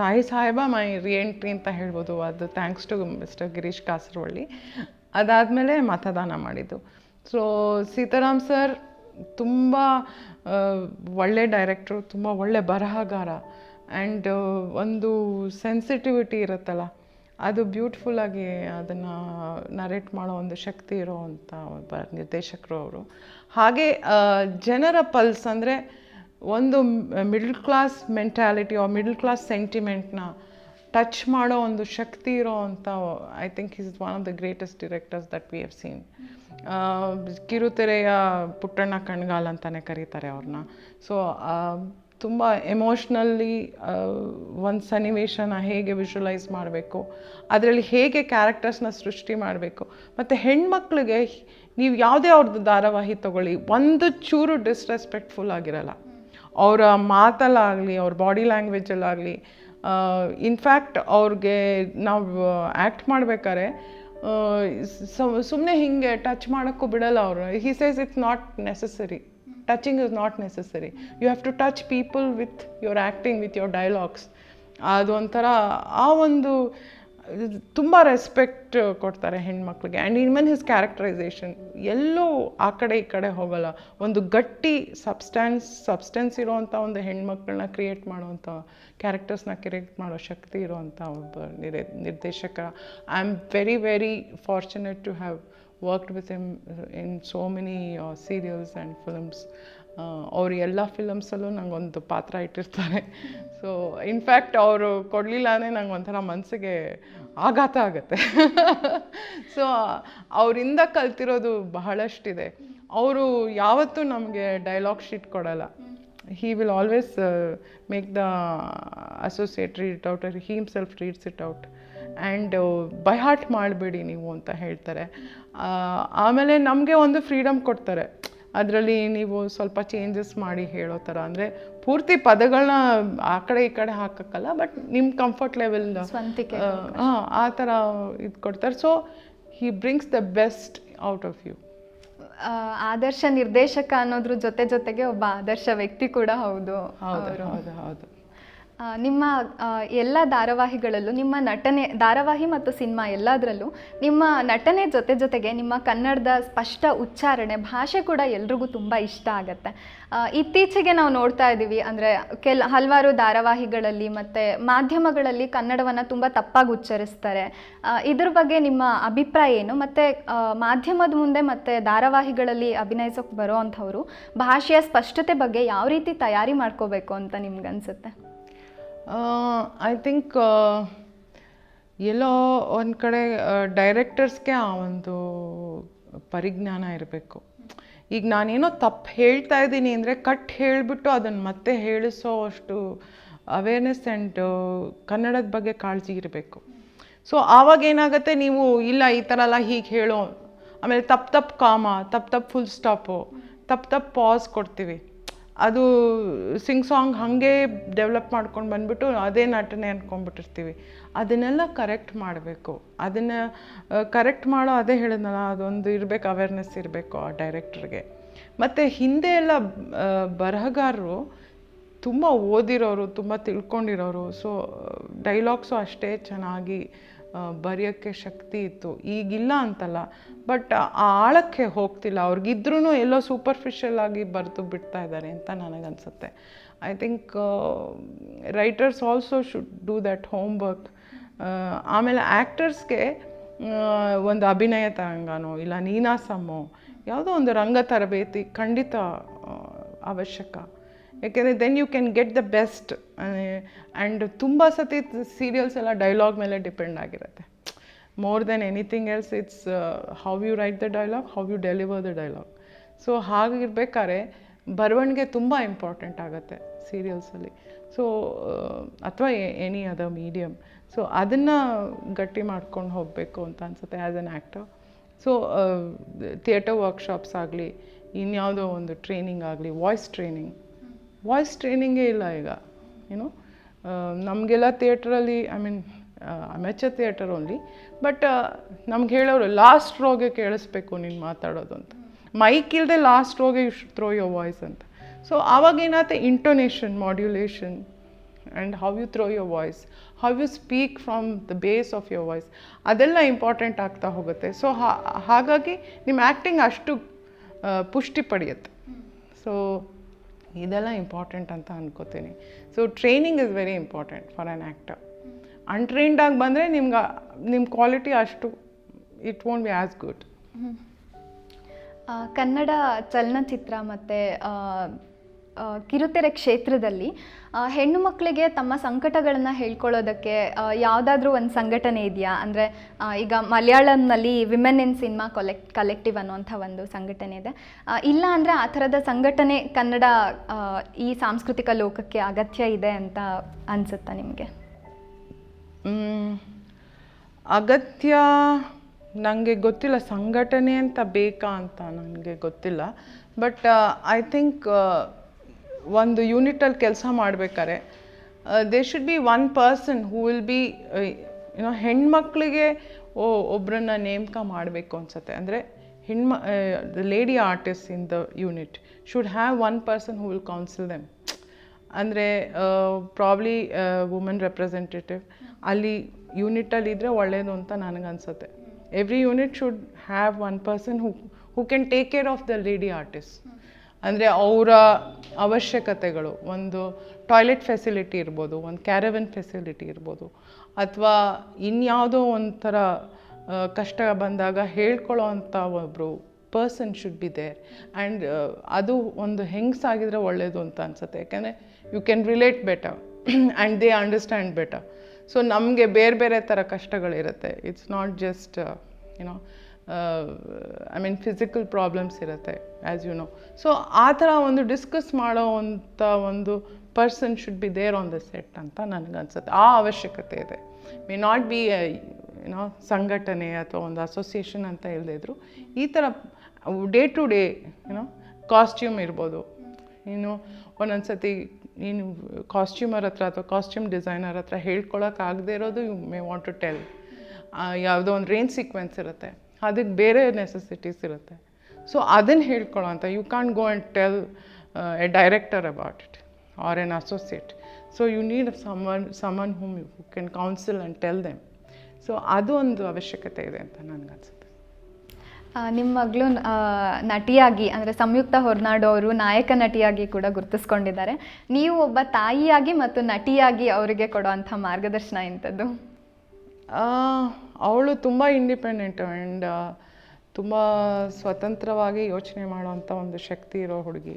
ತಾಯಿ ಸಾಹೇಬ ಮೈ ರಿಎಂಟ್ರಿ ಅಂತ ಹೇಳ್ಬೋದು. ಅದು thanks to mister Girish Kasaravalli. ಅದಾದಮೇಲೆ ಮತದಾನ ಮಾಡಿದ್ದು. ಸೊ ಸೀತಾರಾಮ್ ಸರ್ ತುಂಬ ಒಳ್ಳೆ ಡೈರೆಕ್ಟ್ರು, ತುಂಬ ಒಳ್ಳೆ ಬರಹಗಾರ. ಆ್ಯಂಡ್ ಒಂದು ಸೆನ್ಸಿಟಿವಿಟಿ ಇರುತ್ತಲ್ಲ, ಅದು ಬ್ಯೂಟಿಫುಲ್ಲಾಗಿ ಅದನ್ನು ನರೇಟ್ ಮಾಡೋ ಒಂದು ಶಕ್ತಿ ಇರೋವಂಥ ಒಬ್ಬ ನಿರ್ದೇಶಕರು ಅವರು. ಹಾಗೆ ಜನರ ಪಲ್ಸ್ ಅಂದರೆ ಒಂದು middle class mentality middle class ಸೆಂಟಿಮೆಂಟ್ನ ಟಚ್ ಮಾಡೋ ಒಂದು ಶಕ್ತಿ ಇರೋವಂಥ, I think is one of the greatest directors that we have seen. ಕಿರುತೆರೆಯ ಪುಟ್ಟಣ್ಣ ಕಣ್ಗಾಲ್ ಅಂತಲೇ ಕರೀತಾರೆ ಅವ್ರನ್ನ. ಸೊ ತುಂಬ ಎಮೋಷ್ನಲ್ಲಿ ಒಂದು ಸನ್ನಿವೇಶನ ಹೇಗೆ ವಿಜುವಲೈಸ್ ಮಾಡಬೇಕು, ಅದರಲ್ಲಿ ಹೇಗೆ ಕ್ಯಾರೆಕ್ಟರ್ಸ್ನ ಸೃಷ್ಟಿ ಮಾಡಬೇಕು. ಮತ್ತು ಹೆಣ್ಮಕ್ಳಿಗೆ ನೀವು ಯಾವುದೇ ಅವ್ರದ್ದು ಧಾರಾವಾಹಿ ತೊಗೊಳ್ಳಿ, ಒಂದು ಚೂರು ಡಿಸ್ರೆಸ್ಪೆಕ್ಟ್ಫುಲ್ ಆಗಿರಲ್ಲ. ಅವರ ಮಾತಲ್ಲಾಗಲಿ, ಅವ್ರ ಬಾಡಿ ಲ್ಯಾಂಗ್ವೇಜಲ್ಲಾಗಲಿ. ಇನ್ಫ್ಯಾಕ್ಟ್ ಅವ್ರಿಗೆ ನಾವು ಆ್ಯಕ್ಟ್ ಮಾಡಬೇಕಾದ್ರೆ ಸುಮ್ಮನೆ ಹೀಗೆ ಟಚ್ ಮಾಡೋಕ್ಕೂ ಬಿಡಲ್ಲ ಅವರು. He says it's not necessary. Touching is not necessary. You have to touch people with your acting, with your dialogues. ಅದು ಒಂಥರ ಆ ಒಂದು ತುಂಬ ರೆಸ್ಪೆಕ್ಟ್ ಕೊಡ್ತಾರೆ ಹೆಣ್ಮಕ್ಳಿಗೆ. ಆ್ಯಂಡ್ ಈವನ್ ಹಿಸ್ ಕ್ಯಾರೆಕ್ಟರೈಸೇಷನ್ ಎಲ್ಲೂ ಆ ಕಡೆ ಈ ಕಡೆ ಹೋಗಲ್ಲ. ಒಂದು ಗಟ್ಟಿ ಸಬ್ಸ್ಟೆನ್ಸ್ ಇರೋವಂಥ ಒಂದು ಹೆಣ್ಮಕ್ಳನ್ನ ಕ್ರಿಯೇಟ್ ಮಾಡೋವಂಥ, ಕ್ಯಾರೆಕ್ಟರ್ಸ್ನ ಕ್ರಿಯೇಟ್ ಮಾಡೋ ಶಕ್ತಿ ಇರೋವಂಥ ಒಬ್ಬ ನಿರ್ದೇಶಕ. I am very very fortunate to have worked with him in so many serials and films. ಅವರು ಎಲ್ಲ ಫಿಲಮ್ಸಲ್ಲೂ ನಂಗೊಂದು ಪಾತ್ರ ಇಟ್ಟಿರ್ತಾರೆ. ಸೊ ಇನ್ಫ್ಯಾಕ್ಟ್ ಅವರು ಕೊಡಲಿಲ್ಲ ಅಂದರೆ ನಂಗೆ ಒಂಥರ ಮನಸ್ಸಿಗೆ ಆಘಾತ ಆಗುತ್ತೆ. ಸೊ ಅವರಿಂದ ಕಲ್ತಿರೋದು ಬಹಳಷ್ಟಿದೆ. ಅವರು ಯಾವತ್ತೂ ನಮಗೆ ಡೈಲಾಗ್ ಶೀಟ್ ಕೊಡಲ್ಲ. he will always make the associate read it out, or he himself reads it out. And by heart ಮಾಡಬೇಡಿ ನೀವು ಅಂತ ಹೇಳ್ತಾರೆ. ಆಮೇಲೆ ನಮಗೆ ಒಂದು ಫ್ರೀಡಮ್ ಕೊಡ್ತಾರೆ. ಅದರಲ್ಲಿ ನೀವು ಸ್ವಲ್ಪ ಚೇಂಜಸ್ ಮಾಡಿ ಹೇಳೋ ಥರ, ಅಂದರೆ ಪೂರ್ತಿ ಪದಗಳನ್ನ ಆ ಕಡೆ ಈ ಕಡೆ ಹಾಕೋಕ್ಕಲ್ಲ, ಬಟ್ ನಿಮ್ಮ ಕಂಫರ್ಟ್ ಲೆವೆಲ್ ಆ ಥರ ಇದು ಕೊಡ್ತಾರೆ. So he brings the best out of you. ಆದರ್ಶ ನಿರ್ದೇಶಕ ಅನ್ನೋದ್ರ ಜೊತೆಗೆ ಒಬ್ಬ ಆದರ್ಶ ವ್ಯಕ್ತಿ ಕೂಡ ಹೌದು. ಹೌದು. ನಿಮ್ಮ ಎಲ್ಲ ಧಾರಾವಾಹಿಗಳಲ್ಲೂ ನಿಮ್ಮ ನಟನೆ, ಧಾರಾವಾಹಿ ಮತ್ತು ಸಿನಿಮಾ ಎಲ್ಲದರಲ್ಲೂ ನಿಮ್ಮ ನಟನೆ ಜೊತೆಗೆ ನಿಮ್ಮ ಕನ್ನಡದ ಸ್ಪಷ್ಟ ಉಚ್ಚಾರಣೆ, ಭಾಷೆ ಕೂಡ ಎಲ್ರಿಗೂ ತುಂಬ ಇಷ್ಟ ಆಗುತ್ತೆ. ಇತ್ತೀಚೆಗೆ ನಾವು ನೋಡ್ತಾ ಇದ್ದೀವಿ, ಅಂದರೆ ಹಲವಾರು ಧಾರಾವಾಹಿಗಳಲ್ಲಿ ಮತ್ತು ಮಾಧ್ಯಮಗಳಲ್ಲಿ ಕನ್ನಡವನ್ನು ತುಂಬ ತಪ್ಪಾಗಿ ಉಚ್ಚರಿಸ್ತಾರೆ. ಇದ್ರ ಬಗ್ಗೆ ನಿಮ್ಮ ಅಭಿಪ್ರಾಯ ಏನು? ಮತ್ತು ಮಾಧ್ಯಮದ ಮುಂದೆ ಮತ್ತು ಧಾರಾವಾಹಿಗಳಲ್ಲಿ ಅಭಿನಯಿಸೋಕೆ ಬರೋ ಅಂಥವ್ರು ಭಾಷೆಯ ಸ್ಪಷ್ಟತೆ ಬಗ್ಗೆ ಯಾವ ರೀತಿ ತಯಾರಿ ಮಾಡ್ಕೋಬೇಕು ಅಂತ ನಿಮ್ಗನ್ಸುತ್ತೆ? ಐ ಥಿಂಕ್ ಎಲ್ಲೋ ಒಂದು ಕಡೆ ಡೈರೆಕ್ಟರ್ಸ್ಗೆ ಆ ಒಂದು ಪರಿಜ್ಞಾನ ಇರಬೇಕು. ಈಗ ನಾನೇನೋ ತಪ್ಪು ಹೇಳ್ತಾ ಇದ್ದೀನಿ ಅಂದರೆ ಕಟ್ ಹೇಳಿಬಿಟ್ಟು ಅದನ್ನು ಮತ್ತೆ ಹೇಳಿಸೋ ಅಷ್ಟು ಅವೇರ್ನೆಸ್ ಆ್ಯಂಡ್ ಕನ್ನಡದ ಬಗ್ಗೆ ಕಾಳಜಿ ಇರಬೇಕು. ಸೊ ಆವಾಗ ಏನಾಗುತ್ತೆ, ನೀವು ಇಲ್ಲ ಈ ಥರ ಎಲ್ಲ ಹೀಗೆ ಹೇಳೋ, ಆಮೇಲೆ ತಪ್ಪು ಕಾಮ, ತಪ್ಪು ಫುಲ್ ಸ್ಟಾಪು, ತಪ್ಪು ಪಾಸ್ ಕೊಡ್ತೀವಿ. ಅದು ಸಾಂಗ್ ಹಾಗೆ ಡೆವಲಪ್ ಮಾಡ್ಕೊಂಡು ಬಂದುಬಿಟ್ಟು ಅದೇ ನಟನೆ ಅಂದ್ಕೊಂಡ್ಬಿಟ್ಟಿರ್ತೀವಿ. ಅದನ್ನೆಲ್ಲ ಕರೆಕ್ಟ್ ಮಾಡಬೇಕು. ಅದನ್ನು ಕರೆಕ್ಟ್ ಮಾಡೋ, ಅದೇ ಹೇಳಿದ್ನಲ್ಲ, ಅದೊಂದು ಇರಬೇಕು, ಅವೇರ್ನೆಸ್ ಇರಬೇಕು ಆ ಡೈರೆಕ್ಟ್ರಿಗೆ. ಮತ್ತು ಹಿಂದೆ ಎಲ್ಲ ಬರಹಗಾರರು ತುಂಬ ಓದಿರೋರು, ತುಂಬ ತಿಳ್ಕೊಂಡಿರೋರು. ಸೊ ಡೈಲಾಗ್ಸು ಅಷ್ಟೇ ಚೆನ್ನಾಗಿ ಬರೆಯೋಕ್ಕೆ ಶಕ್ತಿ ಇತ್ತು. ಈಗಿಲ್ಲ ಅಂತಲ್ಲ, ಬಟ್ ಆ ಆಳಕ್ಕೆ ಹೋಗ್ತಿಲ್ಲ. ಅವ್ರಿಗಿದ್ರೂ ಎಲ್ಲೋ ಸೂಪರ್ಫಿಷಿಯಲ್ ಆಗಿ ಬರೆದು ಬಿಡ್ತಾ ಇದ್ದಾರೆ ಅಂತ ನನಗನ್ಸುತ್ತೆ. I think writers also should do that home work. ಆಮೇಲೆ ಆ್ಯಕ್ಟರ್ಸ್ಗೆ ಒಂದು ಅಭಿನಯ ತರಂಗನೋ ಇಲ್ಲ ನೀನಾಸಮ್ಮೋ ಯಾವುದೋ ಒಂದು ರಂಗ ತರಬೇತಿ ಖಂಡಿತ ಅವಶ್ಯಕ. ಯಾಕೆಂದರೆ then you can get the best. And ತುಂಬ ಸತಿ ಸೀರಿಯಲ್ಸ್ ಎಲ್ಲ ಡೈಲಾಗ್ ಮೇಲೆ ಡಿಪೆಂಡ್ ಆಗಿರುತ್ತೆ. More then anything else, it's how you write the dialogue, how you deliver the dialogue. So ಹಾಗಿರ್ಬೇಕಾದ್ರೆ ಬರವಣಿಗೆ ತುಂಬ ಇಂಪಾರ್ಟೆಂಟ್ ಆಗುತ್ತೆ ಸೀರಿಯಲ್ಸಲ್ಲಿ. ಸೊ ಅಥವಾ ಎನಿ ಅದರ್ ಮೀಡಿಯಮ್. ಸೊ ಅದನ್ನು ಗಟ್ಟಿ ಮಾಡ್ಕೊಂಡು ಹೋಗಬೇಕು ಅಂತ ಅನಿಸುತ್ತೆ as an actor. So theatre workshops ಆಗಲಿ, ಇನ್ಯಾವುದೋ ಒಂದು ಟ್ರೈನಿಂಗ್ ಆಗಲಿ, ವಾಯ್ಸ್ ಟ್ರೈನಿಂಗೇ ಇಲ್ಲ ಈಗ. ಏನೋ ನಮಗೆಲ್ಲ ಥಿಯೇಟ್ರಲ್ಲಿ, I mean amateur theatre only, but ನಮ್ಗೆ ಹೇಳೋರು ಲಾಸ್ಟ್ ರೋಗೆ ಕೇಳಿಸ್ಬೇಕು ನೀನು ಮಾತಾಡೋದು ಅಂತ. ಮೈಕ್ ಇಲ್ಲದೆ ಲಾಸ್ಟ್ ರೋಗೆ you should throw your voice ಅಂತ. ಸೊ ಆವಾಗೇನಾಗುತ್ತೆ, intonation, modulation and how you throw your voice, how you speak from the base of your voice, ಅದೆಲ್ಲ ಇಂಪಾರ್ಟೆಂಟ್ ಆಗ್ತಾ ಹೋಗುತ್ತೆ. ಸೊ ಹಾಗಾಗಿ ನಿಮ್ಮ ಆ್ಯಕ್ಟಿಂಗ್ ಅಷ್ಟು ಪುಷ್ಟಿ ಪಡೆಯುತ್ತೆ. ಸೊ ಇದೆಲ್ಲ ಇಂಪಾರ್ಟೆಂಟ್ ಅಂತ ಅನ್ಕೋತೀನಿ. So training is very important for an actor. ಅನ್ಟ್ರೈನ್ಡಾಗಿ ಬಂದರೆ ನಿಮ್ಮ ಕ್ವಾಲಿಟಿ ಅಷ್ಟು it won't be as good. Kannada ಚಲನಚಿತ್ರ ಮತ್ತು ಕಿರುತೆರೆ ಕ್ಷೇತ್ರದಲ್ಲಿ ಹೆಣ್ಣು ಮಕ್ಕಳಿಗೆ ತಮ್ಮ ಸಂಕಟಗಳನ್ನು ಹೇಳ್ಕೊಳ್ಳೋದಕ್ಕೆ ಯಾವುದಾದ್ರೂ ಒಂದು ಸಂಘಟನೆ ಇದೆಯಾ? ಅಂದರೆ ಈಗ ಮಲಯಾಳಂನಲ್ಲಿ ವಿಮೆನ್ ಇನ್ ಸಿನಿಮಾ ಕಲೆಕ್ಟಿವ್ ಅನ್ನುವಂಥ ಒಂದು ಸಂಘಟನೆ ಇದೆ. ಇಲ್ಲ ಅಂದರೆ ಆ ಥರದ ಸಂಘಟನೆ ಕನ್ನಡ ಈ ಸಾಂಸ್ಕೃತಿಕ ಲೋಕಕ್ಕೆ ಅಗತ್ಯ ಇದೆ ಅಂತ ಅನಿಸುತ್ತಾ ನಿಮಗೆ? ಅಗತ್ಯ ನನಗೆ ಗೊತ್ತಿಲ್ಲ, ಸಂಘಟನೆ ಅಂತ ಬೇಕಾ ಅಂತ ನನಗೆ ಗೊತ್ತಿಲ್ಲ. ಬಟ್ ಐ ಥಿಂಕ್ ಒಂದು ಯೂನಿಟಲ್ಲಿ ಕೆಲಸ ಮಾಡಬೇಕಾದ್ರೆ they should be one person who will be ಹೆಣ್ಮಕ್ಳಿಗೆ ಒಬ್ಬರನ್ನ ನೇಮಕ ಮಾಡಬೇಕು ಅನ್ಸುತ್ತೆ. ಅಂದರೆ the lady artist in the unit should have one person who will counsel them. ಅಂದರೆ ಪ್ರಾಬ್ಲಿ ವುಮೆನ್ ರೆಪ್ರೆಸೆಂಟೇಟಿವ್ ಅಲ್ಲಿ ಯೂನಿಟಲ್ಲಿ ಇದ್ದರೆ ಒಳ್ಳೆಯದು ಅಂತ ನನಗನ್ಸುತ್ತೆ. Every unit should have one person who can take care of the lady artist. ಅಂದರೆ ಅವರ ಅವಶ್ಯಕತೆಗಳು, ಒಂದು ಟಾಯ್ಲೆಟ್ ಫೆಸಿಲಿಟಿ ಇರ್ಬೋದು, ಒಂದು ಕ್ಯಾರವನ್ ಫೆಸಿಲಿಟಿ ಇರ್ಬೋದು, ಅಥವಾ ಇನ್ಯಾವುದೋ ಒಂಥರ ಕಷ್ಟ ಬಂದಾಗ ಹೇಳ್ಕೊಳ್ಳೋ ಅಂಥ ಒಬ್ಬರು person should be there. And ಅದು ಒಂದು ಹೆಂಗಸಾಗಿದ್ರೆ ಒಳ್ಳೆಯದು ಅಂತ ಅನ್ಸುತ್ತೆ. ಯಾಕೆಂದರೆ you can relate better and they understand better. So ನಮಗೆ ಬೇರೆ ಬೇರೆ ಥರ ಕಷ್ಟಗಳಿರುತ್ತೆ. It's not just you know I mean physical problems ಇರುತ್ತೆ ಆ್ಯಸ್ ಯು ನೋ. ಸೊ ಆ ಥರ ಒಂದು ಡಿಸ್ಕಸ್ ಮಾಡೋ ಅಂಥ ಒಂದು person should be there on the set ಅಂತ ನನಗನ್ಸುತ್ತೆ. ಆ ಅವಶ್ಯಕತೆ ಇದೆ. ಮೇ ನಾಟ್ ಬಿ ಏನೋ ಸಂಘಟನೆ ಅಥವಾ ಒಂದು ಅಸೋಸಿಯೇಷನ್ ಅಂತ ಇಲ್ಲದಿದ್ರು ಈ ಥರ ಡೇ ಟು ಡೇ ಏನೋ ಕಾಸ್ಟ್ಯೂಮ್ ಇರ್ಬೋದು. ಇನ್ನು ಒಂದೊಂದು ಸತಿ ನೀನು ಕಾಸ್ಟ್ಯೂಮರ್ ಹತ್ರ ಅಥವಾ ಕಾಸ್ಟ್ಯೂಮ್ ಡಿಸೈನರ್ ಹತ್ರ ಹೇಳ್ಕೊಳಕ್ಕಾಗದೇ ಇರೋದು you may want to tell. ಯಾವುದೋ ಒಂದು ರೇಂಜ್ ಸೀಕ್ವೆನ್ಸ್ ಇರುತ್ತೆ, ಅದಕ್ಕೆ ಬೇರೆ ನೆಸೆಸಿಟೀಸ್ ಇರುತ್ತೆ. ಸೊ ಅದನ್ನು ಹೇಳ್ಕೊಳ್ಳೋ ಅಂತ you can go and tell a director about it or an associate. So you need someone whom you can counsel and tell them. So ಅದು ಒಂದು ಅವಶ್ಯಕತೆ ಇದೆ ಅಂತ ನನಗನ್ಸುತ್ತೆ. ನಿಮ್ಮ ಮಗಳು ನಟಿಯಾಗಿ ಅಂದರೆ ಸಂಯುಕ್ತ ಹೊರನಾಡು ಅವರು ನಾಯಕ ನಟಿಯಾಗಿ ಕೂಡ ಗುರುತಿಸ್ಕೊಂಡಿದ್ದಾರೆ. ನೀವು ಒಬ್ಬ ತಾಯಿಯಾಗಿ ಮತ್ತು ನಟಿಯಾಗಿ ಅವರಿಗೆ ಕೊಡುವಂಥ ಮಾರ್ಗದರ್ಶನ ಎಂಥದ್ದು? ಅವಳು ತುಂಬ ಇಂಡಿಪೆಂಡೆಂಟ್ ಆ್ಯಂಡ್ ತುಂಬ ಸ್ವತಂತ್ರವಾಗಿ ಯೋಚನೆ ಮಾಡೋವಂಥ ಒಂದು ಶಕ್ತಿ ಇರೋ ಹುಡುಗಿ,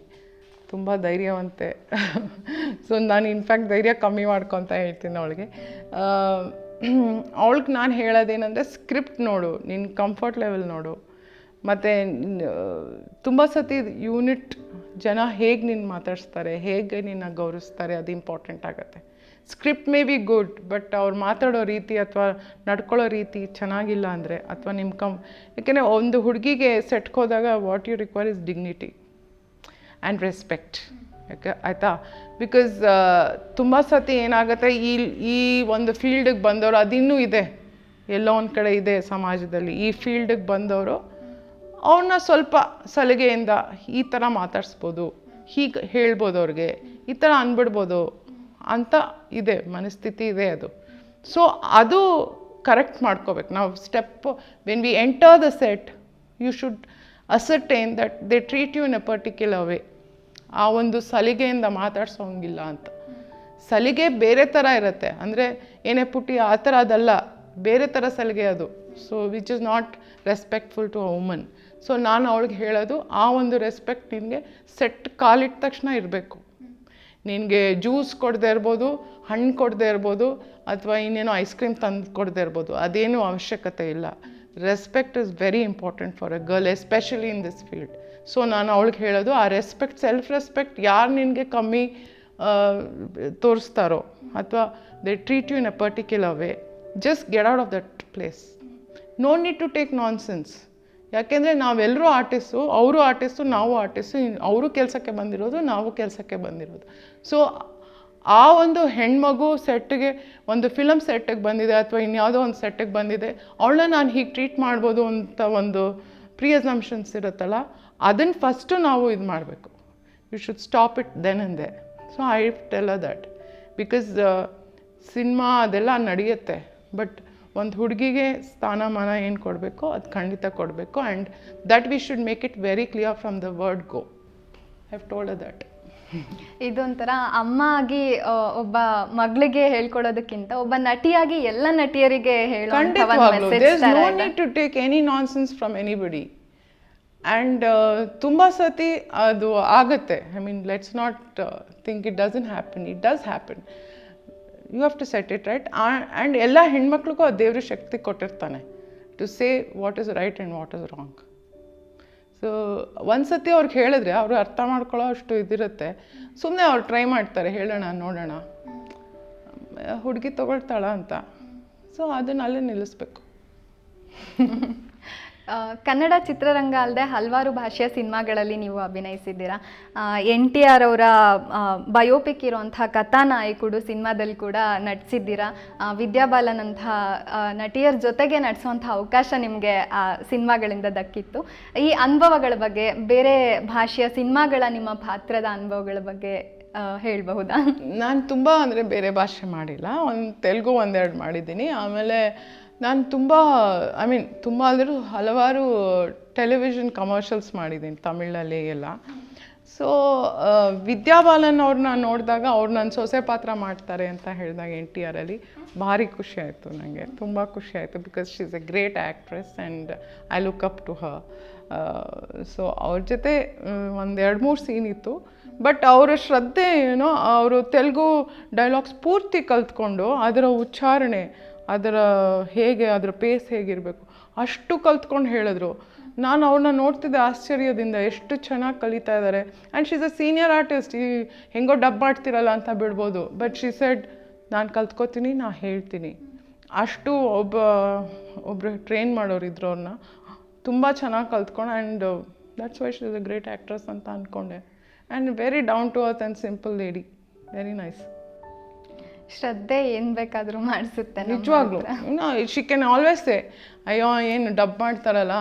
ತುಂಬ ಧೈರ್ಯವಂತೆ. ಸೊ ನಾನು ಇನ್ಫ್ಯಾಕ್ಟ್ ಧೈರ್ಯ ಕಮ್ಮಿ ಮಾಡ್ಕೊತ ಹೇಳ್ತೀನಿ ಅವಳಿಗೆ. ಅವಳಿಗೆ ನಾನು ಹೇಳೋದೇನೆಂದರೆ ಸ್ಕ್ರಿಪ್ಟ್ ನೋಡು, ನಿನ್ನ ಕಂಫರ್ಟ್ ಲೆವೆಲ್ ನೋಡು, ಮತ್ತು ತುಂಬ ಸತಿ ಯೂನಿಟ್ ಜನ ಹೇಗೆ ನಿನ್ನ ಮಾತಾಡಿಸ್ತಾರೆ, ಹೇಗೆ ನಿನ್ನ ಗೌರವಿಸ್ತಾರೆ, ಅದು ಇಂಪಾರ್ಟೆಂಟ್ ಆಗುತ್ತೆ. Script may be good, but ಅವ್ರು ಮಾತಾಡೋ ರೀತಿ ಅಥವಾ ನಡ್ಕೊಳ್ಳೋ ರೀತಿ ಚೆನ್ನಾಗಿಲ್ಲ ಅಂದರೆ, ಅಥವಾ ನಿಮ್ಮ ಯಾಕೆಂದರೆ ಒಂದು ಹುಡುಗಿಗೆ ಸೆಟ್ಗೆ ಹೋದಾಗ what you require is dignity and respect. ಯಾಕೆ ಆಯಿತಾ? ಬಿಕಾಸ್ ತುಂಬ ಸತಿ ಏನಾಗುತ್ತೆ, ಈ ಒಂದು ಫೀಲ್ಡಿಗೆ ಬಂದವರು, ಅದಿನ್ನೂ ಇದೆ ಎಲ್ಲೋ ಒಂದು ಕಡೆ ಇದೆ ಸಮಾಜದಲ್ಲಿ, ಈ ಫೀಲ್ಡಿಗೆ ಬಂದವರು ಅವ್ರನ್ನ ಸ್ವಲ್ಪ ಸಲಿಗೆಯಿಂದ ಈ ಥರ ಮಾತಾಡಿಸ್ಬೋದು, ಹೀಗೆ ಹೇಳ್ಬೋದು, ಅವ್ರಿಗೆ ಈ ಥರ ಅಂದ್ಬಿಡ್ಬೋದು ಅಂತ ಇದೆ, ಮನಸ್ಥಿತಿ ಇದೆ ಅದು. ಸೊ ಅದು ಕರೆಕ್ಟ್ ಮಾಡ್ಕೋಬೇಕು ನಾವು. Step when we enter the set you should ascertain that they treat you in a particular way. ಆ ಒಂದು ಸಲಿಗೆಯಿಂದ ಮಾತಾಡ್ಸೋಂಗಿಲ್ಲ ಅಂತ. ಸಲಿಗೆ ಬೇರೆ ಥರ ಇರುತ್ತೆ, ಅಂದರೆ ಏನೇ ಪುಟ್ಟಿ ಆ ಥರ ಅದಲ್ಲ, ಬೇರೆ ಥರ ಸಲಿಗೆ ಅದು. So which is not respectful to a woman. So ನಾನು ಅವಳಿಗೆ ಹೇಳೋದು, ಆ ಒಂದು ರೆಸ್ಪೆಕ್ಟ್ ನಿನಗೆ ಸೆಟ್ ಕಾಲಿಟ್ಟ ತಕ್ಷಣ ಇರಬೇಕು. ನಿನಗೆ ಜ್ಯೂಸ್ ಕೊಡದೇ ಇರ್ಬೋದು, ಹಣ್ಣು ಕೊಡದೇ ಇರ್ಬೋದು, ಅಥವಾ ಇನ್ನೇನೋ ಐಸ್ ಕ್ರೀಮ್ ತಂದು ಕೊಡದೇ ಇರ್ಬೋದು, ಅದೇನೂ ಅವಶ್ಯಕತೆ ಇಲ್ಲ. Respect is very important for a girl, especially in this field. So ನಾನು ಅವಳಿಗೆ ಹೇಳೋದು, ಆ ರೆಸ್ಪೆಕ್ಟ್, ಸೆಲ್ಫ್ ರೆಸ್ಪೆಕ್ಟ್, ಯಾರು ನಿನಗೆ ಕಮ್ಮಿ ತೋರಿಸ್ತಾರೋ ಅಥವಾ they treat you in a particular way, just get out of that place. No need to take nonsense. ಯಾಕೆಂದರೆ ನಾವೆಲ್ಲರೂ ಆರ್ಟಿಸ್ಟು, ಅವರು ಆರ್ಟಿಸ್ಟು, ನಾವು ಆರ್ಟಿಸ್ಟು, ಅವರು ಕೆಲಸಕ್ಕೆ ಬಂದಿರೋದು, ನಾವು ಕೆಲಸಕ್ಕೆ ಬಂದಿರೋದು. ಸೊ ಆ ಒಂದು ಹೆಣ್ಮಗು ಸೆಟ್ಟಿಗೆ, ಒಂದು ಫಿಲಮ್ ಸೆಟ್ಟಿಗೆ ಬಂದಿದೆ ಅಥವಾ ಇನ್ಯಾವುದೋ ಒಂದು ಸೆಟ್ಟಿಗೆ ಬಂದಿದೆ, ಅವಳನ್ನ ನಾನು ಹೀಗೆ ಟ್ರೀಟ್ ಮಾಡ್ಬೋದು ಅಂತ ಒಂದು ಪ್ರೀ ಅಸಂಪ್ಷನ್ಸ್ ಇರುತ್ತಲ್ಲ, ಅದನ್ನು ಫಸ್ಟು ನಾವು ಇದು ಮಾಡಬೇಕು. You should stop it then and there. So I tell that because cinema ಅದೆಲ್ಲ ನಡೆಯುತ್ತೆ, ಬಟ್ ಒಂದು ಹುಡುಗಿಗೆ ಸ್ಥಾನಮಾನ ಏನು ಕೊಡಬೇಕು ಅದು ಖಂಡಿತ ಕೊಡಬೇಕು. And that we should make it very clear from the word go. I have told that. ಇದೊಂಥರ ಅಮ್ಮ ಆಗಿ ಒಬ್ಬ ಮಗಳಿಗೆ ಹೇಳ್ಕೊಡೋದಕ್ಕಿಂತ ಒಬ್ಬ ನಟಿಯಾಗಿ ಎಲ್ಲ ನಟಿಯರಿಗೆ no need to take any nonsense from anybody. And ತುಂಬ ಸತಿ ಅದು ಆಗುತ್ತೆ. I mean let's not think it doesn't happen, it does happen. You have to set it right. And ಎಲ್ಲ ಹೆಣ್ಮಕ್ಳಿಗೂ ಆ ದೇವ್ರ ಶಕ್ತಿ ಕೊಟ್ಟಿರ್ತಾನೆ to say what is right and what is wrong. So ಒಂದು ಸತಿ ಅವ್ರಿಗೆ ಹೇಳಿದ್ರೆ ಅವರು ಅರ್ಥ ಮಾಡ್ಕೊಳ್ಳೋ ಅಷ್ಟು ಇದಿರುತ್ತೆ. ಸುಮ್ಮನೆ ಅವ್ರು ಟ್ರೈ ಮಾಡ್ತಾರೆ, ಹೇಳೋಣ ನೋಡೋಣ ಹುಡುಗಿ ತೊಗೊಳ್ತಾಳ ಅಂತ. ಸೊ ಅದನ್ನ ಅಲ್ಲೇ ನಿಲ್ಲಿಸ್ಬೇಕು. ಕನ್ನಡ ಚಿತ್ರರಂಗ ಅಲ್ಲದೆ ಹಲವಾರು ಭಾಷೆಯ ಸಿನಿಮಾಗಳಲ್ಲಿ ನೀವು ಅಭಿನಯಿಸಿದ್ದೀರಾ. NTR ಅವರ ಬಯೋಪಿಕ್ ಇರುವಂಥ ಕಥಾನಾಯಕುಡು ಸಿನಿಮಾದಲ್ಲಿ ಕೂಡ ನಟಿಸಿದ್ದೀರಾ. ವಿದ್ಯಾಬಾಲನ್ ಅಂಥ ನಟಿಯರ ಜೊತೆಗೆ ನಟಿಸುವಂಥ ಅವಕಾಶ ನಿಮಗೆ ಆ ಸಿನಿಮಾಗಳಿಂದ ದಕ್ಕಿತ್ತು. ಈ ಅನುಭವಗಳ ಬಗ್ಗೆ, ಬೇರೆ ಭಾಷೆಯ ಸಿನಿಮಾಗಳ ನಿಮ್ಮ ಪಾತ್ರದ ಅನುಭವಗಳ ಬಗ್ಗೆ ಹೇಳಬಹುದಾ? ನಾನು ತುಂಬ ಅಂದರೆ ಬೇರೆ ಭಾಷೆ ಮಾಡಿಲ್ಲ, ಒಂದು ತೆಲುಗು ಒಂದೆರಡು ಮಾಡಿದ್ದೀನಿ. ಆಮೇಲೆ ನಾನು ತುಂಬ ತುಂಬ ಅಂದರೂ ಹಲವಾರು ಟೆಲಿವಿಷನ್ ಕಮರ್ಷಿಯಲ್ಸ್ ಮಾಡಿದ್ದೀನಿ ತಮಿಳಲ್ಲಿ ಎಲ್ಲ. ಸೊ ವಿದ್ಯಾಬಾಲನ್ ಅವ್ರನ್ನ ನೋಡಿದಾಗ ಅವ್ರು ನನ್ನ ಸೊಸೆ ಪಾತ್ರ ಮಾಡ್ತಾರೆ ಅಂತ ಹೇಳಿದಾಗ NTRಲ್ಲಿ ಭಾರಿ ಖುಷಿ ಆಯಿತು ನನಗೆ, ತುಂಬ ಖುಷಿ ಆಯಿತು. Because she is a great actress and I look up to her. So ಅವ್ರ ಜೊತೆ ಒಂದು 2-3 ಸೀನ್ ಇತ್ತು. ಬಟ್ ಅವರ ಶ್ರದ್ಧೆ ಏನೋ, ಅವರು ತೆಲುಗು ಡೈಲಾಗ್ಸ್ ಪೂರ್ತಿ ಕಲ್ತ್ಕೊಂಡು ಅದರ ಉಚ್ಚಾರಣೆ, ಅದರ ಹೇಗೆ, ಅದರ ಪೇಸ್ ಹೇಗಿರಬೇಕು ಅಷ್ಟು ಕಲ್ತ್ಕೊಂಡು ಹೇಳಿದ್ರು. ನಾನು ಅವ್ರನ್ನ ನೋಡ್ತಿದ್ದೆ ಆಶ್ಚರ್ಯದಿಂದ, ಎಷ್ಟು ಚೆನ್ನಾಗಿ ಕಲಿತಾ ಇದ್ದಾರೆ. And she is a senior artist, ಈ ಹೆಂಗೋ ಡಬ್ ಮಾಡ್ತಿರಲ್ಲ ಅಂತ ಬಿಡ್ಬೋದು. ಬಟ್ ಶಿ ಸೆಡ್, ನಾನು ಕಲ್ತ್ಕೋತೀನಿ, ನಾನು ಹೇಳ್ತೀನಿ. ಅಷ್ಟು ಒಬ್ಬರು ಟ್ರೈನ್ ಮಾಡೋರಿದ್ರು, ಅವ್ರನ್ನ ತುಂಬ ಚೆನ್ನಾಗಿ ಕಲ್ತ್ಕೊಂಡು. And that's why she is a great actress ಅಂತ ಅಂದ್ಕೊಂಡೆ. And very down to earth and simple lady, very nice. ಶ್ರದ್ಧೆ ಏನು ಬೇಕಾದರೂ ಮಾಡಿಸುತ್ತೆ ನಮ್ಮ ನಿಜವಾಗ್ಲೂ ಹತ್ರ. ಶಿ ಕ್ಯಾನ್ ಆಲ್ವೇಸ್ ಸೇ ಅಯ್ಯೋ ಏನು ಡಬ್ ಮಾಡ್ತಾರಲ್ಲ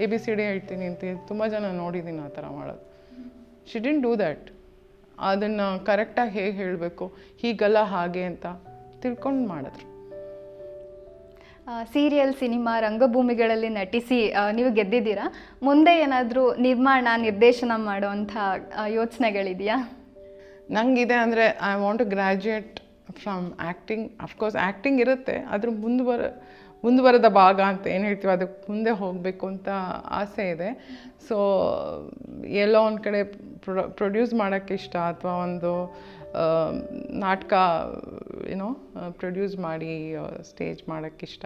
ABCD ಹೇಳ್ತೀನಿ ಅಂತ ತುಂಬ ಜನ ನೋಡಿದ್ದೀನಿ ಆ ಥರ ಮಾಡೋದು. She didn't do that. ಅದನ್ನು ಕರೆಕ್ಟಾಗಿ ಹೇಗೆ ಹೇಳಬೇಕು, ಹೀಗಲ್ಲ ಹಾಗೆ ಅಂತ ತಿಳ್ಕೊಂಡು ಮಾಡಿದ್ರು. ಸೀರಿಯಲ್, ಸಿನಿಮಾ, ರಂಗಭೂಮಿಗಳಲ್ಲಿ ನಟಿಸಿ ನೀವು ಗೆದ್ದಿದ್ದೀರಾ. ಮುಂದೆ ಏನಾದರೂ ನಿರ್ಮಾಣ, ನಿರ್ದೇಶನ ಮಾಡುವಂಥ ಯೋಚನೆಗಳಿದೆಯಾ? ನನಗಿದೆ ಅಂದರೆ I want to graduate from acting. Of course acting ಇರುತ್ತೆ, ಅದ್ರ ಮುಂದುವರೆದ ಭಾಗ ಅಂತ ಏನು ಹೇಳ್ತೀವಿ ಅದಕ್ಕೆ ಮುಂದೆ ಹೋಗಬೇಕು ಅಂತ ಆಸೆ ಇದೆ. ಸೊ ಎಲ್ಲೋ ಒಂದು ಕಡೆ ಪ್ರೊಡ್ಯೂಸ್ ಮಾಡೋಕ್ಕೆ ಇಷ್ಟ, ಅಥವಾ ಒಂದು ನಾಟಕ ಏನೋ ಪ್ರೊಡ್ಯೂಸ್ ಮಾಡಿ ಸ್ಟೇಜ್ ಮಾಡೋಕ್ಕಿಷ್ಟ.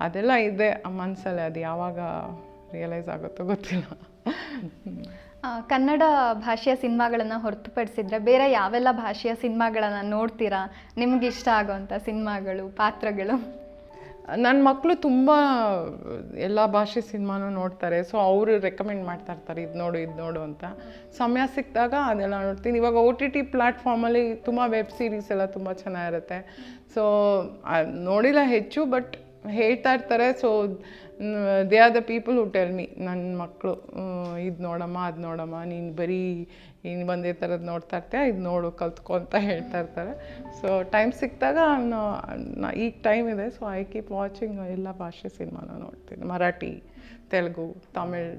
ಅದೆಲ್ಲ ಇದೆ ಮನಸ್ಸಲ್ಲಿ. ಅದು ಯಾವಾಗ ರಿಯಲೈಸ್ ಆಗುತ್ತೋ ಗೊತ್ತಿಲ್ಲ. ಕನ್ನಡ ಭಾಷೆಯ ಸಿನಿಮಾಗಳನ್ನು ಹೊರತುಪಡಿಸಿದ್ರೆ ಬೇರೆ ಯಾವೆಲ್ಲ ಭಾಷೆಯ ಸಿನಿಮಾಗಳನ್ನು ನೋಡ್ತೀರಾ? ನಿಮ್ಗೆ ಇಷ್ಟ ಆಗೋವಂಥ ಸಿನಿಮಾಗಳು, ಪಾತ್ರಗಳು? ನನ್ನ ಮಕ್ಕಳು ತುಂಬ ಎಲ್ಲ ಭಾಷೆ ಸಿನಿಮಾನೂ ನೋಡ್ತಾರೆ. ಸೊ ಅವರು ರೆಕಮೆಂಡ್ ಮಾಡ್ತಾ ಇರ್ತಾರೆ, ಇದು ನೋಡು ಅಂತ. ಸಮಯ ಸಿಕ್ಕಿದಾಗ ಅದೆಲ್ಲ ನೋಡ್ತೀನಿ. ಇವಾಗ OTT ಪ್ಲ್ಯಾಟ್ಫಾರ್ಮಲ್ಲಿ ತುಂಬ ವೆಬ್ ಸೀರೀಸ್ ಎಲ್ಲ ತುಂಬ ಚೆನ್ನಾಗಿರುತ್ತೆ. ಸೊ ನೋಡಿಲ್ಲ ಹೆಚ್ಚು, ಬಟ್ ಹೇಳ್ತಾ ಇರ್ತಾರೆ. So they are the people who tell me, ನನ್ನ ಮಕ್ಕಳು ಇದು ನೋಡಮ್ಮ, ಅದು ನೋಡಮ್ಮ, ನೀನು ಬರೀ ನೀನು ಒಂದೇ ಥರದ್ದು ನೋಡ್ತಾ ಇರ್ತೀಯ, ಇದು ನೋಡು ಕಲ್ತ್ಕೊ ಅಂತ ಹೇಳ್ತಾ ಇರ್ತಾರೆ. ಸೊ ಟೈಮ್ ಸಿಕ್ಕಿದಾಗ ಈಗ ಟೈಮ್ ಇದೆ, ಸೊ ಐ ಕೀಪ್ ವಾಚಿಂಗ್ ಎಲ್ಲ ಭಾಷೆ ಸಿನಿಮಾನ ನೋಡ್ತೀನಿ. ಮರಾಠಿ, ತೆಲುಗು, ತಮಿಳ್,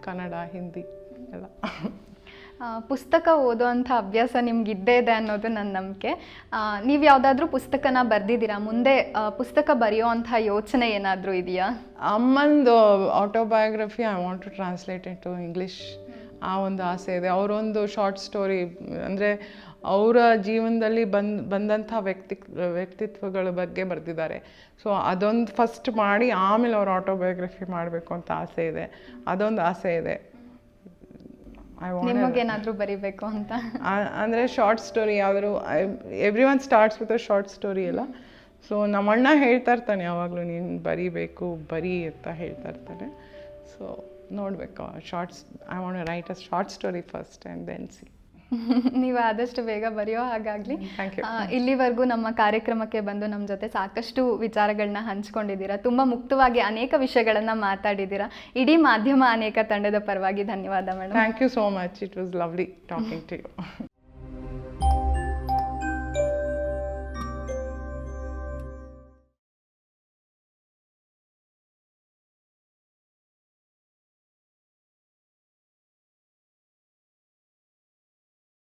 ಕನ್ನಡ, ಹಿಂದಿ ಎಲ್ಲ. ಪುಸ್ತಕ ಓದೋವಂಥ ಅಭ್ಯಾಸ ನಿಮ್ಗೆ ಇದ್ದೇ ಇದೆ ಅನ್ನೋದು ನನ್ನ ನಂಬಿಕೆ. ನೀವು ಯಾವುದಾದ್ರೂ ಪುಸ್ತಕನ ಬರೆದಿದ್ದೀರಾ? ಮುಂದೆ ಪುಸ್ತಕ ಬರೆಯೋವಂಥ ಯೋಚನೆ ಏನಾದರೂ ಇದೆಯಾ? ಅಮ್ಮಂದು autobiography I want to translate it to English. ಆ ಒಂದು ಆಸೆ ಇದೆ. ಅವರೊಂದು ಶಾರ್ಟ್ ಸ್ಟೋರಿ, ಅಂದರೆ ಅವರ ಜೀವನದಲ್ಲಿ ಬಂದಂಥ ವ್ಯಕ್ತಿತ್ವಗಳ ಬಗ್ಗೆ ಬರೆದಿದ್ದಾರೆ. ಸೊ ಅದೊಂದು ಫಸ್ಟ್ ಮಾಡಿ ಆಮೇಲೆ ಅವ್ರ ಆಟೋಬಯೋಗ್ರಫಿ ಮಾಡಬೇಕು ಅಂತ ಆಸೆ ಇದೆ. ಅದೊಂದು ಆಸೆ ಇದೆ. ನಿಮಗೇನಾದರೂ ಬರಿಬೇಕು ಅಂತ? ಅಂದರೆ ಶಾರ್ಟ್ ಸ್ಟೋರಿ ಯಾವ್ದಾದ್ರು, every one starts with a short story ಅಲ್ಲ. ಸೊ ನಮ್ಮಣ್ಣ ಹೇಳ್ತಾ ಇರ್ತಾನೆ ಯಾವಾಗಲೂ, ನೀನು ಬರಿ ಅಂತ ಹೇಳ್ತಾ ಇರ್ತಾನೆ. ಸೊ ನೋಡಬೇಕು shorts. I want to write a short story first and then see. ನೀವು ಆದಷ್ಟು ಬೇಗ ಬರೆಯೋ ಹಾಗಾಗಲಿ. Thank you. ಇಲ್ಲಿವರೆಗೂ ನಮ್ಮ ಕಾರ್ಯಕ್ರಮಕ್ಕೆ ಬಂದು ನಮ್ಮ ಜೊತೆ ಸಾಕಷ್ಟು ವಿಚಾರಗಳನ್ನ ಹಂಚ್ಕೊಂಡಿದ್ದೀರಾ. ತುಂಬ ಮುಕ್ತವಾಗಿ ಅನೇಕ ವಿಷಯಗಳನ್ನು ಮಾತಾಡಿದ್ದೀರಾ. ಇಡೀ ಮಾಧ್ಯಮ ಅನೇಕ ತಂಡದ ಪರವಾಗಿ ಧನ್ಯವಾದ madam. Thank you so much. It was lovely talking to you.